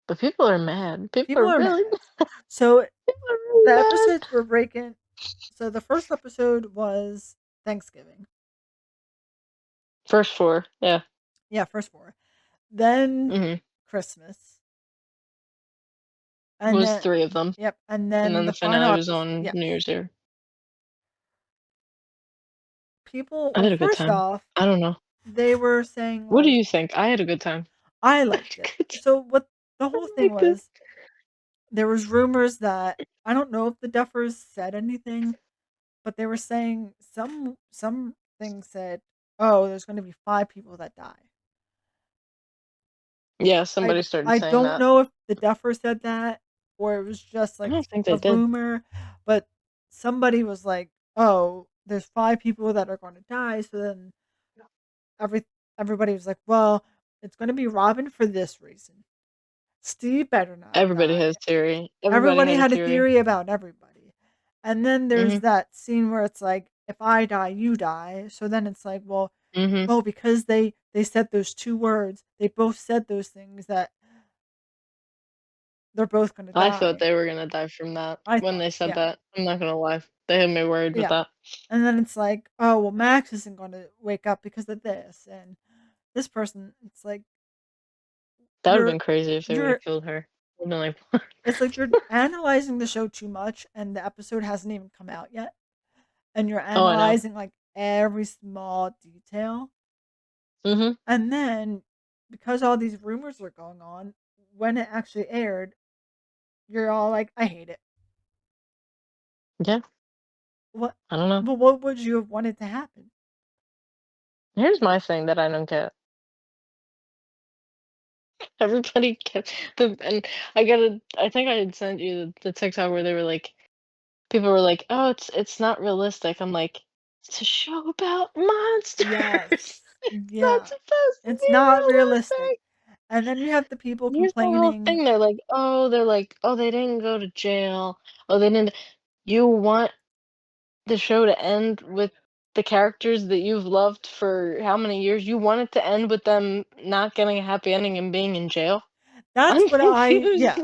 Speaker 2: but people are mad. People
Speaker 1: People
Speaker 2: are
Speaker 1: are
Speaker 2: really
Speaker 1: mad. So
Speaker 2: people are
Speaker 1: the
Speaker 2: really mad.
Speaker 1: episodes were breaking. So the first episode was Thanksgiving.
Speaker 2: First 4, yeah.
Speaker 1: Yeah, first four. Then
Speaker 2: Mhm.
Speaker 1: Christmas. And
Speaker 2: Was
Speaker 1: then
Speaker 2: 3 of them,
Speaker 1: yep, and
Speaker 2: and
Speaker 1: then
Speaker 2: then the
Speaker 1: the final
Speaker 2: finale was
Speaker 1: episode.
Speaker 2: on New
Speaker 1: Yes.
Speaker 2: Year's Eve.
Speaker 1: People,
Speaker 2: I
Speaker 1: well,
Speaker 2: had a good
Speaker 1: first
Speaker 2: time.
Speaker 1: off,
Speaker 2: I don't know.
Speaker 1: they were saying
Speaker 2: What do
Speaker 1: like
Speaker 2: you think? I had a good time.
Speaker 1: I
Speaker 2: I
Speaker 1: liked
Speaker 2: had
Speaker 1: it.
Speaker 2: a good time.
Speaker 1: So what the whole
Speaker 2: I
Speaker 1: thing
Speaker 2: liked it.
Speaker 1: was, there was rumors that I don't know if the Duffers said anything, but they were saying some things said, "Oh, there's going to be 5 people that die."
Speaker 2: Yeah,
Speaker 1: I
Speaker 2: somebody started
Speaker 1: I
Speaker 2: saying
Speaker 1: don't
Speaker 2: that.
Speaker 1: know if the Duffer said that or it was just
Speaker 2: I
Speaker 1: like
Speaker 2: don't think they
Speaker 1: a
Speaker 2: did.
Speaker 1: rumor, but somebody was like, "Oh, there's 5 people that are going to die." So then every everybody was like, "Well, it's going to be Robin for this reason. Steve better not
Speaker 2: Everybody has
Speaker 1: die."
Speaker 2: theory. Everybody
Speaker 1: Everybody
Speaker 2: had a
Speaker 1: had a
Speaker 2: theory.
Speaker 1: theory about everybody. And then there's
Speaker 2: Mhm.
Speaker 1: that scene where it's like, if I die, you die. So then it's like, well,
Speaker 2: Mhm.
Speaker 1: oh, because they said those 2 words, they both said those things that they're both gonna
Speaker 2: I thought
Speaker 1: die.
Speaker 2: they were gonna die from that
Speaker 1: I
Speaker 2: when
Speaker 1: thought,
Speaker 2: they said
Speaker 1: yeah,
Speaker 2: that. I'm not gonna lie. They had me worried with
Speaker 1: yeah.
Speaker 2: that.
Speaker 1: And then it's like, oh, well, Max isn't gonna wake up because of this, and this person. It's like
Speaker 2: That would've
Speaker 1: you're
Speaker 2: been crazy if they
Speaker 1: you're
Speaker 2: would've killed her. I'd been like,
Speaker 1: it's like you're analyzing the show too much, and the episode hasn't even come out yet, and you're
Speaker 2: "Oh, I know."
Speaker 1: analyzing like every small detail.
Speaker 2: Mhm.
Speaker 1: And then, because all these rumors are going on, when it actually aired, you're all like, "I hate it."
Speaker 2: Yeah,
Speaker 1: What
Speaker 2: I don't know.
Speaker 1: but what would you have wanted to happen?
Speaker 2: Here's my thing that I don't get. Everybody kept and I think I had sent you the TikTok where they were like people were like, "Oh, it's not realistic." I'm like, "It's a show about monsters.
Speaker 1: Yes.
Speaker 2: It's not
Speaker 1: Yeah.
Speaker 2: supposed to
Speaker 1: It's
Speaker 2: be
Speaker 1: not realistic.
Speaker 2: realistic."
Speaker 1: And then you have the people
Speaker 2: Here's my whole
Speaker 1: complaining.
Speaker 2: thing, "Oh, they didn't go to jail. Oh, they didn't." You want the show to end with the characters that you've loved for how many years? You want it to end with them not getting a happy ending and being in jail?
Speaker 1: That's
Speaker 2: I'm
Speaker 1: what I
Speaker 2: confused,
Speaker 1: yeah.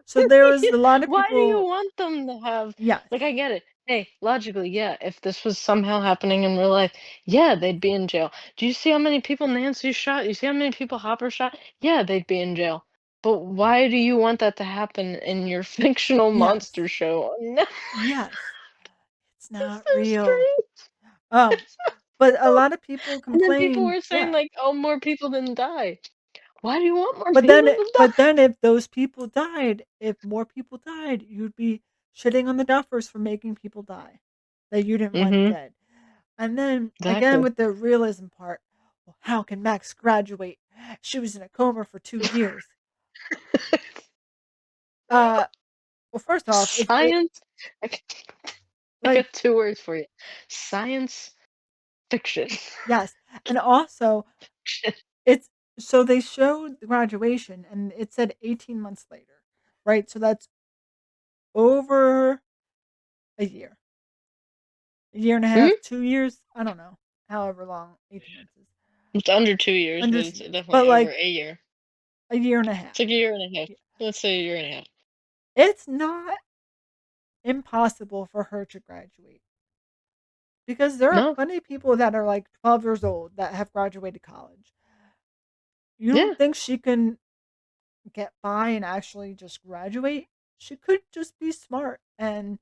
Speaker 1: So there was a lot of
Speaker 2: why do you
Speaker 1: people.
Speaker 2: want them to have
Speaker 1: Yes.
Speaker 2: like, I get it. Hey, logically, yeah, if this was somehow happening in real life, yeah, they'd be in jail. Do you see how many people Nancy shot? You see how many people Hopper shot? Yeah, they'd be in jail. But why do you want that to happen in your fictional
Speaker 1: Yes.
Speaker 2: monster show? No,
Speaker 1: Yes. It's
Speaker 2: it's
Speaker 1: not
Speaker 2: so
Speaker 1: real.
Speaker 2: strange.
Speaker 1: Um,
Speaker 2: It's
Speaker 1: but a
Speaker 2: so
Speaker 1: lot of people
Speaker 2: and then people
Speaker 1: complain,
Speaker 2: were saying
Speaker 1: yeah.
Speaker 2: like, "Oh, more people didn't die." Why do you want more
Speaker 1: But
Speaker 2: people
Speaker 1: then
Speaker 2: to
Speaker 1: but
Speaker 2: die?
Speaker 1: then if those people died, if more people died, you'd be shitting on the Duffers for making people die that you didn't want
Speaker 2: Mhm.
Speaker 1: dead. And then again
Speaker 2: Exactly.
Speaker 1: with the realism part, well, how can Max graduate? She was in a coma for 2 years. Uh, well, first off, if they
Speaker 2: Science I got I
Speaker 1: like,
Speaker 2: got 2 words for you. Science fiction.
Speaker 1: yes, and also it's so they showed the graduation and it said 18 months later, right? So that's over a year. A year and a
Speaker 2: Mhm.
Speaker 1: half, 2 years? I don't know, however long 18 months is.
Speaker 2: It's under 2 years, but
Speaker 1: Under 2
Speaker 2: it's
Speaker 1: years,
Speaker 2: definitely
Speaker 1: but,
Speaker 2: over
Speaker 1: like,
Speaker 2: a year.
Speaker 1: a year and a half.
Speaker 2: It's like a year and a half.
Speaker 1: Yeah.
Speaker 2: Let's say a year and a half.
Speaker 1: It's not impossible for her to graduate because there are
Speaker 2: No.
Speaker 1: plenty of people that are, like, 12 years old that have graduated college. You
Speaker 2: Yeah.
Speaker 1: don't think she can get by and actually just graduate? She could just be smart and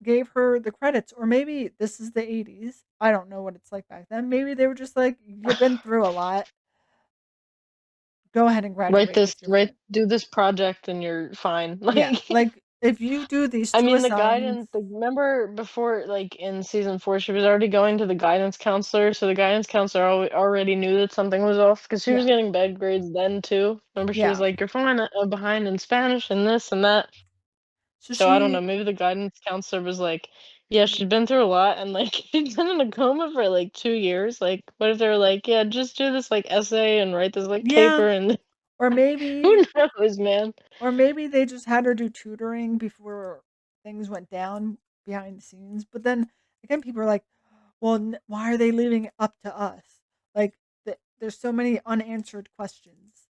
Speaker 1: gave her the credits, or maybe this is the 80s. I don't know what it's like back then. Maybe they were just like, "You've been through a lot. Go ahead and graduate with your
Speaker 2: Write
Speaker 1: friend."
Speaker 2: do this project and you're fine.
Speaker 1: Yeah,
Speaker 2: Like
Speaker 1: like, if you do these
Speaker 2: I
Speaker 1: 2
Speaker 2: mean,
Speaker 1: assignments.
Speaker 2: the remember before, like, in season 4, she was already going to the guidance counselor, so the guidance counselor already knew that something was off because she was
Speaker 1: Yeah,
Speaker 2: getting bad grades then too. Remember, she was
Speaker 1: yeah.
Speaker 2: like, "You're fine, behind in Spanish and this and that."
Speaker 1: So
Speaker 2: So I don't know,
Speaker 1: she
Speaker 2: maybe the guidance counselor was like, "Yeah, she's been through a lot, and like she's been in a coma for like 2 years. Like, what if they were like, yeah, just do this like essay and write this like
Speaker 1: yeah,
Speaker 2: paper and
Speaker 1: or maybe
Speaker 2: who knows, man."
Speaker 1: or maybe they just had her do tutoring before things went down behind the scenes, but then, again, people are like, "Well, why are they leaving it up to us?" Like, there's so many unanswered questions,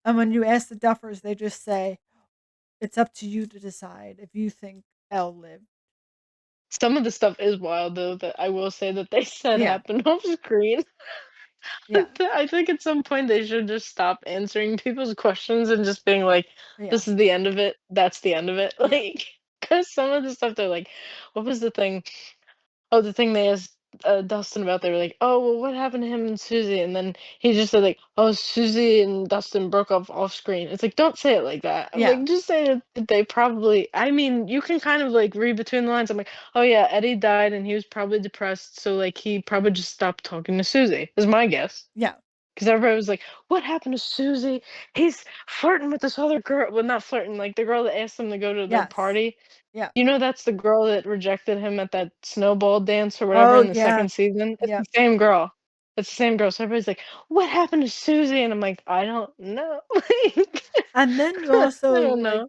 Speaker 1: and when you ask the Duffers, they just say, "It's up to you to decide if you think Elle lived."
Speaker 2: Some of the stuff is wild though that I will say that they said
Speaker 1: Yeah,
Speaker 2: happened off screen.
Speaker 1: yeah,
Speaker 2: I think at some point they should just stop answering people's questions and just being like,
Speaker 1: yeah,
Speaker 2: "This is the end of it. That's the end of it."
Speaker 1: yeah,
Speaker 2: Like, because some of the stuff they're like, "What was the thing?" Oh, the thing they asked Dustin about. They were like, "Oh, well, what happened to him and Susie?" And then he just said like, "Oh, Susie and Dustin broke up off screen." It's like, don't say it like that. I'm
Speaker 1: yeah,
Speaker 2: like, just say that they probably. I mean, you can kind of like read between the lines. I'm like, oh yeah, Eddie died and he was probably depressed, so like he probably just stopped talking to Susie. Is my guess.
Speaker 1: yeah.
Speaker 2: because everybody was like, "What happened to Susie? He's flirting with this other girl." Well, not flirting, like the girl that asked him to go to their
Speaker 1: Yes.
Speaker 2: party.
Speaker 1: Yeah.
Speaker 2: You know, that's the girl that rejected him at that snowball dance or whatever
Speaker 1: Oh,
Speaker 2: in the
Speaker 1: yeah.
Speaker 2: second season. It's
Speaker 1: Yep.
Speaker 2: the same girl. It's the same girl. So everybody's like, "What happened to Susie?" And I'm like, "I don't know." Like,
Speaker 1: And then you
Speaker 2: I
Speaker 1: also,
Speaker 2: don't
Speaker 1: like,
Speaker 2: know.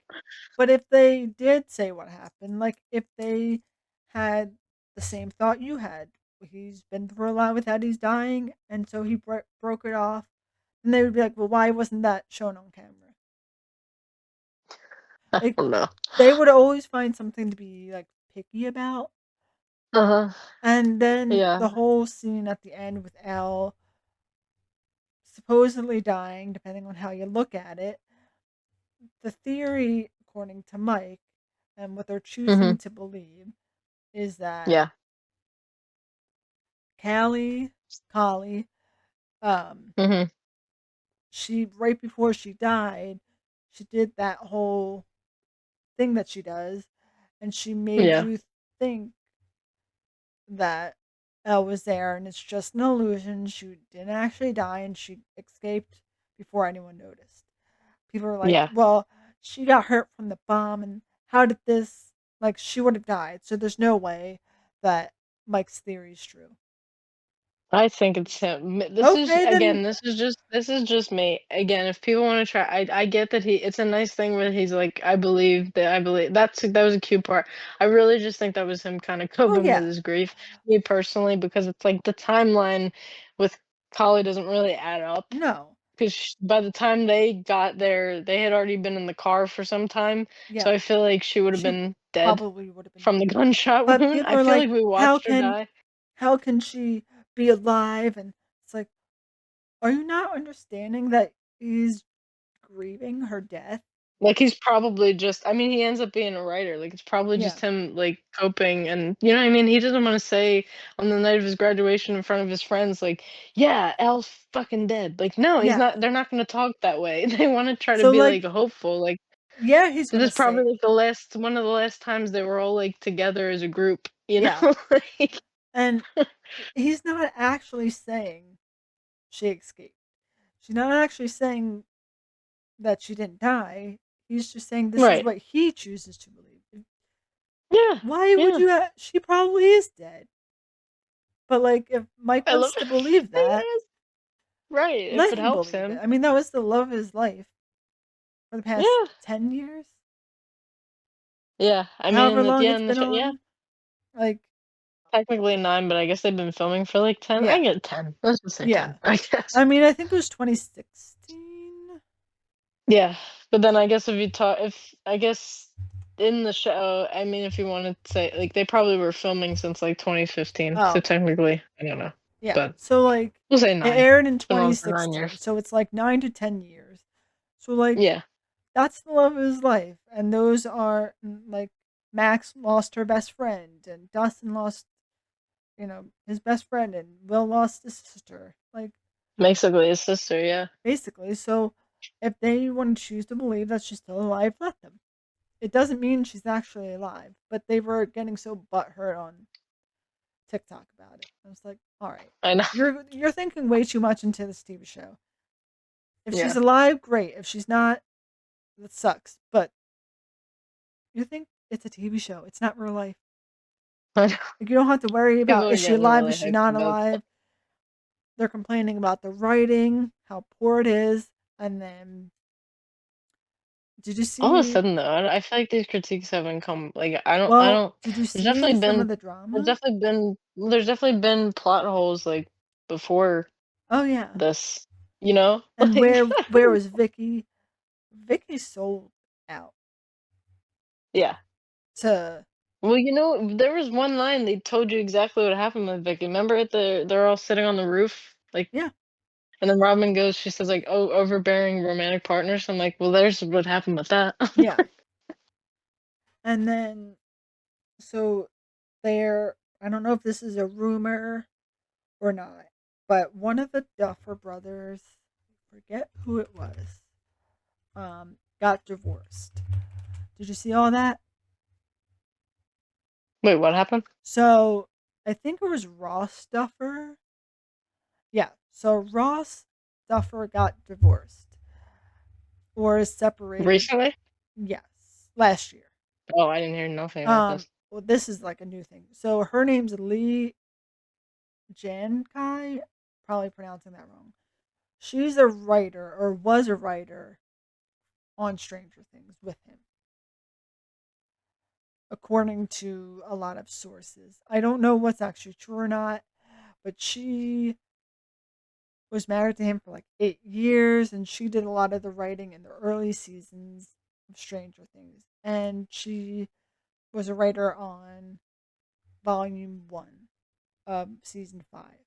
Speaker 1: but if they did say what happened, like, if they had the same thought you had, he's been through a lot with Eddie's dying, and so he broke it off, and they would be like, "Well, why wasn't that shown on camera?"
Speaker 2: I
Speaker 1: Like,
Speaker 2: don't know.
Speaker 1: they would always find something to be, like, picky about.
Speaker 2: Uh-huh.
Speaker 1: And then
Speaker 2: Yeah.
Speaker 1: the whole scene at the end with Elle supposedly dying, depending on how you look at it, the theory, according to Mike, and what they're choosing
Speaker 2: Mhm.
Speaker 1: to believe, is that
Speaker 2: Yeah.
Speaker 1: Collie, um,
Speaker 2: Mhm.
Speaker 1: she right before she died, she did that whole thing that she does, and she made
Speaker 2: Yeah.
Speaker 1: you think that Elle was there, and it's just an illusion. She didn't actually die, and she escaped before anyone noticed. People are like,
Speaker 2: Yeah.
Speaker 1: well, she got hurt from the bomb, and how did this, like, she would have died. So there's no way that Mike's theory is true.
Speaker 2: I think it's him. This is
Speaker 1: Okay, then,
Speaker 2: again, this is just me. Again, if people want to try, I get that he. It's a nice thing where he's like, I believe that was a cute part. I really just think that was him kind of
Speaker 1: oh,
Speaker 2: coping with
Speaker 1: yeah,
Speaker 2: his grief, me personally, because it's like the timeline with Collie doesn't really add up.
Speaker 1: no,
Speaker 2: Because by the time they got there, they had already been in the car for some time.
Speaker 1: yeah,
Speaker 2: So I feel like she would have
Speaker 1: she
Speaker 2: been dead
Speaker 1: probably would have been
Speaker 2: from the
Speaker 1: dead.
Speaker 2: gunshot
Speaker 1: But
Speaker 2: wound.
Speaker 1: people
Speaker 2: I
Speaker 1: are
Speaker 2: feel
Speaker 1: like,
Speaker 2: like we
Speaker 1: how
Speaker 2: watched her
Speaker 1: can,
Speaker 2: die.
Speaker 1: how can she be alive? And it's like, are you not understanding that he's grieving her death?
Speaker 2: Like, he's probably just I mean, he ends up being a writer, like, it's probably
Speaker 1: Yeah,
Speaker 2: just him, like, coping and you know what I mean? He doesn't wanna say on the night of his graduation in front of his friends, like, "Yeah, Elle's fucking dead." Like, no, he's
Speaker 1: yeah.
Speaker 2: not they're not gonna talk that way. They wanna try to
Speaker 1: So,
Speaker 2: be, like,
Speaker 1: like,
Speaker 2: hopeful, like,
Speaker 1: yeah, he's
Speaker 2: this
Speaker 1: gonna
Speaker 2: is probably,
Speaker 1: say,
Speaker 2: like, the last one of the last times they were all, like, together as a group, you
Speaker 1: yeah.
Speaker 2: know? Like
Speaker 1: And he's not actually saying she escaped. She's not actually saying that she didn't die. He's just saying this is
Speaker 2: Right.
Speaker 1: what he chooses to believe.
Speaker 2: Yeah,
Speaker 1: Why would
Speaker 2: yeah.
Speaker 1: you? She probably is dead. But like, if Mike
Speaker 2: I love
Speaker 1: wants to believe that,
Speaker 2: Yes, right, if
Speaker 1: let
Speaker 2: it
Speaker 1: him
Speaker 2: helps
Speaker 1: believe it.
Speaker 2: him.
Speaker 1: I mean, that was the love of his life for the past
Speaker 2: Yeah,
Speaker 1: 10 years,
Speaker 2: yeah, I
Speaker 1: however
Speaker 2: mean, at the
Speaker 1: long it's
Speaker 2: end,
Speaker 1: been
Speaker 2: yeah.
Speaker 1: on. Like,
Speaker 2: Technically 9, but I guess they've been filming for, like, 10? I
Speaker 1: yeah,
Speaker 2: get 10. Let's just say
Speaker 1: yeah.
Speaker 2: 10, I guess.
Speaker 1: I mean, I think it was 2016.
Speaker 2: Yeah, but then I guess if I guess in the show, I mean, if you wanted to say like, they probably were filming since, like, 2015,
Speaker 1: Oh,
Speaker 2: so
Speaker 1: okay.
Speaker 2: technically, I don't know,
Speaker 1: Yeah.
Speaker 2: but
Speaker 1: So like,
Speaker 2: we'll say
Speaker 1: it
Speaker 2: 9.
Speaker 1: aired in
Speaker 2: It's been on for 9
Speaker 1: 2016.
Speaker 2: years.
Speaker 1: So it's like 9 to 10 years. So like,
Speaker 2: Yeah,
Speaker 1: that's the love of his life. And those are like, Max lost her best friend, and Dustin lost, his best friend, and Will lost his sister. Like,
Speaker 2: basically his sister, yeah.
Speaker 1: basically. So if they want to choose to believe that she's still alive, let them. It doesn't mean she's actually alive, but they were getting so butthurt on TikTok about it. I was like, all right,
Speaker 2: I know.
Speaker 1: you're thinking way too much into this TV show. If she's
Speaker 2: Yeah.
Speaker 1: alive, great. If she's not, that sucks. But you think it's a TV show. It's not real life.
Speaker 2: I know.
Speaker 1: Like, you don't have to worry
Speaker 2: People
Speaker 1: about,
Speaker 2: are
Speaker 1: is she
Speaker 2: getting
Speaker 1: alive?
Speaker 2: really
Speaker 1: Is she
Speaker 2: hyped
Speaker 1: not
Speaker 2: about
Speaker 1: alive? They're complaining about the writing, how poor it is. And then, did you
Speaker 2: all of a
Speaker 1: see?
Speaker 2: sudden, though, I feel like these critiques haven't come like, I
Speaker 1: Well,
Speaker 2: don't
Speaker 1: did you
Speaker 2: there's
Speaker 1: see
Speaker 2: definitely
Speaker 1: some
Speaker 2: been
Speaker 1: of the drama?
Speaker 2: there's definitely been plot holes, like, before
Speaker 1: Oh yeah.
Speaker 2: this, you know?
Speaker 1: And
Speaker 2: Like
Speaker 1: where was Vicky? Vicky sold out
Speaker 2: yeah.
Speaker 1: to,
Speaker 2: Well, there was one line they told you exactly what happened with Vicky. Remember they're all sitting on the roof, like,
Speaker 1: yeah,
Speaker 2: and then Robin goes, she says, like, "Oh, overbearing romantic partners." I'm like, "Well, there's what happened with that."
Speaker 1: yeah. And then, so there, I don't know if this is a rumor or not, but one of the Duffer brothers, forget who it was, got divorced. Did you see all that?
Speaker 2: Wait, what happened?
Speaker 1: So I think it was Ross Duffer. Yeah. So Ross Duffer got divorced or is separated.
Speaker 2: Recently?
Speaker 1: Yes, last year.
Speaker 2: Oh, I didn't hear nothing about this.
Speaker 1: Well, this is like a new thing. So her name's Lee Jankai. Probably pronouncing that wrong. She's a writer or was a writer on Stranger Things with him, according to a lot of sources. I don't know what's actually true or not, but she was married to him for like 8 years, and she did a lot of the writing in the early seasons of Stranger Things. And she was a writer on volume 1 of season 5.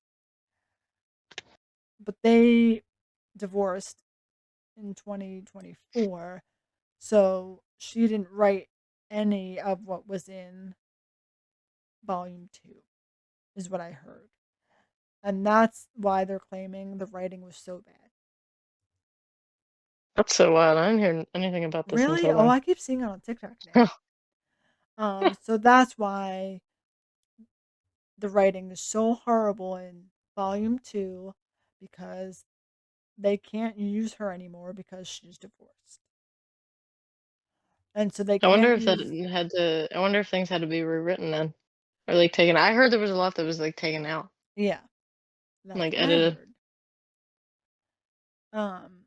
Speaker 1: But they divorced in 2024, so she didn't write any of what was in volume 2, is what I heard. And that's why they're claiming the writing was so bad.
Speaker 2: That's so wild. I didn't hear anything about this
Speaker 1: Really?
Speaker 2: until
Speaker 1: Oh,
Speaker 2: then.
Speaker 1: I keep seeing it on TikTok now. So that's why the writing is so horrible in volume 2, because they can't use her anymore because she's divorced. And so they
Speaker 2: I wonder
Speaker 1: can't
Speaker 2: if that
Speaker 1: use,
Speaker 2: had to. I wonder if things had to be rewritten then, or like taken. I heard there was a lot that was like taken out,
Speaker 1: yeah, that's
Speaker 2: like
Speaker 1: what I
Speaker 2: edited.
Speaker 1: heard. Um,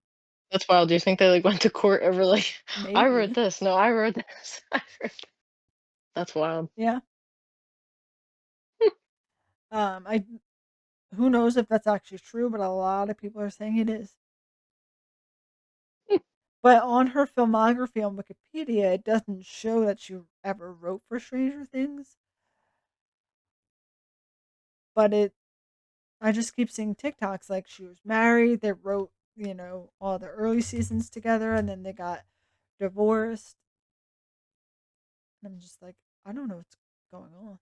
Speaker 2: That's wild. Do you think they like went to court over like I wrote
Speaker 1: Maybe.
Speaker 2: this? No, I wrote this. That's wild.
Speaker 1: Yeah. I Who knows if that's actually true, but a lot of people are saying it is. But on her filmography on Wikipedia, it doesn't show that she ever wrote for Stranger Things. But I just keep seeing TikToks like she was married, they wrote, all the early seasons together, and then they got divorced. And I'm just like, I don't know what's going on.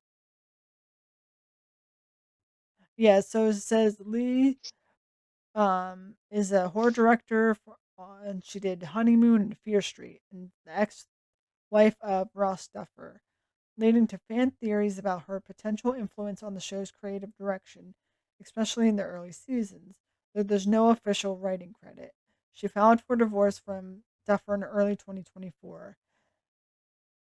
Speaker 1: Yeah, so it says Lee is a horror director and she did Honeymoon and Fear Street, and the ex-wife of Ross Duffer, leading to fan theories about her potential influence on the show's creative direction, especially in the early seasons, though there's no official writing credit. She filed for divorce from Duffer in early 2024,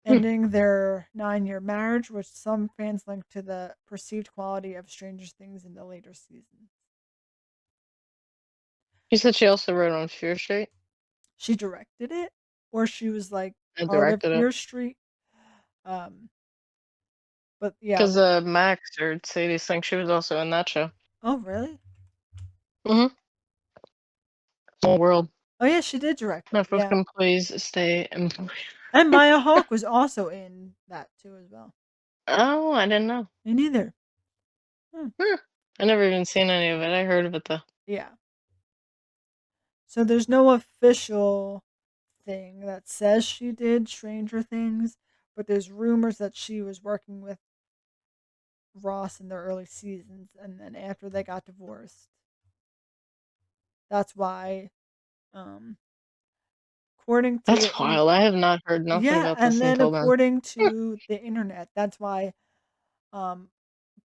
Speaker 2: Hmm.
Speaker 1: ending their 9-year marriage, which some fans link to the perceived quality of Stranger Things in the later seasons.
Speaker 2: You said she also wrote on Fear Street
Speaker 1: She directed it, or she was like
Speaker 2: and
Speaker 1: part of
Speaker 2: directed it
Speaker 1: Fear Street. Um, but yeah.
Speaker 2: because Max or Sadie thinks she was also in that show.
Speaker 1: Oh, really?
Speaker 2: Mm-hmm. Small world.
Speaker 1: Oh, yeah, she did direct it.
Speaker 2: Netflix
Speaker 1: Yeah.
Speaker 2: employees stay employed.
Speaker 1: And Maya Hawke was also in that too as well.
Speaker 2: Oh, I didn't know.
Speaker 1: Me neither. Hmm.
Speaker 2: Huh. I never even seen any of it. I heard of it though.
Speaker 1: Yeah. So there's no official thing that says she did Stranger Things, but there's rumors that she was working with Ross in the early seasons, and then after they got divorced, that's why, um, according to
Speaker 2: That's wild. I have not heard nothing
Speaker 1: yeah,
Speaker 2: about
Speaker 1: and
Speaker 2: this
Speaker 1: then
Speaker 2: until then.
Speaker 1: according to the internet, that's why, um,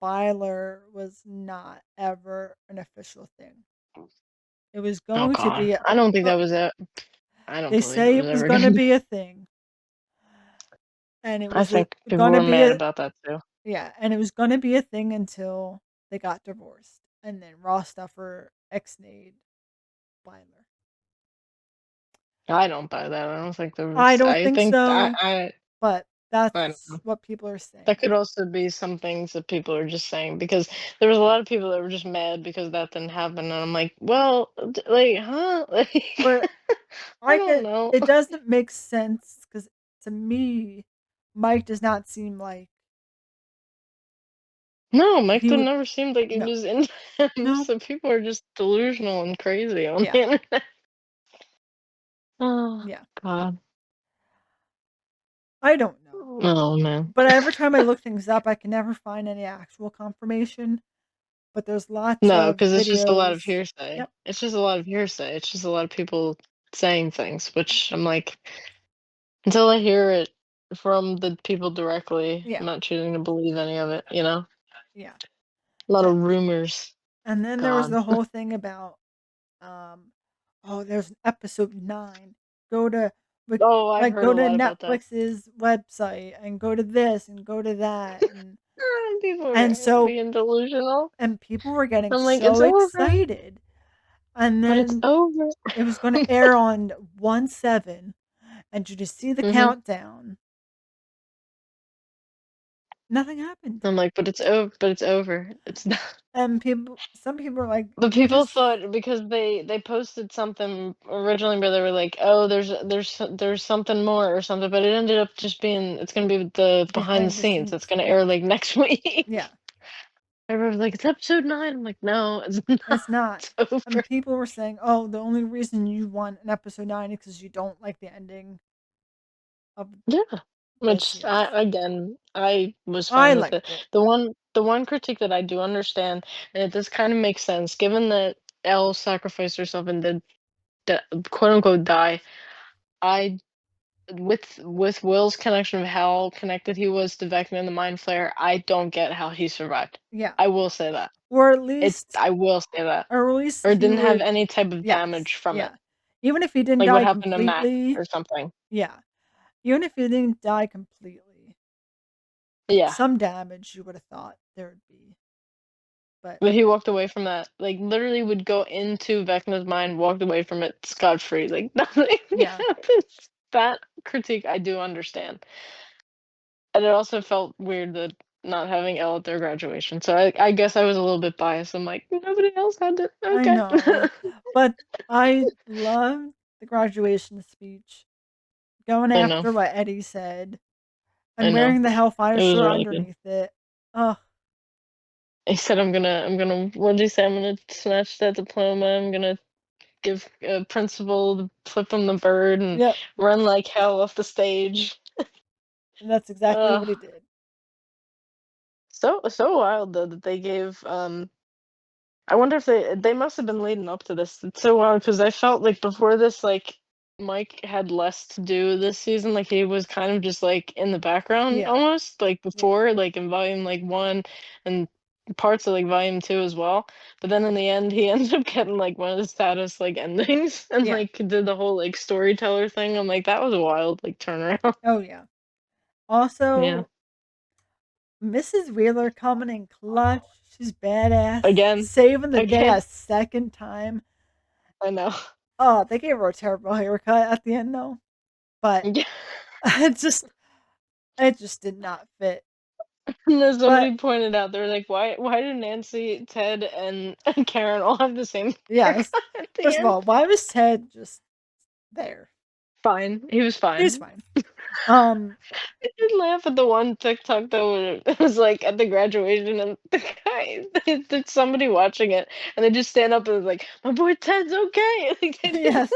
Speaker 1: Byler was not ever an official thing. It was
Speaker 2: Oh
Speaker 1: going to
Speaker 2: God,
Speaker 1: be
Speaker 2: I don't think
Speaker 1: uh,
Speaker 2: that was it. I don't
Speaker 1: they
Speaker 2: believe it
Speaker 1: say
Speaker 2: was
Speaker 1: it was
Speaker 2: ever
Speaker 1: gonna
Speaker 2: gonna be.
Speaker 1: be a thing, and it
Speaker 2: I
Speaker 1: was
Speaker 2: think people
Speaker 1: gonna
Speaker 2: were
Speaker 1: be
Speaker 2: mad
Speaker 1: a
Speaker 2: about that too.
Speaker 1: yeah, and it was gonna be a thing until they got divorced, and then Ross Duffer ex-nayed Byler.
Speaker 2: I don't buy that. I don't think there
Speaker 1: I
Speaker 2: was.
Speaker 1: don't
Speaker 2: I
Speaker 1: think
Speaker 2: think
Speaker 1: so, but
Speaker 2: I don't
Speaker 1: that's
Speaker 2: know.
Speaker 1: what people are
Speaker 2: That
Speaker 1: saying.
Speaker 2: could also be some things that people are just saying because there was a lot of people that were just mad because that didn't happen, and I'm like, well, like, huh? Like,
Speaker 1: But
Speaker 2: I
Speaker 1: I
Speaker 2: don't
Speaker 1: get
Speaker 2: know.
Speaker 1: it doesn't make sense because to me, Mike does not seem like
Speaker 2: No, Mike
Speaker 1: he
Speaker 2: did
Speaker 1: would.
Speaker 2: never seemed like he
Speaker 1: No,
Speaker 2: was into him,
Speaker 1: no,
Speaker 2: so people are just delusional and crazy on the
Speaker 1: yeah,
Speaker 2: internet. Oh
Speaker 1: yeah.
Speaker 2: God.
Speaker 1: I don't know.
Speaker 2: Oh man.
Speaker 1: But every time I look things up, I can never find any actual confirmation. But there's lots
Speaker 2: No,
Speaker 1: of
Speaker 2: because it's just a lot of
Speaker 1: videos.
Speaker 2: hearsay.
Speaker 1: Yep.
Speaker 2: It's just a lot of hearsay. It's just a lot of people saying things, which I'm like, until I hear it from the people directly, I'm
Speaker 1: Yeah.
Speaker 2: not choosing to believe any of it, you know?
Speaker 1: Yeah.
Speaker 2: A lot
Speaker 1: A-
Speaker 2: of rumors.
Speaker 1: And then there was
Speaker 2: God.
Speaker 1: the whole thing about Um, oh, there's an episode 9. Go to like
Speaker 2: Oh, I've
Speaker 1: like
Speaker 2: heard
Speaker 1: go
Speaker 2: a
Speaker 1: to
Speaker 2: lot about that.
Speaker 1: Netflix's website and go to this and go to that
Speaker 2: People
Speaker 1: and
Speaker 2: are
Speaker 1: so
Speaker 2: being delusional.
Speaker 1: and people were getting
Speaker 2: I'm like, it's
Speaker 1: so
Speaker 2: over,
Speaker 1: excited. And
Speaker 2: but it's
Speaker 1: then
Speaker 2: over.
Speaker 1: it was going to air on 1/7 and you just see the
Speaker 2: Hmm.
Speaker 1: countdown. Nothing happened.
Speaker 2: I'm like, but it's over. But it's over. It's not.
Speaker 1: And some people are like,
Speaker 2: But
Speaker 1: "You're
Speaker 2: people
Speaker 1: just
Speaker 2: thought because they posted something originally where they were like, oh, there's something more or something, but it ended up just being it's gonna be the behind the
Speaker 1: behind the
Speaker 2: scenes. It's
Speaker 1: scenes."
Speaker 2: gonna
Speaker 1: Yeah.
Speaker 2: air like next week.
Speaker 1: Yeah.
Speaker 2: Everyone's like, it's episode 9. I'm like, no, it's not.
Speaker 1: It's not.
Speaker 2: It's over.
Speaker 1: And people were saying, "Oh, the only reason you want an episode 9 is because you don't like the ending of
Speaker 2: Yeah.
Speaker 1: the
Speaker 2: Which
Speaker 1: series."
Speaker 2: I was
Speaker 1: I
Speaker 2: fine with it.
Speaker 1: liked it.
Speaker 2: The one critique that I do understand, and it does kind of make sense, given that Elle sacrificed herself and did quote unquote die. I with Will's connection of how connected he was to Vecna and the Mind Flayer, I don't get how he survived.
Speaker 1: Yeah.
Speaker 2: I will say that.
Speaker 1: Or at least
Speaker 2: I will say that.
Speaker 1: or at least
Speaker 2: Or
Speaker 1: he
Speaker 2: didn't have
Speaker 1: would
Speaker 2: any type of
Speaker 1: yes.
Speaker 2: damage from it.
Speaker 1: Yeah. Even if he didn't
Speaker 2: Like what
Speaker 1: die
Speaker 2: happened to Mac
Speaker 1: completely,
Speaker 2: or something.
Speaker 1: yeah. Even if he didn't die completely,
Speaker 2: Yeah.
Speaker 1: some damage you would have thought there would be. But
Speaker 2: But he walked away from that. Like literally would go into Vecna's mind, walked away from it scot free. Like nothing
Speaker 1: yeah.
Speaker 2: happens. That critique I do understand. And it also felt weird that not having Elle at their graduation. So I guess I was a little bit biased. I'm like, nobody else had it.
Speaker 1: I
Speaker 2: Okay.
Speaker 1: know. But I love the graduation speech. Going
Speaker 2: I know.
Speaker 1: after what Eddie said
Speaker 2: I
Speaker 1: and
Speaker 2: know.
Speaker 1: wearing the Hellfire
Speaker 2: It was
Speaker 1: shirt
Speaker 2: really good.
Speaker 1: underneath it. Oh,
Speaker 2: He said, what did he say? I'm gonna snatch that diploma. I'm gonna give a principal the flip him the bird and
Speaker 1: yep.
Speaker 2: run like hell off the stage.
Speaker 1: And that's exactly
Speaker 2: Uh,
Speaker 1: what he did.
Speaker 2: so wild though that they gave I wonder if they must have been leading up to this. It's so wild because I felt like before this, like Mike had less to do this season. Like he was kind of just like in the background
Speaker 1: Yeah.
Speaker 2: almost, like
Speaker 1: Yeah.
Speaker 2: before, like in volume like 1 and parts of like volume 2 as well. But then in the end, he ended up getting like one of the saddest like endings and
Speaker 1: Yeah.
Speaker 2: like did the whole like storyteller thing. I'm like that was a wild like turnaround.
Speaker 1: Oh, yeah.
Speaker 2: Yeah.
Speaker 1: Also, Mrs. Wheeler coming in clutch. She's badass.
Speaker 2: Again,
Speaker 1: Saving the day
Speaker 2: again.
Speaker 1: a second time.
Speaker 2: I know.
Speaker 1: Oh, they gave her a terrible haircut at the end though. But
Speaker 2: Yeah.
Speaker 1: it just it just did not fit.
Speaker 2: And then
Speaker 1: But
Speaker 2: somebody pointed out, they're like, why did Nancy, Ted, and Karen all have the same
Speaker 1: yes.
Speaker 2: haircut at the
Speaker 1: First of
Speaker 2: end?
Speaker 1: all, why was Ted just there?
Speaker 2: Fine. He was
Speaker 1: He was
Speaker 2: fine.
Speaker 1: fine. Um,
Speaker 2: I did laugh at the one TikTok though when it was like at the graduation and the guy there's somebody watching it and they just stand up and is like, my boy Ted's okay. Like they did
Speaker 1: yes.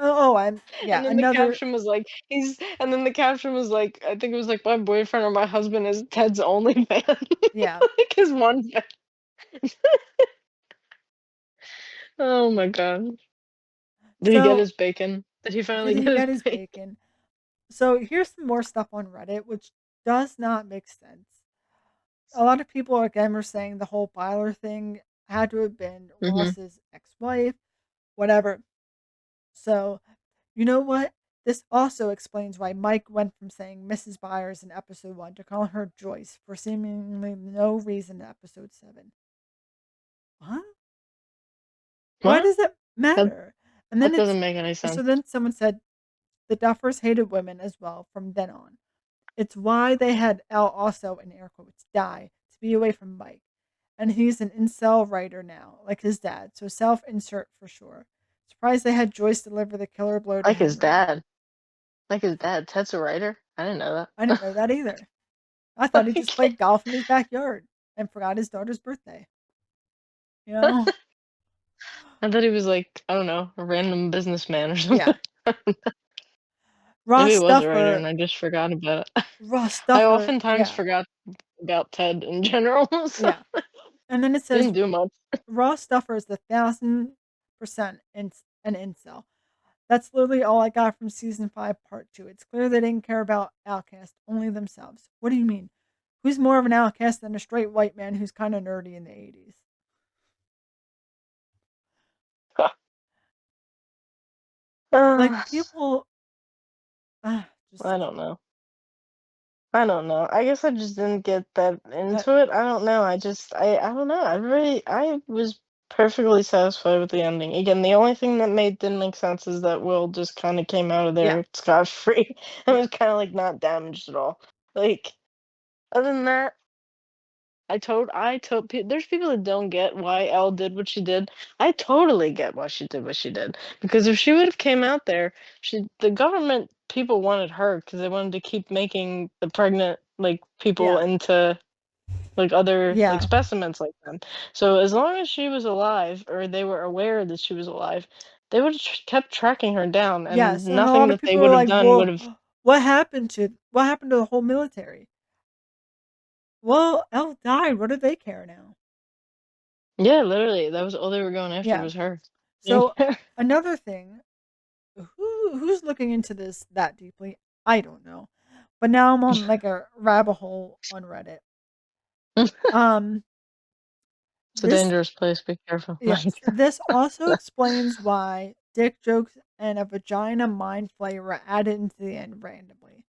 Speaker 1: Oh, and yeah,
Speaker 2: and then the
Speaker 1: another
Speaker 2: caption was like, he's and then the caption was like, I think it was like my boyfriend or my husband is Ted's only fan.
Speaker 1: yeah.
Speaker 2: Like his one fan. Oh my god. Did he get
Speaker 1: So,
Speaker 2: his bacon? Did he finally
Speaker 1: did he
Speaker 2: get his
Speaker 1: get his
Speaker 2: bacon?
Speaker 1: bacon? So, here's some more stuff on Reddit which does not make sense. A lot of people again were saying the whole Byler thing had to have been
Speaker 2: Mhm.
Speaker 1: Ross's ex-wife, whatever. So, you know what? This also explains why Mike went from saying Mrs. Byers in episode 1 to calling her Joyce for seemingly no reason in episode 7. What? Why
Speaker 2: What?
Speaker 1: does that
Speaker 2: That
Speaker 1: matter? And
Speaker 2: that
Speaker 1: then
Speaker 2: doesn't make any
Speaker 1: so
Speaker 2: sense.
Speaker 1: then someone said the Duffers hated women as well from then on. It's why they had Elle also, in air quotes, die to be away from Mike. And he's an incel writer now, like his dad, so self insert for sure. Surprised they had Joyce deliver the killer blow to
Speaker 2: Like his
Speaker 1: Henry.
Speaker 2: dad. Like his dad. Ted's a writer? I didn't know
Speaker 1: I
Speaker 2: that.
Speaker 1: didn't know that either. I thought he just
Speaker 2: Like,
Speaker 1: played golf in his backyard and forgot his daughter's birthday. You know?
Speaker 2: I thought he was like, I don't know, a random businessman or something.
Speaker 1: Yeah.
Speaker 2: Maybe
Speaker 1: Ross
Speaker 2: he was a writer and
Speaker 1: Stuffer.
Speaker 2: I just forgot about it.
Speaker 1: Ross
Speaker 2: I
Speaker 1: Stuffer.
Speaker 2: oftentimes
Speaker 1: Yeah.
Speaker 2: forgot about Ted in general, so
Speaker 1: Yeah. And then it
Speaker 2: he
Speaker 1: says
Speaker 2: didn't do much.
Speaker 1: Ross Stuffer is 1,000% an incel. That's literally all I got from season 5, part 2. It's clear they didn't care about Outcast, only themselves. What do you mean? Who's more of an outcast than a straight white man who's kind of nerdy in the 80s? Like,
Speaker 2: Uh,
Speaker 1: people just
Speaker 2: I don't know. I don't know. I guess I just didn't get that
Speaker 1: uh,
Speaker 2: into it. I don't know. I don't know. I was perfectly satisfied with the ending. Again, the only thing that made didn't make sense is that Will just kind of came out of
Speaker 1: yeah,
Speaker 2: there scot free and
Speaker 1: yeah,
Speaker 2: was kind of like not damaged at all. Like other than that, there's people that don't get why Elle did what she did. I totally get why she did what she did. Because if she would have came out there, the government people wanted her because they wanted to keep making the pregnant like people
Speaker 1: yeah,
Speaker 2: into like other like
Speaker 1: yeah.
Speaker 2: specimens like them. So as long as she was alive or they were aware that she was alive, they would have kept tracking her down and
Speaker 1: Yes, and a
Speaker 2: nothing
Speaker 1: lot of
Speaker 2: that they
Speaker 1: people were
Speaker 2: would have
Speaker 1: like,
Speaker 2: done would
Speaker 1: "Well,
Speaker 2: have.
Speaker 1: what happened to the whole military?" Well, Elle died. What do they care now?
Speaker 2: Yeah, literally, that was all they were going after
Speaker 1: Yeah.
Speaker 2: was her.
Speaker 1: So another thing, who's looking into this that deeply? I don't know. But now I'm on like a rabbit hole on Reddit. Um,
Speaker 2: It's a
Speaker 1: this
Speaker 2: dangerous place, be careful.
Speaker 1: yes, this also explains why dick jokes and a vagina mind flay were added into the end randomly.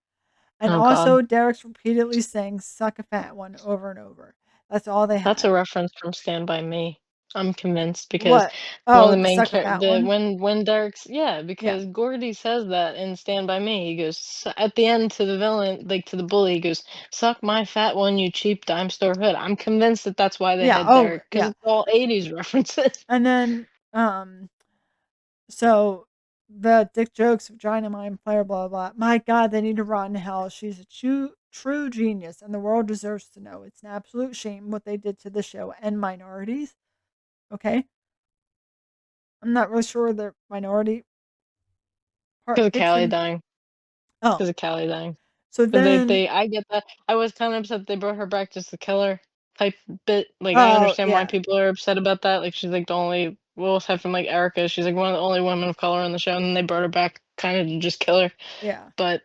Speaker 1: And
Speaker 2: Oh god.
Speaker 1: also Derek's repeatedly saying suck a fat one over and over. That's all they
Speaker 2: That's a
Speaker 1: had.
Speaker 2: reference from Stand By Me. I'm convinced because
Speaker 1: What?
Speaker 2: one of
Speaker 1: Oh,
Speaker 2: the
Speaker 1: the
Speaker 2: main
Speaker 1: suck a
Speaker 2: char
Speaker 1: fat
Speaker 2: the
Speaker 1: one?
Speaker 2: when Derek's
Speaker 1: Yeah.
Speaker 2: because Gordy says that in Stand By Me. He goes at the end to the villain, like to the bully, he goes, "Suck my fat one, you cheap dime store hood." I'm convinced that that's why they
Speaker 1: Yeah.
Speaker 2: had
Speaker 1: Oh,
Speaker 2: Derek because
Speaker 1: yeah.
Speaker 2: it's all 80s references.
Speaker 1: And then so the dick jokes, vagina mind player, blah blah. My God, they need to rot in hell. She's a true genius, and the world deserves to know. It's an absolute shame what they did to the show and minorities. Okay, I'm not really sure the minority part
Speaker 2: Because of
Speaker 1: kicks
Speaker 2: Callie
Speaker 1: in.
Speaker 2: dying. It's
Speaker 1: Oh,
Speaker 2: because of Callie dying.
Speaker 1: so
Speaker 2: 'Cause
Speaker 1: then,
Speaker 2: I get that. I was kinda upset they brought her back just to kill her type bit. Like, I
Speaker 1: oh
Speaker 2: understand why
Speaker 1: yeah,
Speaker 2: people are upset about that. Like, she's, like, the only well, aside from, like, Erica, she's, like, one of the only women of color on the show, and then they brought her back kinda to just kill her.
Speaker 1: yeah.
Speaker 2: But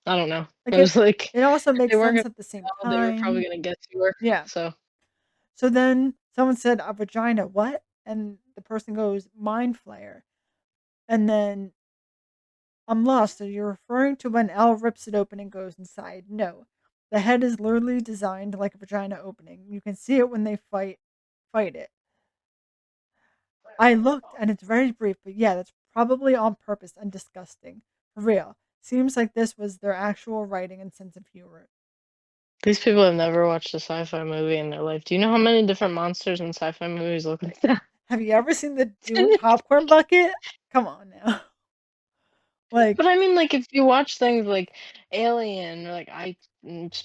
Speaker 2: I don't know.
Speaker 1: Like
Speaker 2: It was like,
Speaker 1: it also
Speaker 2: if they
Speaker 1: makes
Speaker 2: weren't
Speaker 1: sense
Speaker 2: gonna
Speaker 1: at the same
Speaker 2: tell, they were probably
Speaker 1: time.
Speaker 2: gonna get to her.
Speaker 1: Yeah.
Speaker 2: So,
Speaker 1: So then someone said a vagina, what? And the person goes mind flare, and then I'm lost. Are you referring to when Al rips it open and goes inside? No. The head is literally designed like a vagina opening. You can see it when they fight it. I looked and it's very brief, but yeah, that's probably on purpose and disgusting. For real. Seems like this was their actual writing and sense of humor.
Speaker 2: these people have never watched a sci-fi movie in their life. Do you know how many different monsters in sci-fi movies look like that?
Speaker 1: Have you ever seen the Dune popcorn bucket? Come on now. Like,
Speaker 2: But I mean, like, if you watch things like Alien, or like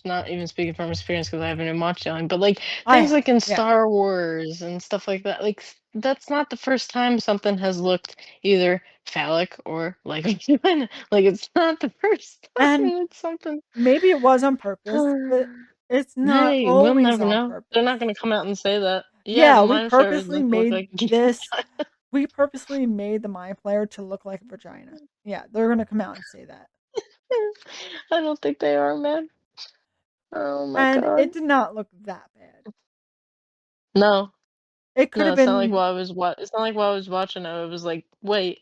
Speaker 2: not even speaking from experience because I haven't even watched Alien, but like
Speaker 1: I
Speaker 2: things
Speaker 1: have.
Speaker 2: like in
Speaker 1: Yeah.
Speaker 2: Star Wars and stuff like that, like that's not the first time something has looked either phallic or like a vagina. Like it's not the first time.
Speaker 1: And
Speaker 2: It's something.
Speaker 1: maybe it was on purpose, but it's not
Speaker 2: Hey, we'll
Speaker 1: always
Speaker 2: never
Speaker 1: on
Speaker 2: know. They're not
Speaker 1: purpose.
Speaker 2: gonna come out and say that. Yeah,
Speaker 1: Yeah,
Speaker 2: the mind flayers look like.
Speaker 1: we purposely made the mind player to look like a vagina. Yeah, they're gonna come out and say that.
Speaker 2: I don't think they are, man. Oh my
Speaker 1: And
Speaker 2: god.
Speaker 1: it did not look that bad.
Speaker 2: No,
Speaker 1: It could
Speaker 2: no,
Speaker 1: have
Speaker 2: it's not like
Speaker 1: been
Speaker 2: while I was it's not like while I was watching it was like, "Wait."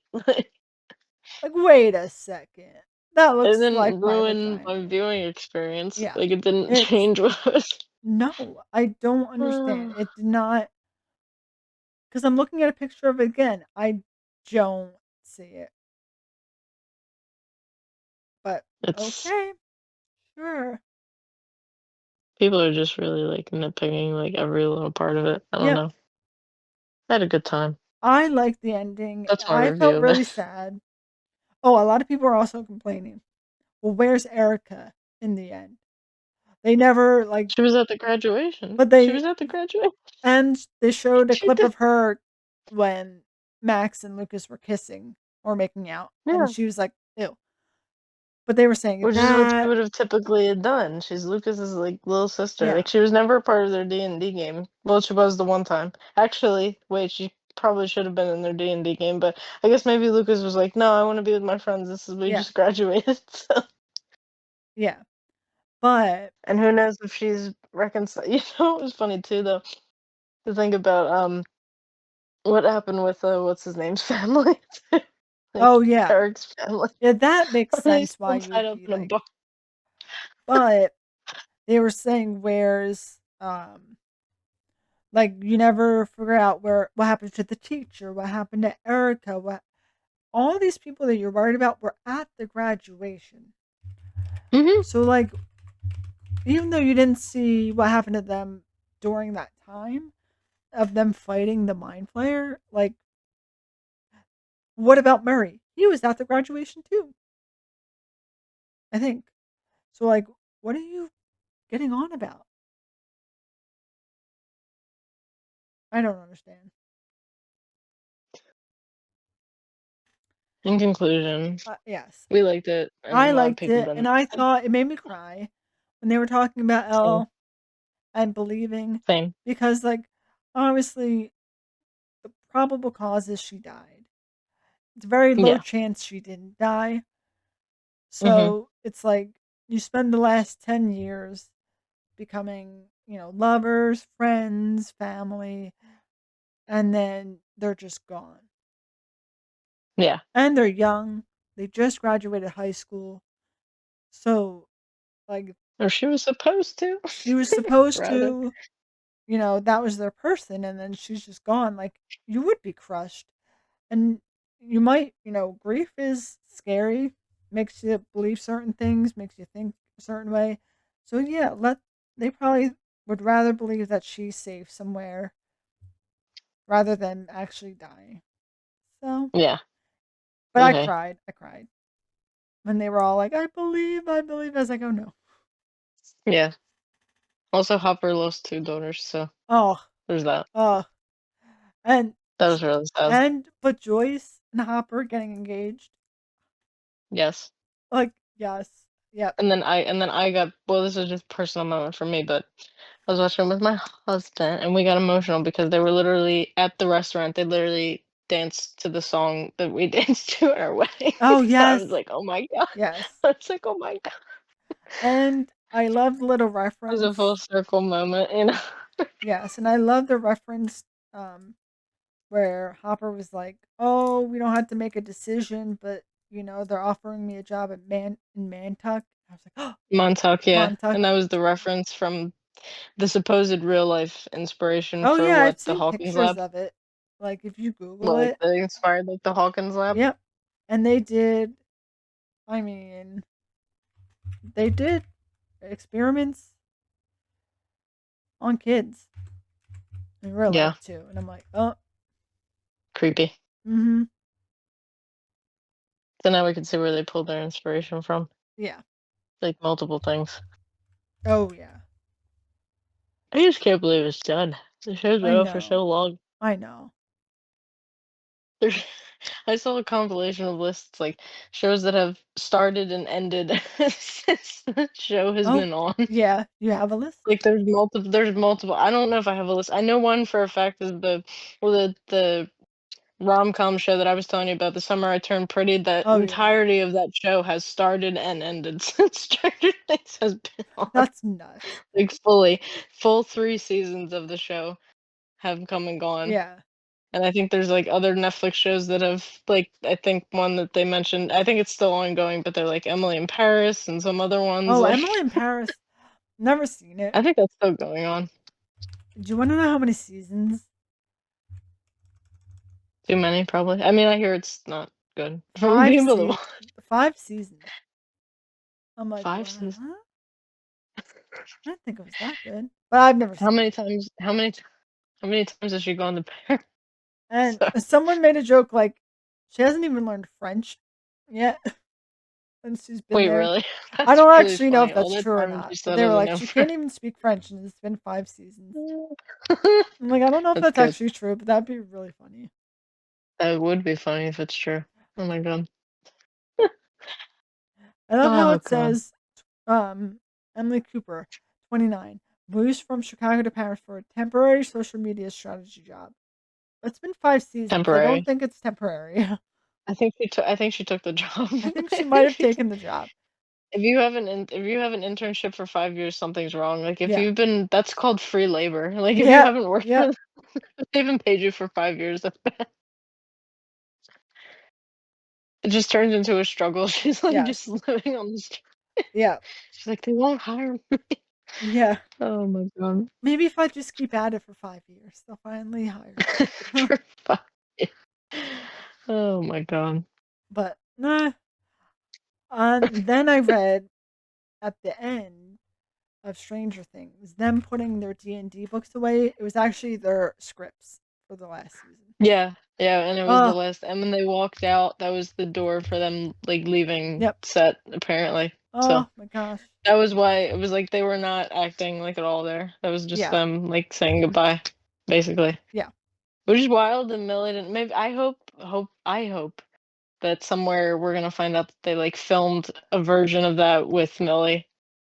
Speaker 1: like, wait a second. That
Speaker 2: It
Speaker 1: looks like
Speaker 2: didn't
Speaker 1: my
Speaker 2: ruin my
Speaker 1: vagina.
Speaker 2: viewing experience,
Speaker 1: Yeah.
Speaker 2: like, it didn't
Speaker 1: It's
Speaker 2: change what I was.
Speaker 1: no, I don't understand. It did not because I'm looking at a picture of it again. I don't see it. But
Speaker 2: It's
Speaker 1: okay, sure.
Speaker 2: people are just really, like, nitpicking, like, every little part of it. I don't
Speaker 1: Yep.
Speaker 2: know. I had a good time.
Speaker 1: I liked the ending.
Speaker 2: That's my
Speaker 1: I
Speaker 2: review
Speaker 1: felt
Speaker 2: of it.
Speaker 1: really sad. Oh, a lot of people are also complaining. Well, where's Erica in the end? They never like,
Speaker 2: She was at the graduation.
Speaker 1: but
Speaker 2: She
Speaker 1: they
Speaker 2: was at the graduation.
Speaker 1: and they showed a
Speaker 2: She
Speaker 1: clip
Speaker 2: did.
Speaker 1: of her when Max and Lucas were kissing or making out, and
Speaker 2: Yeah.
Speaker 1: she was like, "Ew." But they were saying
Speaker 2: Which is what she
Speaker 1: that,
Speaker 2: would have typically had done. She's Lucas's, like, little sister.
Speaker 1: yeah,
Speaker 2: Like, she was never a part of their D&D game. Well, she was the one time. Actually, wait, she probably should have been in their D&D game, but I guess maybe Lucas was like, "No, I wanna be with my friends. This is we
Speaker 1: yeah,
Speaker 2: just graduated." So
Speaker 1: yeah. But
Speaker 2: and who knows if she's reconciled. You know, it was funny too, though, to think about, what happened with, what's his name's family. like,
Speaker 1: Oh, yeah.
Speaker 2: Eric's family.
Speaker 1: Yeah, that makes
Speaker 2: Are they
Speaker 1: sense why
Speaker 2: still
Speaker 1: you
Speaker 2: tied
Speaker 1: would
Speaker 2: up
Speaker 1: be
Speaker 2: in a
Speaker 1: like,
Speaker 2: bar?
Speaker 1: but they were saying where's, like, you never figure out what happened to the teacher, what happened to Erica, what all these people that you're worried about were at the graduation.
Speaker 2: Mhm.
Speaker 1: So, like, even though you didn't see what happened to them during that time of them fighting the mind flayer, like, what about Murray? He was at the graduation too, I think. So, like, what are you getting on about? I don't understand.
Speaker 2: In conclusion,
Speaker 1: Yes,
Speaker 2: we liked it, and
Speaker 1: I
Speaker 2: a lot of
Speaker 1: liked
Speaker 2: people
Speaker 1: it, and
Speaker 2: didn't.
Speaker 1: I thought it made me cry when they were talking about
Speaker 2: Same,
Speaker 1: Elle and believing,
Speaker 2: same.
Speaker 1: because, like, obviously, the probable cause is she died. It's a very low
Speaker 2: Yeah.
Speaker 1: chance she didn't die.
Speaker 2: Mhm.
Speaker 1: So it's like you spend the last 10 years becoming, lovers, friends, family, and then they're just gone.
Speaker 2: Yeah.
Speaker 1: And they're young. They just graduated high school. So, like,
Speaker 2: Or she was supposed to,
Speaker 1: she was supposed
Speaker 2: rather.
Speaker 1: to, that was their person, and then she's just gone. Like, you would be crushed. And you might, grief is scary, makes you believe certain things, makes you think a certain way. So, yeah, they probably would rather believe that she's safe somewhere rather than actually dying. So,
Speaker 2: Yeah.
Speaker 1: but I
Speaker 2: Okay.
Speaker 1: cried. I cried when they were all like, I believe, I believe. I was like, oh no.
Speaker 2: Yeah. Also, Hopper lost 2 daughters, so
Speaker 1: Oh,
Speaker 2: there's that.
Speaker 1: oh. And,
Speaker 2: That was really sad.
Speaker 1: but Joyce and Hopper getting engaged.
Speaker 2: Yes.
Speaker 1: Like, yes. Yep.
Speaker 2: And then I got, well, this is just a personal moment for me, but I was watching with my husband, and we got emotional because they were literally at the restaurant. They literally danced to the song that we danced to at our wedding.
Speaker 1: Oh,
Speaker 2: So I was
Speaker 1: yes.
Speaker 2: like, "Oh my god."
Speaker 1: Yes.
Speaker 2: I was like, "Oh my god."
Speaker 1: And I love the little
Speaker 2: It was a full
Speaker 1: reference.
Speaker 2: circle moment, you know?
Speaker 1: Yes, and I love the reference where Hopper was like, "Oh, we don't have to make a decision, but they're offering me a job at Mantuck." I was like, "Oh,
Speaker 2: Montauk, yeah,
Speaker 1: Montuck."
Speaker 2: and that was the reference from the supposed real life inspiration
Speaker 1: Oh
Speaker 2: for
Speaker 1: yeah, I've
Speaker 2: what, the
Speaker 1: seen
Speaker 2: Hawkins
Speaker 1: pictures
Speaker 2: Lab?
Speaker 1: of it. Like if you Google
Speaker 2: Well, like,
Speaker 1: it,
Speaker 2: they inspired, like, the Hawkins Lab?
Speaker 1: yep. And I mean, they did experiments on kids in real
Speaker 2: Yeah,
Speaker 1: life too. And I'm like, "Oh,
Speaker 2: creepy.
Speaker 1: mhm.
Speaker 2: So now we can see where they pulled their inspiration from,
Speaker 1: Yeah.
Speaker 2: like, multiple things.
Speaker 1: Oh yeah.
Speaker 2: I just can't believe it's done. The show's been
Speaker 1: I
Speaker 2: out for so
Speaker 1: know.
Speaker 2: long.
Speaker 1: I know.
Speaker 2: There's I saw a compilation of lists, like, shows that have started and ended since the show has
Speaker 1: Oh,
Speaker 2: been on.
Speaker 1: yeah, you have a list?
Speaker 2: Like, there's multiple. I don't know if I have a list. I know one for a fact is the rom-com show that I was telling you about, The Summer I Turned Pretty. The
Speaker 1: Oh yeah.
Speaker 2: entirety of that show has started and ended since Stranger Things has been on.
Speaker 1: That's nuts.
Speaker 2: Like, full 3 seasons of the show have come and gone.
Speaker 1: Yeah.
Speaker 2: And I think there's, like, other Netflix shows that have, like, I think one that they mentioned, I think it's still ongoing, but they're, like, Emily in Paris and some other ones,
Speaker 1: Oh,
Speaker 2: like,
Speaker 1: Emily in Paris. Never seen it.
Speaker 2: I think that's still going on.
Speaker 1: Do you want to know how many seasons?
Speaker 2: Too many, probably. I mean, I hear it's not good from
Speaker 1: Five
Speaker 2: people that
Speaker 1: se 5 seasons. I'm like,
Speaker 2: 5
Speaker 1: what?
Speaker 2: seasons.
Speaker 1: I didn't think it was that good, but I've never
Speaker 2: How
Speaker 1: seen
Speaker 2: many
Speaker 1: it.
Speaker 2: times has she gone to Paris?
Speaker 1: And
Speaker 2: So
Speaker 1: someone made a joke like, she hasn't even learned French yet, and she's been
Speaker 2: wait,
Speaker 1: there.
Speaker 2: really?
Speaker 1: I
Speaker 2: That's
Speaker 1: don't
Speaker 2: really
Speaker 1: actually know if
Speaker 2: funny. All
Speaker 1: that's
Speaker 2: that
Speaker 1: true or
Speaker 2: time and she
Speaker 1: not, but
Speaker 2: still
Speaker 1: they were
Speaker 2: doesn't
Speaker 1: like,
Speaker 2: know
Speaker 1: she can't
Speaker 2: French.
Speaker 1: even speak French, and it's been 5 seasons. I'm like, I don't know if
Speaker 2: That's
Speaker 1: that's
Speaker 2: good.
Speaker 1: actually true, but that'd be really funny.
Speaker 2: That would be funny if it's true. Oh my god.
Speaker 1: I love how
Speaker 2: Oh
Speaker 1: it
Speaker 2: god.
Speaker 1: says, um, Emily Cooper, 29, moves from Chicago to Paris for a temporary social media strategy job. It's been 5 seasons. I don't
Speaker 2: Temporary.
Speaker 1: think it's temporary.
Speaker 2: I think she took the job.
Speaker 1: I think
Speaker 2: I
Speaker 1: she might
Speaker 2: think
Speaker 1: have
Speaker 2: she took
Speaker 1: taken the job.
Speaker 2: if you have an internship for 5 years, something's wrong. Like, if
Speaker 1: Yeah.
Speaker 2: you've been that's called free labor. Like, if you
Speaker 1: Yep.
Speaker 2: haven't worked for
Speaker 1: Yep.
Speaker 2: them, if they haven't paid you for 5 years, that's bad. it just turns into a struggle. She's like just
Speaker 1: Yes.
Speaker 2: living on the street.
Speaker 1: Yeah.
Speaker 2: She's like, they won't hire me.
Speaker 1: Yeah.
Speaker 2: Oh my god.
Speaker 1: Maybe if I just keep at it for 5 years, they'll finally hire me.
Speaker 2: For fun. Oh my god.
Speaker 1: But, nah. Then I read at the end of Stranger Things, them putting their D&D books away, it was actually their scripts for the last season.
Speaker 2: Yeah, yeah, and it was the
Speaker 1: Oh,
Speaker 2: last, and when they walked out, that was the door for them, like, leaving
Speaker 1: yep.
Speaker 2: set, apparently. So,
Speaker 1: Oh my gosh.
Speaker 2: that was why it was like they were not acting, like, at all there. That was just
Speaker 1: Yeah.
Speaker 2: them, like, saying goodbye, basically.
Speaker 1: Yeah.
Speaker 2: Which is wild, and Millie didn't maybe I hope that somewhere we're gonna find out that they, like, filmed a version of that with Millie,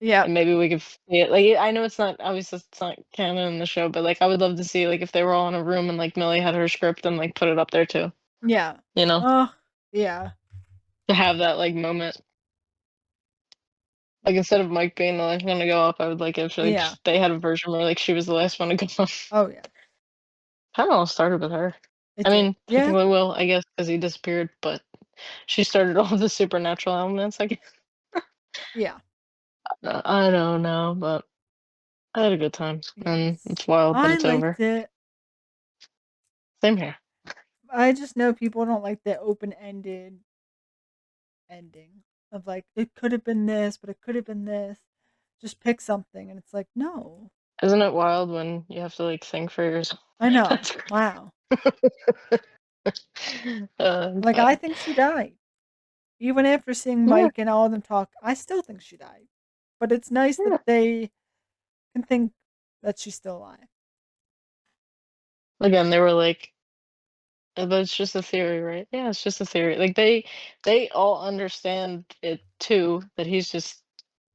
Speaker 1: Yep.
Speaker 2: and maybe we could see it. Like, I know it's not obviously it's not canon in the show, but, like, I would love to see, like, if they were all in a room and, like, Millie had her script and, like, put it up there too,
Speaker 1: Yeah.
Speaker 2: you know?
Speaker 1: Oh, yeah.
Speaker 2: To have that, like, moment. Like, instead of Mike being the last one to go up, I would like if, like,
Speaker 1: Yeah.
Speaker 2: they had a version where, like, she was the last one to go up.
Speaker 1: Oh, yeah.
Speaker 2: Kinda all started with her.
Speaker 1: It
Speaker 2: I
Speaker 1: did.
Speaker 2: mean,
Speaker 1: Yeah.
Speaker 2: technically Will, I guess, because he disappeared, but she started all the supernatural elements, I guess.
Speaker 1: Yeah.
Speaker 2: I don't know, but I had a good time, and
Speaker 1: Yes.
Speaker 2: it's wild that
Speaker 1: I
Speaker 2: it's
Speaker 1: liked
Speaker 2: over.
Speaker 1: it.
Speaker 2: Same here.
Speaker 1: I just know people don't like the open-ended ending of like it could have been this, but it could have been this. Just pick something, and it's like no.
Speaker 2: Isn't it wild when you have to, like, think for yourself?
Speaker 1: I know.
Speaker 2: That's crazy.
Speaker 1: Wow. Like
Speaker 2: But
Speaker 1: I think she died. Even after seeing
Speaker 2: yeah,
Speaker 1: Mike and all of them talk, I still think she died. But it's nice that
Speaker 2: yeah.
Speaker 1: they can think that she's still alive.
Speaker 2: Again, they were like, but it's just a theory, right? Yeah, it's just a theory. Like, they all understand it too, that he's just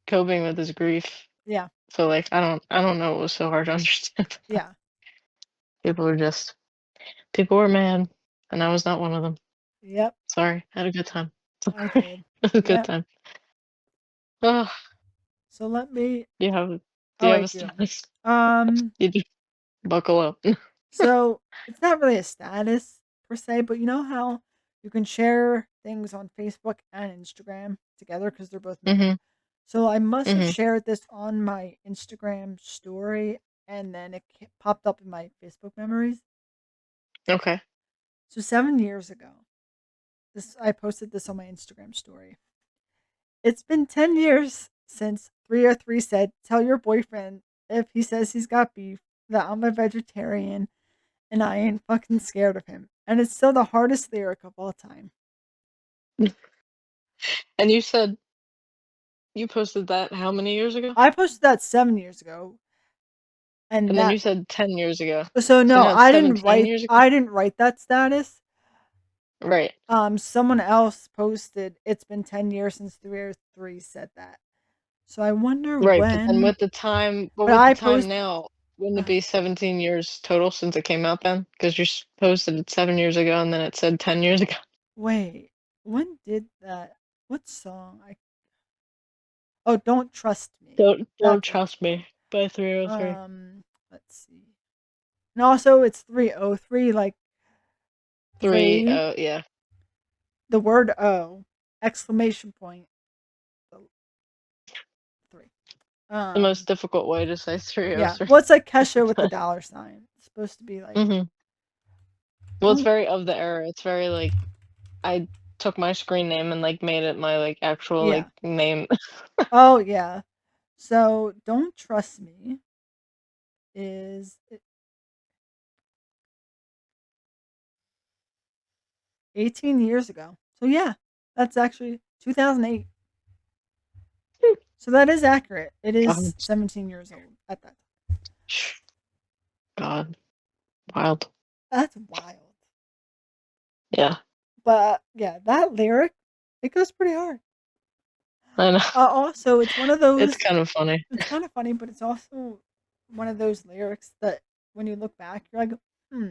Speaker 2: coping with his grief.
Speaker 1: Yeah.
Speaker 2: So, like, I don't know what was so hard to understand.
Speaker 1: Yeah.
Speaker 2: People were just people were mad, and I was not one of them.
Speaker 1: Yep.
Speaker 2: Sorry, had a good time.
Speaker 1: I
Speaker 2: Sorry,
Speaker 1: did.
Speaker 2: had a good
Speaker 1: Yep.
Speaker 2: time. Ugh,
Speaker 1: So let me
Speaker 2: you have do
Speaker 1: oh
Speaker 2: you
Speaker 1: I
Speaker 2: have a
Speaker 1: do.
Speaker 2: status?
Speaker 1: Um
Speaker 2: You just buckle up.
Speaker 1: so it's not really a status per se, but you know how you can share things on Facebook and Instagram together because they're both memories.
Speaker 2: Mhm,
Speaker 1: So I must have
Speaker 2: mhm.
Speaker 1: shared this on my Instagram story and then it popped up in my Facebook memories.
Speaker 2: Okay.
Speaker 1: So 7 years ago, this I posted this on my Instagram story. It's been 10 years since 303 said, "Tell your boyfriend if he says he's got beef that I'm a vegetarian and I ain't fucking scared of him." And it's still the hardest lyric of all time.
Speaker 2: And you said you posted that how many years ago?
Speaker 1: I posted that 7 years ago, and
Speaker 2: And then
Speaker 1: that
Speaker 2: you said 10 years ago.
Speaker 1: so
Speaker 2: So
Speaker 1: no,
Speaker 2: now it's 17 years ago?
Speaker 1: I didn't write that status.
Speaker 2: Right.
Speaker 1: Someone else posted, "It's been 10 years since 303 said that." So I wonder
Speaker 2: Right, but then
Speaker 1: when, but
Speaker 2: with the
Speaker 1: I
Speaker 2: time
Speaker 1: post
Speaker 2: now, wouldn't it
Speaker 1: uh,
Speaker 2: be 17 years total since it came out then? Because you posted it 7 years ago and then it said 10 years ago.
Speaker 1: wait, when did that what song? Oh, Don't Trust Me.
Speaker 2: Don't
Speaker 1: That's what it's
Speaker 2: Trust
Speaker 1: called.
Speaker 2: Me by 303.
Speaker 1: Let's see. And also it's 303 like
Speaker 2: 3
Speaker 1: 3,
Speaker 2: oh, yeah.
Speaker 1: the word O, exclamation point, oh, 3.
Speaker 2: The most
Speaker 1: Um,
Speaker 2: difficult way to say
Speaker 1: yeah.
Speaker 2: 303.
Speaker 1: Well, it's like Kesha with the dollar sign. It's supposed to be like,
Speaker 2: Mhm. Well, it's
Speaker 1: don't
Speaker 2: very of the era. It's very, like, I took my screen name and, like, made it my, like, actual, like,
Speaker 1: yeah.
Speaker 2: name.
Speaker 1: Oh, yeah. So, Don't Trust Me is 18 years ago. So, yeah, that's actually 2008. So, that is accurate. It is
Speaker 2: God.
Speaker 1: 17 years old at that time.
Speaker 2: God. Wild.
Speaker 1: That's wild.
Speaker 2: Yeah.
Speaker 1: But, yeah, that lyric, it goes pretty hard.
Speaker 2: I know.
Speaker 1: Also, it's one of
Speaker 2: It's
Speaker 1: those,
Speaker 2: kind of funny.
Speaker 1: it's kind of funny, but it's also one of those lyrics that when you look back, you're like, hmm,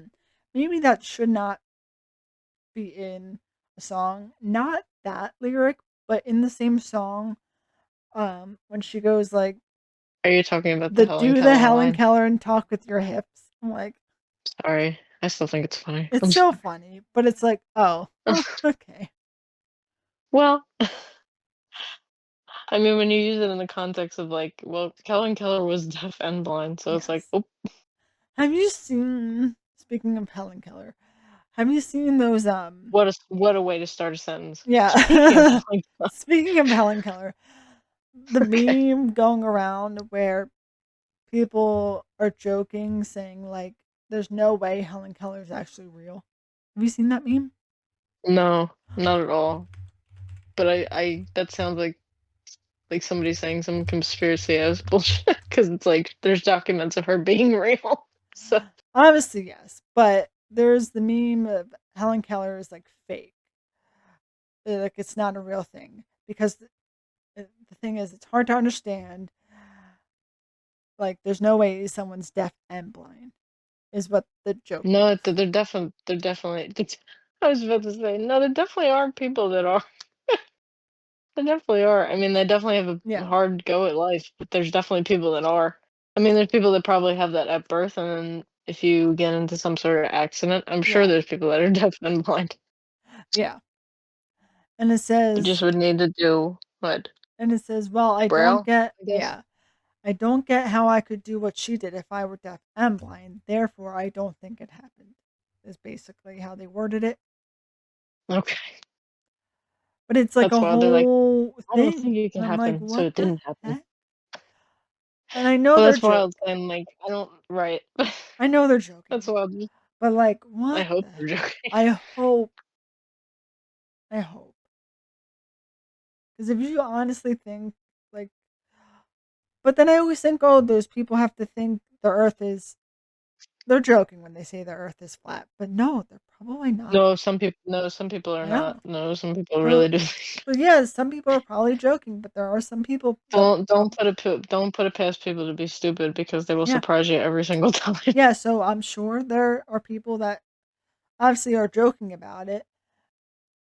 Speaker 1: maybe that should not be in a song. Not that lyric, but in the same song, when she goes like
Speaker 2: Are you talking about the
Speaker 1: the
Speaker 2: Helen
Speaker 1: "Do the
Speaker 2: Keller
Speaker 1: Helen
Speaker 2: line?
Speaker 1: Keller and talk with your hips." I'm like,
Speaker 2: Sorry. I still think it's funny.
Speaker 1: it's
Speaker 2: I'm
Speaker 1: so
Speaker 2: sorry.
Speaker 1: funny, but it's like, oh, okay.
Speaker 2: Well, I mean, when you use it in the context of like, well, Helen Keller was deaf and blind, so it's like,
Speaker 1: Yes.
Speaker 2: oh,
Speaker 1: Have you seen, speaking of Helen Keller, have you seen those,
Speaker 2: what a way to start a sentence. Speaking of
Speaker 1: yeah.
Speaker 2: Helen Keller,
Speaker 1: Speaking of Helen Keller, the
Speaker 2: okay.
Speaker 1: meme going around where people are joking, saying, like, there's no way Helen Keller is actually real. Have you seen that meme?
Speaker 2: No, not at all. But that sounds like somebody saying some conspiracy ass bullshit because it's like there's documents of her being real. So
Speaker 1: Obviously, yes, but there's the meme of Helen Keller is, like, fake. Like, it's not a real thing because the thing is, it's hard to understand. Like, there's no way someone's deaf and blind, is what the joke
Speaker 2: no,
Speaker 1: is.
Speaker 2: they're definitely. I was about to say no, there definitely are people that are. There definitely are. I mean, they definitely have a
Speaker 1: Yeah,
Speaker 2: hard go at life, but there's definitely people that are. I mean, there's people that probably have that at birth, and then if you get into some sort of accident, I'm sure
Speaker 1: yeah,
Speaker 2: there's people that are deaf and blind.
Speaker 1: yeah. And
Speaker 2: You just
Speaker 1: says
Speaker 2: would need to do what?
Speaker 1: "Well, I don't
Speaker 2: Braille,
Speaker 1: get."
Speaker 2: I guess.
Speaker 1: Yeah. "I don't get how I could do what she did if I were deaf and blind, therefore I don't think it happened," is basically how they worded it.
Speaker 2: Okay.
Speaker 1: But it's like
Speaker 2: That's
Speaker 1: a
Speaker 2: why they're like,
Speaker 1: whole
Speaker 2: I don't think
Speaker 1: thing,
Speaker 2: it
Speaker 1: and
Speaker 2: can
Speaker 1: I'm like,
Speaker 2: happen, so
Speaker 1: "What
Speaker 2: it
Speaker 1: the
Speaker 2: didn't happen.
Speaker 1: heck?" And I know
Speaker 2: Well,
Speaker 1: they're
Speaker 2: that's wild,
Speaker 1: joking.
Speaker 2: and like I don't right.
Speaker 1: I know they're
Speaker 2: That's
Speaker 1: joking,
Speaker 2: wild.
Speaker 1: but, like,
Speaker 2: I
Speaker 1: what
Speaker 2: hope
Speaker 1: the
Speaker 2: they're joking.
Speaker 1: I hope, I hope, because if you honestly think, like, but then I always think, "Oh, those people have to think the Earth is," they're joking when they say the Earth is flat, but no, they're probably not.
Speaker 2: No, some people are
Speaker 1: I
Speaker 2: not.
Speaker 1: know.
Speaker 2: No, some people
Speaker 1: Uh,
Speaker 2: really do.
Speaker 1: but yeah, some people are probably joking, but there are some people that
Speaker 2: Don't put it past people to be stupid because they will
Speaker 1: yeah,
Speaker 2: surprise you every single time.
Speaker 1: yeah. So I'm sure there are people that obviously are joking about it,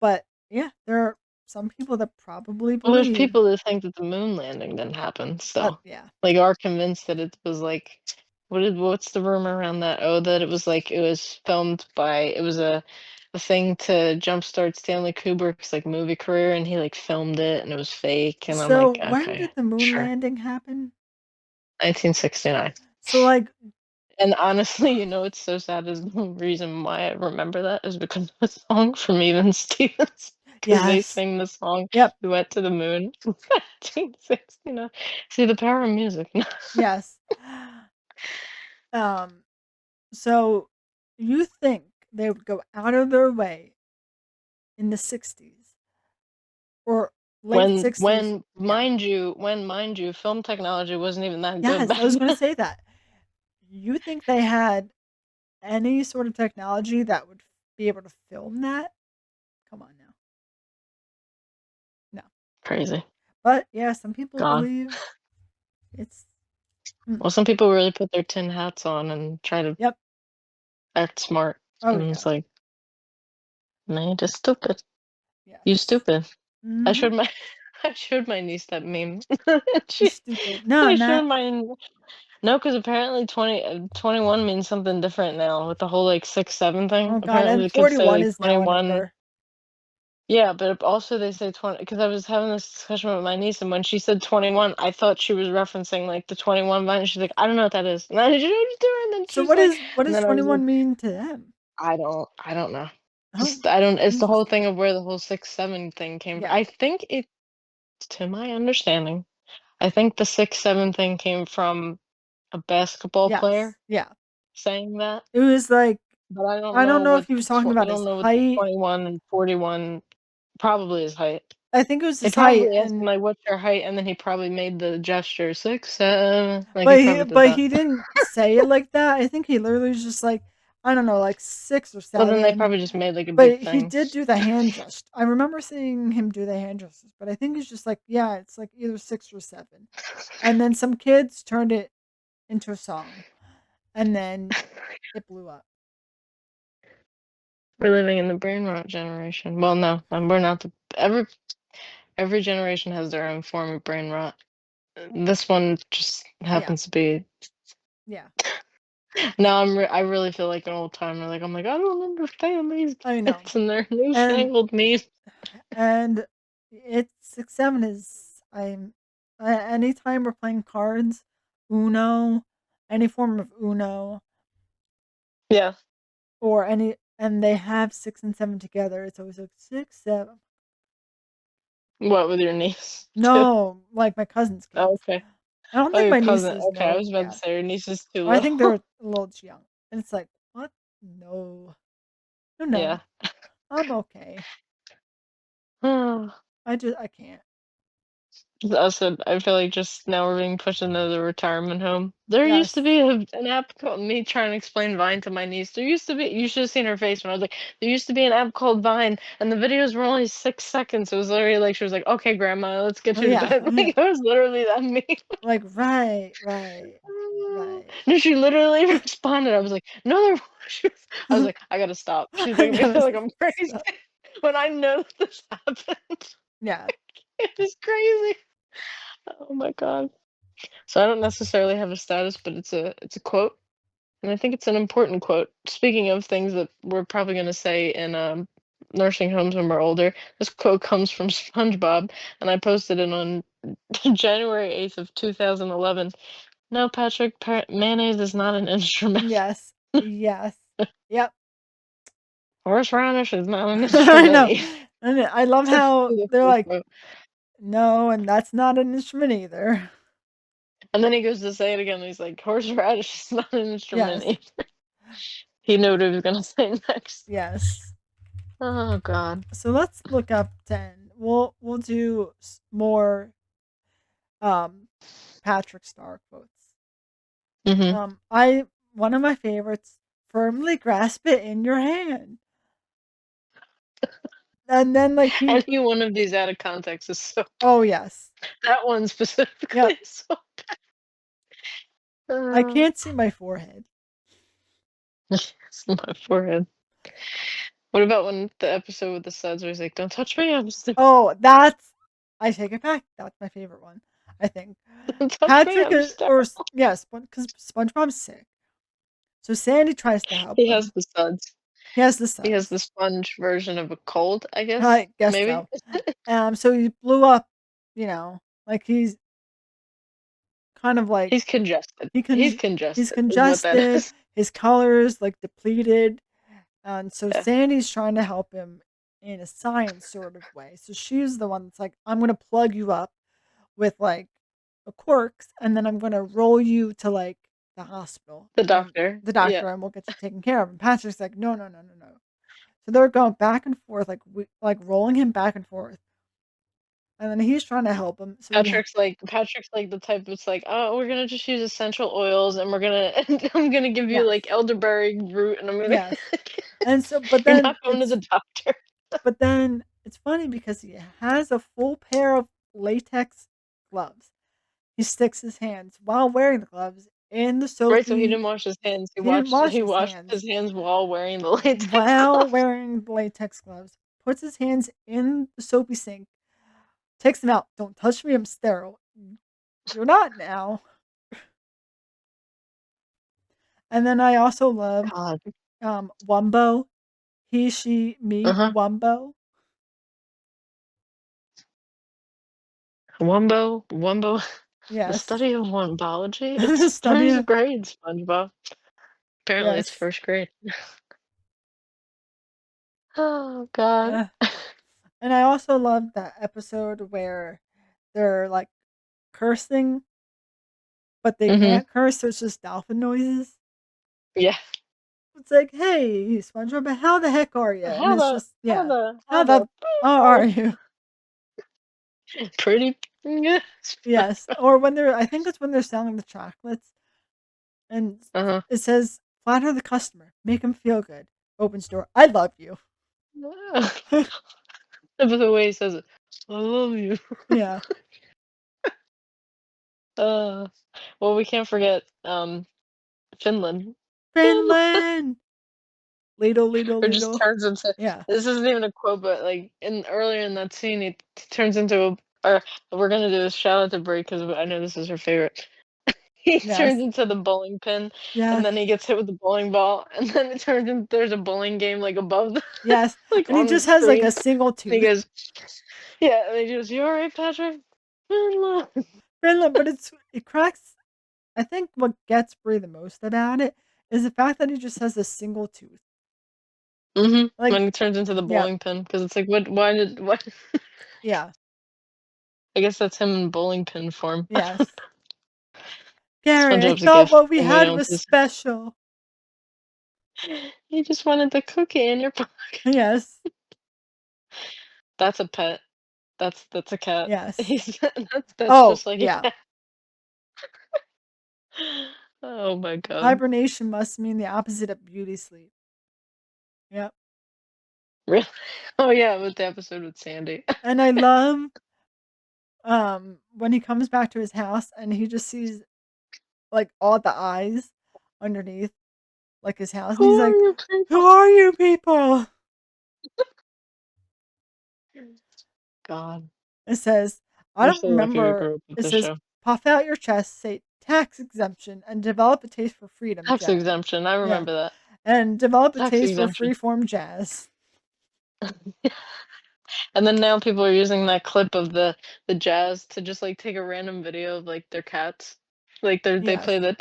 Speaker 1: but yeah, there are some people that probably
Speaker 2: Well, there's
Speaker 1: believe.
Speaker 2: people that think that the moon landing didn't happen still.
Speaker 1: Yeah.
Speaker 2: Like, are convinced that it was like what's the rumor around that? Oh, that it was like it was filmed by it was a thing to jumpstart Stanley Kubrick's like movie career and he like filmed it and it was fake and I'm
Speaker 1: So
Speaker 2: like,
Speaker 1: when
Speaker 2: okay,
Speaker 1: did the moon
Speaker 2: sure.
Speaker 1: landing happen?
Speaker 2: 1969.
Speaker 1: So like,
Speaker 2: And honestly, you know, it's so sad is the reason why I remember that is because of a song from Even Stevens, because they
Speaker 1: yes,
Speaker 2: sing the song
Speaker 1: yep,
Speaker 2: "We Went to the Moon" in 1969. See the power of music.
Speaker 1: yes. Um. So you think they would go out of their way in the '60s or late '60s? Yeah.
Speaker 2: When mind you, film technology wasn't even that good
Speaker 1: Yes,
Speaker 2: back
Speaker 1: I was gonna
Speaker 2: then.
Speaker 1: say that. You think they had any sort of technology that would be able to film that? Come on now. No.
Speaker 2: Crazy.
Speaker 1: But yeah, some people
Speaker 2: God.
Speaker 1: believe it's mm,
Speaker 2: Well, some people really put their tin hats on and try to
Speaker 1: yep.
Speaker 2: act smart,
Speaker 1: Oh
Speaker 2: and
Speaker 1: yeah.
Speaker 2: it's like, no, you're just stupid. You
Speaker 1: Yes.
Speaker 2: stupid. I
Speaker 1: Mhm.
Speaker 2: showed my I showed my niece that meme.
Speaker 1: You
Speaker 2: She
Speaker 1: stupid. No,
Speaker 2: I
Speaker 1: not
Speaker 2: showed my no, because apparently 21 means something different now with the whole, like, 6, 7 thing.
Speaker 1: oh god,
Speaker 2: Apparently,
Speaker 1: and
Speaker 2: the kids say,
Speaker 1: 41
Speaker 2: like,
Speaker 1: is now a
Speaker 2: 21
Speaker 1: number.
Speaker 2: yeah, but also they say 20 because I was having this discussion with my niece, and when she said 21, I thought she was referencing, like, the 21 vine, she's like, "I don't know what that is." And I said, "What you doing?" And then she
Speaker 1: So
Speaker 2: was like
Speaker 1: what
Speaker 2: and
Speaker 1: does
Speaker 2: then I was like,
Speaker 1: 21 mean to them?
Speaker 2: I don't know."
Speaker 1: Oh,
Speaker 2: Just I don't it's the whole thing
Speaker 1: interesting.
Speaker 2: of where the whole 6, 7 thing came
Speaker 1: Yeah.
Speaker 2: I think it to my understanding, I think the 6, 7 thing came from a basketball
Speaker 1: Yes.
Speaker 2: player
Speaker 1: Yeah.
Speaker 2: saying that,
Speaker 1: It was like
Speaker 2: but
Speaker 1: I don't know if he was talking
Speaker 2: I
Speaker 1: about his
Speaker 2: don't know what the
Speaker 1: height.
Speaker 2: 21 and 41 probably his height.
Speaker 1: I think it was
Speaker 2: They
Speaker 1: his height
Speaker 2: probably asked him,
Speaker 1: and
Speaker 2: like, "What's your height?" And then he probably made the gesture, 6, 7, like, he probably did
Speaker 1: but
Speaker 2: that.
Speaker 1: he didn't say it like that. I think he literally was just like, I don't know, like 6 or
Speaker 2: Well, then they
Speaker 1: 7.
Speaker 2: probably just made, like, a big
Speaker 1: But he
Speaker 2: thing.
Speaker 1: did do the hand gest. I remember seeing him do the hand gestures, but I think he's just like, yeah, it's like either 6 or 7. And then some kids turned it into a song, and then it blew up.
Speaker 2: We're living in the brain rot generation. Well, no, we're not the every generation has their own form of brain rot. This one just
Speaker 1: Yeah,
Speaker 2: happens to be
Speaker 1: yeah.
Speaker 2: now I really feel like an old timer, like, I'm like, "I don't understand these
Speaker 1: I know.
Speaker 2: kids and their
Speaker 1: And
Speaker 2: newfangled memes."
Speaker 1: and It's 6-7 is anytime we're playing cards, Uno, any form of Uno,
Speaker 2: Yeah.
Speaker 1: or any, and they have 6 and 7 together. It's always like 6, 7.
Speaker 2: What, with your niece too?
Speaker 1: No, like my cousin's
Speaker 2: Oh,
Speaker 1: kids.
Speaker 2: okay.
Speaker 1: I don't
Speaker 2: Oh,
Speaker 1: think
Speaker 2: your
Speaker 1: my
Speaker 2: cousin.
Speaker 1: nieces
Speaker 2: Okay, I
Speaker 1: know.
Speaker 2: was about to
Speaker 1: Yeah,
Speaker 2: say your niece is too
Speaker 1: I think they're
Speaker 2: little.
Speaker 1: a little too young, and it's like, what? No, no, no.
Speaker 2: Yeah.
Speaker 1: I'm okay.
Speaker 2: I
Speaker 1: I can't.
Speaker 2: said I feel like just now we're being pushed into the retirement home. There used to
Speaker 1: Yes.
Speaker 2: be an app called me trying to explain Vine to my niece. There used to be, you should have seen her face when I was like, there used to be an app called Vine, and the videos were only 6 seconds. It was literally like she was like, "Okay, Grandma, let's get
Speaker 1: Oh
Speaker 2: you to
Speaker 1: yeah,
Speaker 2: bed."
Speaker 1: oh, yeah.
Speaker 2: Like it was literally that meme.
Speaker 1: Like right, right, right.
Speaker 2: No, she literally responded. I was like, "No, there." I was like, "I gotta stop." She's
Speaker 1: I
Speaker 2: making me
Speaker 1: gotta
Speaker 2: feel like I'm crazy
Speaker 1: stop.
Speaker 2: when I know this happened.
Speaker 1: Yeah.
Speaker 2: It was crazy. Oh my god. So I don't necessarily have a status, but it's a quote, and I think it's an important quote. Speaking of things that we're probably gonna say in nursing homes when we're older, this quote comes from SpongeBob, and I posted it on January 8th of 2011. No, Patrick, mayonnaise is not an instrument.
Speaker 1: Yes. Yes. Yep.
Speaker 2: Horseradish is not an
Speaker 1: I
Speaker 2: instrument
Speaker 1: know.
Speaker 2: either.
Speaker 1: And I love
Speaker 2: That's
Speaker 1: how
Speaker 2: the
Speaker 1: they're
Speaker 2: full
Speaker 1: like,
Speaker 2: quote.
Speaker 1: no, and that's not an instrument either.
Speaker 2: And then he goes to say it again. And he's like, horseradish is not an instrument
Speaker 1: Yes.
Speaker 2: either. He knew what he was gonna say next.
Speaker 1: Yes.
Speaker 2: Oh god.
Speaker 1: So let's look up 10. We'll do more um Patrick Star quotes.
Speaker 2: Hmm.
Speaker 1: I one of my favorites, firmly grasp it in your hand. And then like he
Speaker 2: Any one of these out of context is so
Speaker 1: oh yes.
Speaker 2: that one specifically
Speaker 1: Yep.
Speaker 2: is so
Speaker 1: I
Speaker 2: uh,
Speaker 1: can't see my forehead.
Speaker 2: it's on my forehead. What about when the episode with the suds where he's like, "Don't touch me, I'm still
Speaker 1: Oh, that's I take it back. That's my favorite one. I think
Speaker 2: don't touch me,
Speaker 1: Patrick
Speaker 2: I'm sterile."
Speaker 1: or yes, because SpongeBob's sick. So Sandy tries to help
Speaker 2: He has
Speaker 1: him.
Speaker 2: the suds.
Speaker 1: He has the
Speaker 2: He has
Speaker 1: suds.
Speaker 2: the sponge version of a cold, I guess.
Speaker 1: I guess
Speaker 2: Maybe.
Speaker 1: so. So he blew up. Like he's kind of like
Speaker 2: He's congested.
Speaker 1: he
Speaker 2: He's
Speaker 1: he's
Speaker 2: congested is what that
Speaker 1: congested.
Speaker 2: is.
Speaker 1: His colors like depleted, and so
Speaker 2: Yeah.
Speaker 1: Sandy's trying to help him in a science sort of way. So she's the one that's like, I'm gonna plug you up with like a corks, and then I'm gonna roll you to like the hospital
Speaker 2: The
Speaker 1: and
Speaker 2: doctor.
Speaker 1: the
Speaker 2: Yeah.
Speaker 1: doctor, and we'll get you taken care of. And Patrick's like, no, no, no, no, no. So they're going back and forth, like like rolling him back and forth, and then he's trying to help him. So yeah,
Speaker 2: Patrick's like the type that's like, "Oh, we're gonna just use essential oils, and we're gonna and I'm gonna give you
Speaker 1: yes,
Speaker 2: like elderberry root, and I'm gonna."
Speaker 1: yes, and so but
Speaker 2: You're
Speaker 1: then
Speaker 2: not going to the doctor.
Speaker 1: it's funny because he has a full pair of latex gloves. He sticks his hands while wearing the gloves in the
Speaker 2: Right, so he
Speaker 1: soapy.
Speaker 2: didn't wash his hands.
Speaker 1: He didn't wash
Speaker 2: He
Speaker 1: his
Speaker 2: washed
Speaker 1: hands
Speaker 2: his hands while wearing the latex
Speaker 1: while
Speaker 2: gloves.
Speaker 1: wearing the latex gloves. Puts his hands in the soapy sink. Takes them out. Don't touch me. I'm sterile. You're not now. And then I also love
Speaker 2: God.
Speaker 1: Wumbo. He, she, me,
Speaker 2: Uh-huh.
Speaker 1: Wumbo.
Speaker 2: Wumbo. The
Speaker 1: Yes.
Speaker 2: study of wombology?
Speaker 1: The
Speaker 2: It's
Speaker 1: study
Speaker 2: first
Speaker 1: of,
Speaker 2: grade, SpongeBob. Apparently it's
Speaker 1: yes.
Speaker 2: first grade. Oh god.
Speaker 1: Uh, and I also love that episode where they're like cursing, but they
Speaker 2: Mhm.
Speaker 1: can't curse, so it's just dolphin noises.
Speaker 2: Yeah.
Speaker 1: It's like, hey, SpongeBob, how the heck are you? And
Speaker 2: How
Speaker 1: it's
Speaker 2: the
Speaker 1: just, yeah, how
Speaker 2: how
Speaker 1: the
Speaker 2: the
Speaker 1: are you?
Speaker 2: pretty yeah.
Speaker 1: Yes. Or when they're, I think it's when they're selling the chocolates, and
Speaker 2: Uh-huh.
Speaker 1: it says, flatter the customer, make him feel good. Open store, I love you.
Speaker 2: But the way he says it, "I love you."
Speaker 1: Yeah.
Speaker 2: Uh, well, we can't forget, Finland. Finland!
Speaker 1: Finland! Lido, Lido,
Speaker 2: Or just
Speaker 1: Lido.
Speaker 2: turns into
Speaker 1: Yeah.
Speaker 2: this isn't even a quote, but, like, in earlier in that scene, it turns into a or we're gonna do a shout out to Brie 'cause I know this is her favorite. He turns
Speaker 1: Yes.
Speaker 2: into the bowling pin, and
Speaker 1: Yes.
Speaker 2: then he gets hit with the bowling ball, and then it turns into there's a bowling game, like, above the
Speaker 1: Yes.
Speaker 2: like,
Speaker 1: And he
Speaker 2: on the
Speaker 1: just has like
Speaker 2: screen,
Speaker 1: a single
Speaker 2: and he
Speaker 1: tooth.
Speaker 2: goes Yeah, they just, "You alright, Patrick?"
Speaker 1: Finland, but it cracks. I think what gets Brie the most about it is the fact that he just has a single tooth.
Speaker 2: Mhm.
Speaker 1: Like,
Speaker 2: When it turns into the
Speaker 1: yeah,
Speaker 2: bowling pin, because it's like, what
Speaker 1: yeah,
Speaker 2: I guess that's him in bowling pin form.
Speaker 1: yes. Gary, I
Speaker 2: SpongeBob's a
Speaker 1: thought
Speaker 2: gift,
Speaker 1: what we
Speaker 2: and we
Speaker 1: had
Speaker 2: know
Speaker 1: was
Speaker 2: it's his. You just wanted the cookie in your pocket.
Speaker 1: Yes,
Speaker 2: That's a pet. That's a cat.
Speaker 1: yes.
Speaker 2: That's
Speaker 1: Oh,
Speaker 2: just like a
Speaker 1: yeah.
Speaker 2: cat. Oh my god.
Speaker 1: Hibernation must mean the opposite of beauty sleep. Yep.
Speaker 2: Really? Oh yeah, with the episode with Sandy.
Speaker 1: And I love when he comes back to his house and he just sees like all the eyes underneath like his house and
Speaker 2: Who
Speaker 1: he's
Speaker 2: are
Speaker 1: like,
Speaker 2: you
Speaker 1: "Who
Speaker 2: people?
Speaker 1: are you people?"
Speaker 2: God,
Speaker 1: It says, I
Speaker 2: we're
Speaker 1: don't
Speaker 2: so lucky we
Speaker 1: remember.
Speaker 2: grew up with
Speaker 1: It
Speaker 2: this
Speaker 1: says,
Speaker 2: show.
Speaker 1: puff out your chest, say tax exemption, and develop a taste for freedom
Speaker 2: Tax
Speaker 1: jazz.
Speaker 2: exemption, I
Speaker 1: Yeah.
Speaker 2: remember that.
Speaker 1: And develop a
Speaker 2: Tax
Speaker 1: taste for
Speaker 2: exemption.
Speaker 1: freeform jazz.
Speaker 2: And then now people are using that clip of the jazz to just, like, take a random video of, like, their cats. Like, they
Speaker 1: Yes.
Speaker 2: play the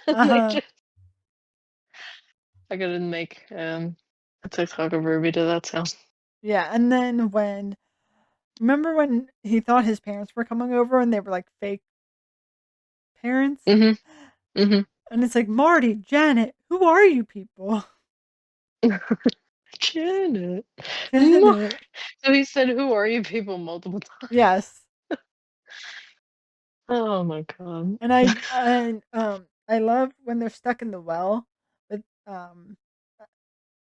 Speaker 2: and
Speaker 1: Uh
Speaker 2: they
Speaker 1: huh.
Speaker 2: just I gotta make, a TikTok of Ruby to that sound.
Speaker 1: Yeah. And then remember when he thought his parents were coming over and they were like fake parents?
Speaker 2: Mhm, mhm.
Speaker 1: And it's like, Marty, Janet, who are you people?
Speaker 2: Janet. Mar
Speaker 1: Janet.
Speaker 2: So he said, "Who are you people?" multiple times.
Speaker 1: Yes.
Speaker 2: Oh my god.
Speaker 1: And I love when they're stuck in the well with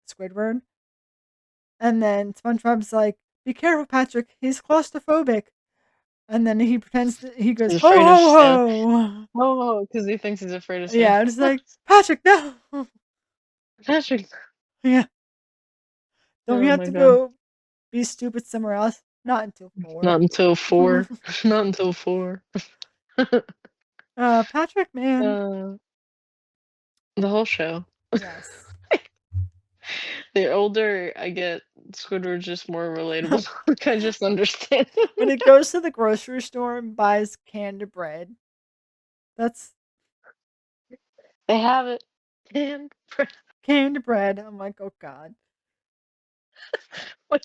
Speaker 1: Squidward. And then SpongeBob's like, "Be careful, Patrick. He's claustrophobic." And then he pretends that he goes,
Speaker 2: He's
Speaker 1: "Ho
Speaker 2: afraid of
Speaker 1: ho
Speaker 2: sand.
Speaker 1: ho!"
Speaker 2: Oh, because he thinks he's afraid of Santa
Speaker 1: Yeah, it's like,
Speaker 2: Claus.
Speaker 1: "Patrick, no!"
Speaker 2: Patrick.
Speaker 1: Yeah, don't you
Speaker 2: Oh
Speaker 1: have
Speaker 2: my
Speaker 1: to
Speaker 2: god.
Speaker 1: go be stupid somewhere else? Not until 4.
Speaker 2: Not until 4. Not until 4.
Speaker 1: Patrick, man.
Speaker 2: Uh, the whole show.
Speaker 1: Yes.
Speaker 2: The older I get, Squidward's just more relatable. Like, I just understand him.
Speaker 1: When he goes to the grocery store and buys canned bread, that's
Speaker 2: They have it. And
Speaker 1: canned bread. I'm like, oh God.
Speaker 2: what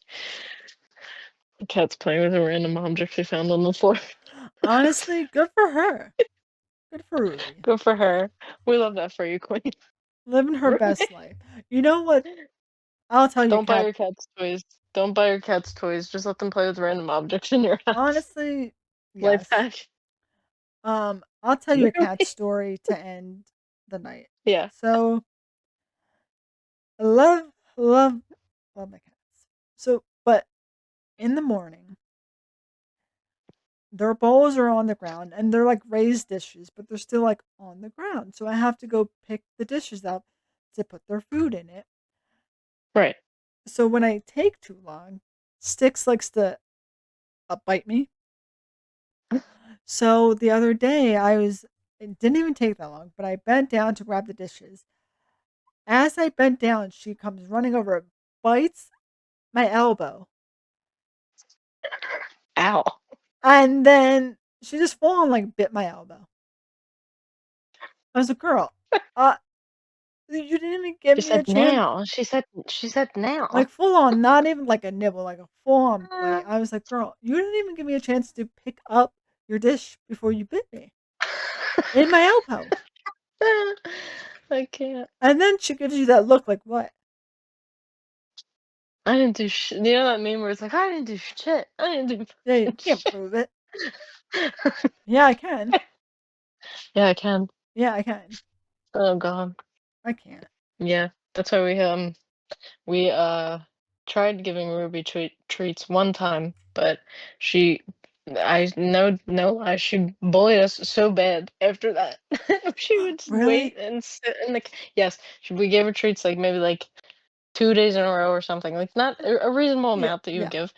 Speaker 2: the cat's playing with a random object she found on the floor.
Speaker 1: Honestly, good for her. Good for Ruby.
Speaker 2: Good for her. We love that for you, Queen.
Speaker 1: Living her
Speaker 2: Ruby.
Speaker 1: best life. You know what? I'll tell you,
Speaker 2: Don't buy
Speaker 1: Kat.
Speaker 2: your cats toys. Don't buy your cats toys. Just let them play with random objects in your house.
Speaker 1: Honestly,
Speaker 2: Life
Speaker 1: yes.
Speaker 2: hack.
Speaker 1: I'll tell you a cat
Speaker 2: Literally.
Speaker 1: story to end the night.
Speaker 2: Yeah.
Speaker 1: So I love my cats. So, but in the morning, their bowls are on the ground and they're like raised dishes, but they're still like on the ground. So I have to go pick the dishes up to put their food in it.
Speaker 2: Right.
Speaker 1: So when I take too long, Sticks likes to bite me. So the other day, it didn't even take that long, but I bent down to grab the dishes. As I bent down, she comes running over, bites my elbow,
Speaker 2: Ow.
Speaker 1: and then she just full on like bit my elbow. I was a girl. Uh, you didn't even give
Speaker 2: She
Speaker 1: me a
Speaker 2: said
Speaker 1: chance,
Speaker 2: now. She said now.
Speaker 1: like full on, not even like a nibble, like a full on bite. I was like, girl, you didn't even give me a chance to pick up your dish before you bit me in my elbow.
Speaker 2: I can't.
Speaker 1: And then she gives you that look like, what?
Speaker 2: I didn't do shit. You know that meme where it's like, I didn't do shit. I didn't do
Speaker 1: Yeah, you
Speaker 2: fucking
Speaker 1: can't
Speaker 2: shit.
Speaker 1: prove it. Yeah, I can.
Speaker 2: Yeah, I can.
Speaker 1: Yeah, I can.
Speaker 2: Oh god.
Speaker 1: I can't.
Speaker 2: Yeah. That's why we tried giving Ruby treats one time, but she I no lie, she bullied us so bad after that. She would just
Speaker 1: Really?
Speaker 2: wait and sit in the yes, we gave her treats like maybe like 2 days in a row or something, like not a reasonable
Speaker 1: Yeah,
Speaker 2: amount that you would
Speaker 1: yeah,
Speaker 2: give.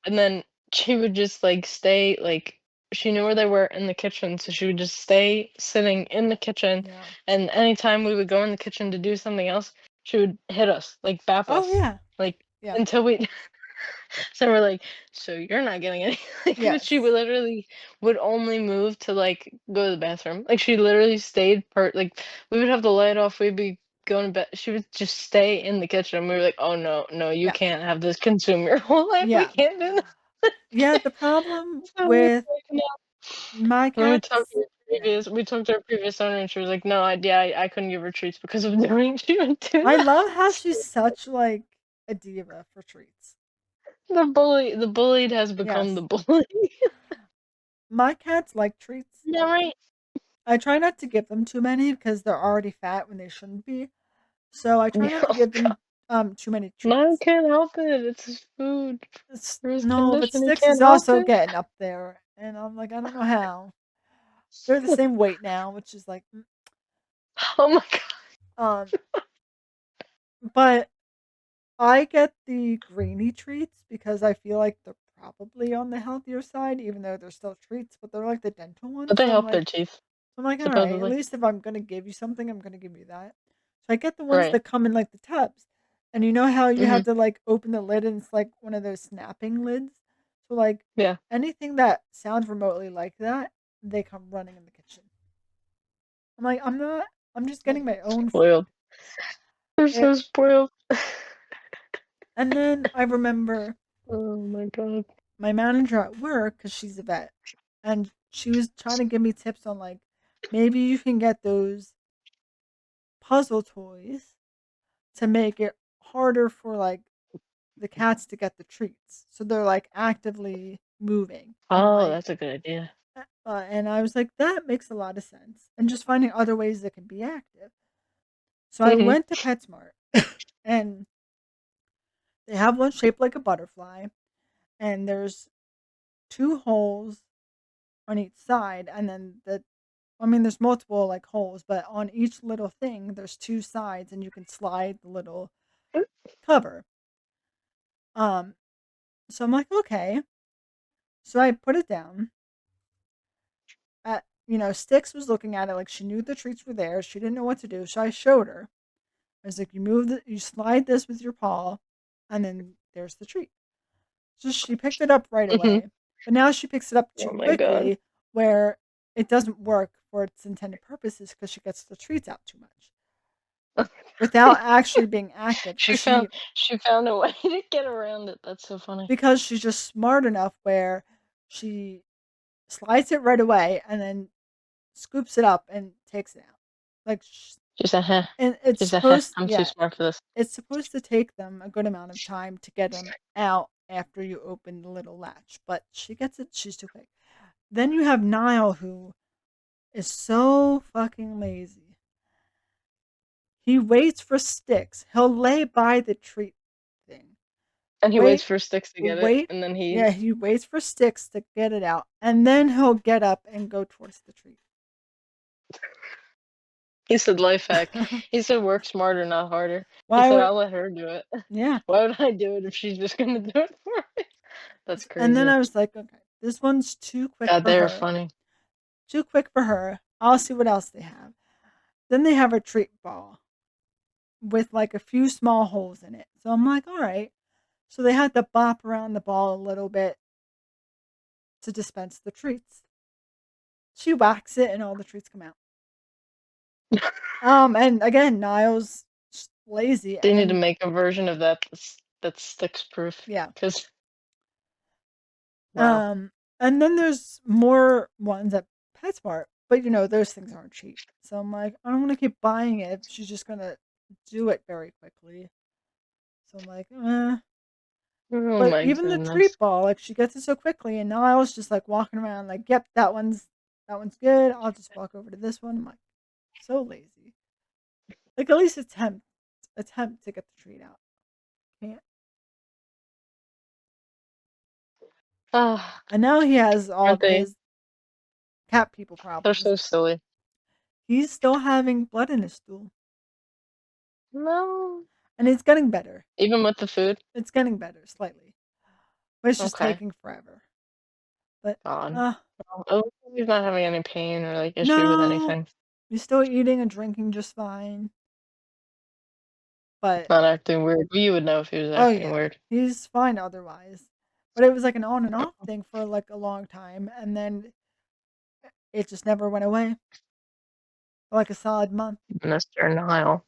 Speaker 2: And then she would just like stay like she knew where they were in the kitchen, so she would just stay sitting in the kitchen,
Speaker 1: yeah.
Speaker 2: and anytime we would go in the kitchen to do something else, she would hit us, like bap
Speaker 1: Oh,
Speaker 2: us,
Speaker 1: yeah,
Speaker 2: like
Speaker 1: yeah.
Speaker 2: until we So we're like, "So you're not getting any," like, but she would
Speaker 1: Yes.
Speaker 2: literally would only move to, like, go to the bathroom. Like, she literally stayed like, we would have the light off, we'd be going to bed, she would just stay in the kitchen. We were like, "Oh, no, no, you
Speaker 1: Yeah.
Speaker 2: can't have this consume your whole life, we
Speaker 1: Yeah.
Speaker 2: can't do this."
Speaker 1: Yeah, the problem
Speaker 2: So we were
Speaker 1: with
Speaker 2: like, "No."
Speaker 1: my
Speaker 2: When we talked to
Speaker 1: cats, yeah.
Speaker 2: we talked to our previous owner, and she was like, "No, I couldn't give her treats because of doing," she would do
Speaker 1: I
Speaker 2: that.
Speaker 1: love how she's such, like, a diva for treats.
Speaker 2: The bullied has become the
Speaker 1: Yes.
Speaker 2: bully.
Speaker 1: My cats like treats.
Speaker 2: Yeah, right.
Speaker 1: I try not to give them too many because they're already fat when they shouldn't be. So I try
Speaker 2: Yeah,
Speaker 1: not to
Speaker 2: oh
Speaker 1: give
Speaker 2: god.
Speaker 1: them, too many
Speaker 2: Mine
Speaker 1: treats.
Speaker 2: can't help it, it's his food.
Speaker 1: It's
Speaker 2: For his
Speaker 1: no, but
Speaker 2: condition, he
Speaker 1: Sticks
Speaker 2: can't
Speaker 1: is
Speaker 2: help
Speaker 1: also
Speaker 2: it.
Speaker 1: getting up there, and I'm like, "I don't know how." They're the same weight now, which is like,
Speaker 2: Oh my god.
Speaker 1: um, but I get the greeny treats because I feel like they're probably on the healthier side, even though they're still treats, but they're like the dental
Speaker 2: But
Speaker 1: ones.
Speaker 2: they help their teeth,
Speaker 1: So I'm like, all right, at
Speaker 2: supposedly.
Speaker 1: least if I'm gonna give you something, I'm gonna give you that. So I get the ones
Speaker 2: Right.
Speaker 1: that come in like the tubs. And you know how you have
Speaker 2: Mhm.
Speaker 1: to like open the lid and it's like one of those snapping lids? So like
Speaker 2: Yeah.
Speaker 1: anything that sounds remotely like that, they come running in the kitchen. I'm like, I'm just getting my own
Speaker 2: Spoiled.
Speaker 1: food.
Speaker 2: They're
Speaker 1: It,
Speaker 2: so spoiled.
Speaker 1: and then I remember
Speaker 2: Oh my god.
Speaker 1: my manager at work, because she's a vet, and she was trying to give me tips on like maybe you can get those puzzle toys to make it harder for like the cats to get the treats. So they're like actively moving. And
Speaker 2: Oh,
Speaker 1: like
Speaker 2: that's a good idea.
Speaker 1: and I was like that makes a lot of sense. And just finding other ways that can be active. So I
Speaker 2: Mhm.
Speaker 1: went to PetSmart and they have one shaped like a butterfly and there's two holes on each side and then there's multiple like holes, but on each little thing there's two sides and you can slide the little cover. Um so I'm like, okay. So I put it down. Sticks was looking at it like she knew the treats were there. She didn't know what to do. So I showed her. I was like, you slide this with your paw, and then there's the treat. So she picked it up right
Speaker 2: Mhm.
Speaker 1: away. But now she picks it up
Speaker 2: Oh
Speaker 1: too
Speaker 2: my god.
Speaker 1: quickly where it doesn't work for its intended purposes because she gets the treats out too much without actually being active.
Speaker 2: She found she found a way to get around it. That's so funny.
Speaker 1: Because she's just smart enough where she slides it right away and then scoops it up and takes it out. Like,
Speaker 2: She's a "Huh."
Speaker 1: and it's
Speaker 2: She's a "Huh,
Speaker 1: supposed
Speaker 2: I'm too
Speaker 1: yeah,
Speaker 2: smart for this."
Speaker 1: it's supposed to take them a good amount of time to get them out after you open the little latch, but she gets it, she's too quick. Then you have Niall who is so fucking lazy. He waits for Sticks. He'll lay by the treat thing.
Speaker 2: And he waits
Speaker 1: Wait,
Speaker 2: for Sticks to get it,
Speaker 1: wait.
Speaker 2: and then
Speaker 1: Yeah, he waits for Sticks to get it out, and then he'll get up and go towards the treat.
Speaker 2: he said, "Life hack." He said, "Work smarter, not harder." He
Speaker 1: Why
Speaker 2: said,
Speaker 1: would
Speaker 2: "I'll let her do it.
Speaker 1: yeah.
Speaker 2: Why would I do it if she's just gonna do it for me?" That's
Speaker 1: And then
Speaker 2: crazy.
Speaker 1: I was like, okay, this one's too quick
Speaker 2: God,
Speaker 1: for
Speaker 2: they were
Speaker 1: her.
Speaker 2: funny.
Speaker 1: Too quick for her. I'll see what else they have. Then they have a treat ball with like a few small holes in it. So I'm like, all right. So they had to bop around the ball a little bit to dispense the treats. She whacks it and all the treats come out. And again, Niles lazy
Speaker 2: They need to
Speaker 1: and
Speaker 2: make a version of that that's Sticks proof.
Speaker 1: yeah.
Speaker 2: Cause wow.
Speaker 1: Um and then there's more ones at PetSmart, but those things aren't cheap. So I'm like, I don't want to keep buying it if she's just gonna do it very quickly. So I'm like, eh.
Speaker 2: Oh
Speaker 1: But
Speaker 2: my
Speaker 1: even the
Speaker 2: goodness.
Speaker 1: treat ball, like she gets it so quickly, and now I was just like walking around, like, yep, that one's good. I'll just walk over to this one. I'm like, so lazy. Like at least attempt to get the treat out. Can't.
Speaker 2: Ah,
Speaker 1: And now he has all
Speaker 2: aren't
Speaker 1: of
Speaker 2: they?
Speaker 1: his cat people
Speaker 2: They're
Speaker 1: problems.
Speaker 2: so silly.
Speaker 1: He's still having blood in his stool,
Speaker 2: No.
Speaker 1: and it's getting better.
Speaker 2: Even with the food?
Speaker 1: It's getting better slightly, but it's just
Speaker 2: Okay.
Speaker 1: taking forever. But
Speaker 2: God.
Speaker 1: uh,
Speaker 2: Well, at least he's not having any pain or, like, issue with
Speaker 1: no,
Speaker 2: anything.
Speaker 1: he's still eating and drinking just fine. But
Speaker 2: Not acting weird. You would know if he was
Speaker 1: oh
Speaker 2: acting
Speaker 1: yeah,
Speaker 2: weird.
Speaker 1: he's fine otherwise. But it was like an on and off thing for like a long time, and then it just never went away for like a solid month.
Speaker 2: Mr. Nile.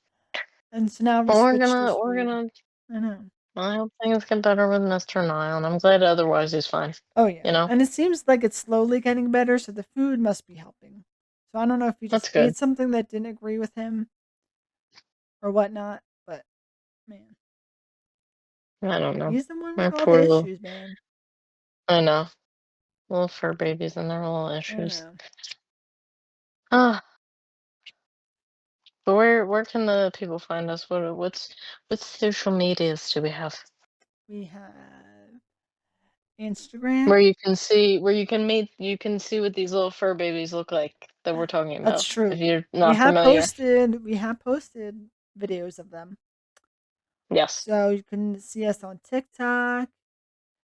Speaker 1: And so now we
Speaker 2: Well, we're
Speaker 1: switched
Speaker 2: gonna
Speaker 1: his
Speaker 2: we're
Speaker 1: food.
Speaker 2: gonna
Speaker 1: I know.
Speaker 2: I hope things get better with Mr. Nile, and I'm glad otherwise he's fine.
Speaker 1: Oh
Speaker 2: You
Speaker 1: yeah,
Speaker 2: know?
Speaker 1: and it seems like it's slowly getting better, so the food must be helping. So I don't know if he
Speaker 2: That's
Speaker 1: just
Speaker 2: good.
Speaker 1: ate something that didn't agree with him or whatnot, but man,
Speaker 2: I don't know.
Speaker 1: he's the one
Speaker 2: My
Speaker 1: with all the
Speaker 2: poor little
Speaker 1: issues, man.
Speaker 2: I know. Little fur babies and their little
Speaker 1: I
Speaker 2: issues.
Speaker 1: know.
Speaker 2: Ah, but where can the people find us? What social medias do we have?
Speaker 1: We have Instagram.
Speaker 2: Where you can see what these little fur babies look like that we're talking
Speaker 1: That's
Speaker 2: about, if
Speaker 1: true.
Speaker 2: you're not familiar.
Speaker 1: We have posted videos of them.
Speaker 2: Yes.
Speaker 1: So you can see us on TikTok,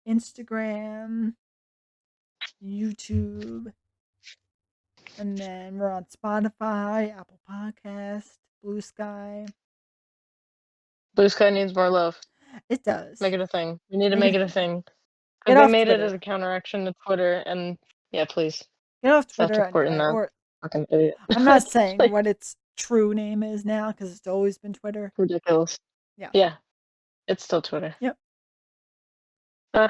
Speaker 1: Instagram, YouTube, and then we're on Spotify, Apple Podcast, Blue Sky.
Speaker 2: Blue Sky needs more love.
Speaker 1: It
Speaker 2: Make
Speaker 1: does.
Speaker 2: it a thing. We need to
Speaker 1: Make it
Speaker 2: make
Speaker 1: a
Speaker 2: it a
Speaker 1: thing.
Speaker 2: thing.
Speaker 1: Get
Speaker 2: 'Cause they
Speaker 1: off
Speaker 2: made it as a
Speaker 1: Twitter.
Speaker 2: counteraction to Twitter, and yeah, please
Speaker 1: Get off
Speaker 2: stop
Speaker 1: Twitter
Speaker 2: supporting
Speaker 1: anyway.
Speaker 2: that
Speaker 1: Or
Speaker 2: fucking idiot.
Speaker 1: I'm not
Speaker 2: It's,
Speaker 1: saying
Speaker 2: like,
Speaker 1: what its true name is now because it's always been Twitter.
Speaker 2: ridiculous.
Speaker 1: Yeah.
Speaker 2: Yeah, it's still Twitter.
Speaker 1: Yep.
Speaker 2: Uh,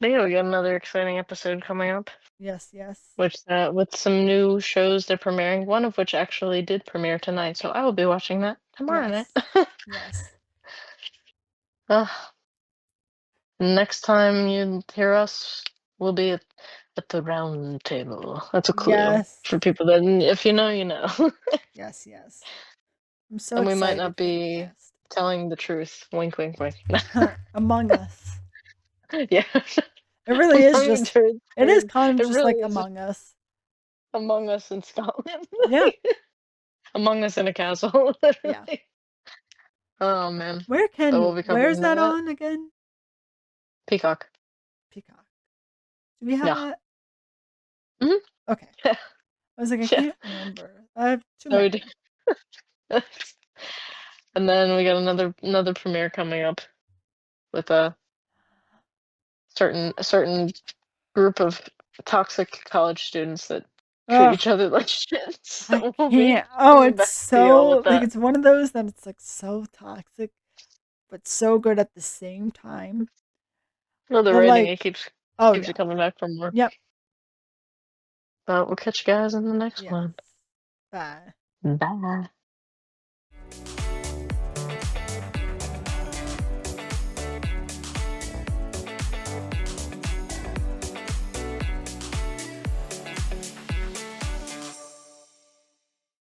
Speaker 2: but yeah, we got another exciting episode coming up,
Speaker 1: Yes. Yes.
Speaker 2: which with some new shows they're premiering. One of which actually did premiere tonight, so I will be watching that tomorrow night.
Speaker 1: Yes. Yes.
Speaker 2: uh, Next time you hear us, we'll be at the round table. That's a clue
Speaker 1: Yes.
Speaker 2: for people that if you know, you know.
Speaker 1: Yes. Yes. I'm so
Speaker 2: And we might
Speaker 1: excited
Speaker 2: not
Speaker 1: for the
Speaker 2: be
Speaker 1: cast.
Speaker 2: telling the truth. Wink, wink, wink.
Speaker 1: Among Us.
Speaker 2: Yeah.
Speaker 1: It really is
Speaker 2: Among
Speaker 1: just.
Speaker 2: the
Speaker 1: It is kind of
Speaker 2: it
Speaker 1: just like
Speaker 2: really is just
Speaker 1: Among Us.
Speaker 2: Among Us in Scotland.
Speaker 1: Yeah.
Speaker 2: Among Us in a castle,
Speaker 1: Yeah.
Speaker 2: literally. Oh man. So we'll be
Speaker 1: Where's
Speaker 2: covering
Speaker 1: that
Speaker 2: that.
Speaker 1: on again?
Speaker 2: Peacock.
Speaker 1: Peacock. Do we have
Speaker 2: Yeah.
Speaker 1: that?
Speaker 2: Hmm.
Speaker 1: Okay. I was like, I
Speaker 2: Yeah.
Speaker 1: can't remember. I have too
Speaker 2: No, we do.
Speaker 1: many.
Speaker 2: And then we got another premiere coming up with a certain group of toxic college students that treat
Speaker 1: Ugh,
Speaker 2: each other like shit.
Speaker 1: I
Speaker 2: So we'll be
Speaker 1: can't. Oh,
Speaker 2: coming
Speaker 1: it's
Speaker 2: back to y'all with
Speaker 1: so like
Speaker 2: that.
Speaker 1: it's one of those that it's like so toxic, but so good at the same time.
Speaker 2: Well, the
Speaker 1: And
Speaker 2: rating
Speaker 1: like,
Speaker 2: it keeps
Speaker 1: oh
Speaker 2: keeps you
Speaker 1: yeah,
Speaker 2: coming back for more.
Speaker 1: yep,
Speaker 2: But we'll catch you guys in the next
Speaker 1: yes.
Speaker 2: one.
Speaker 1: Bye.
Speaker 2: Bye.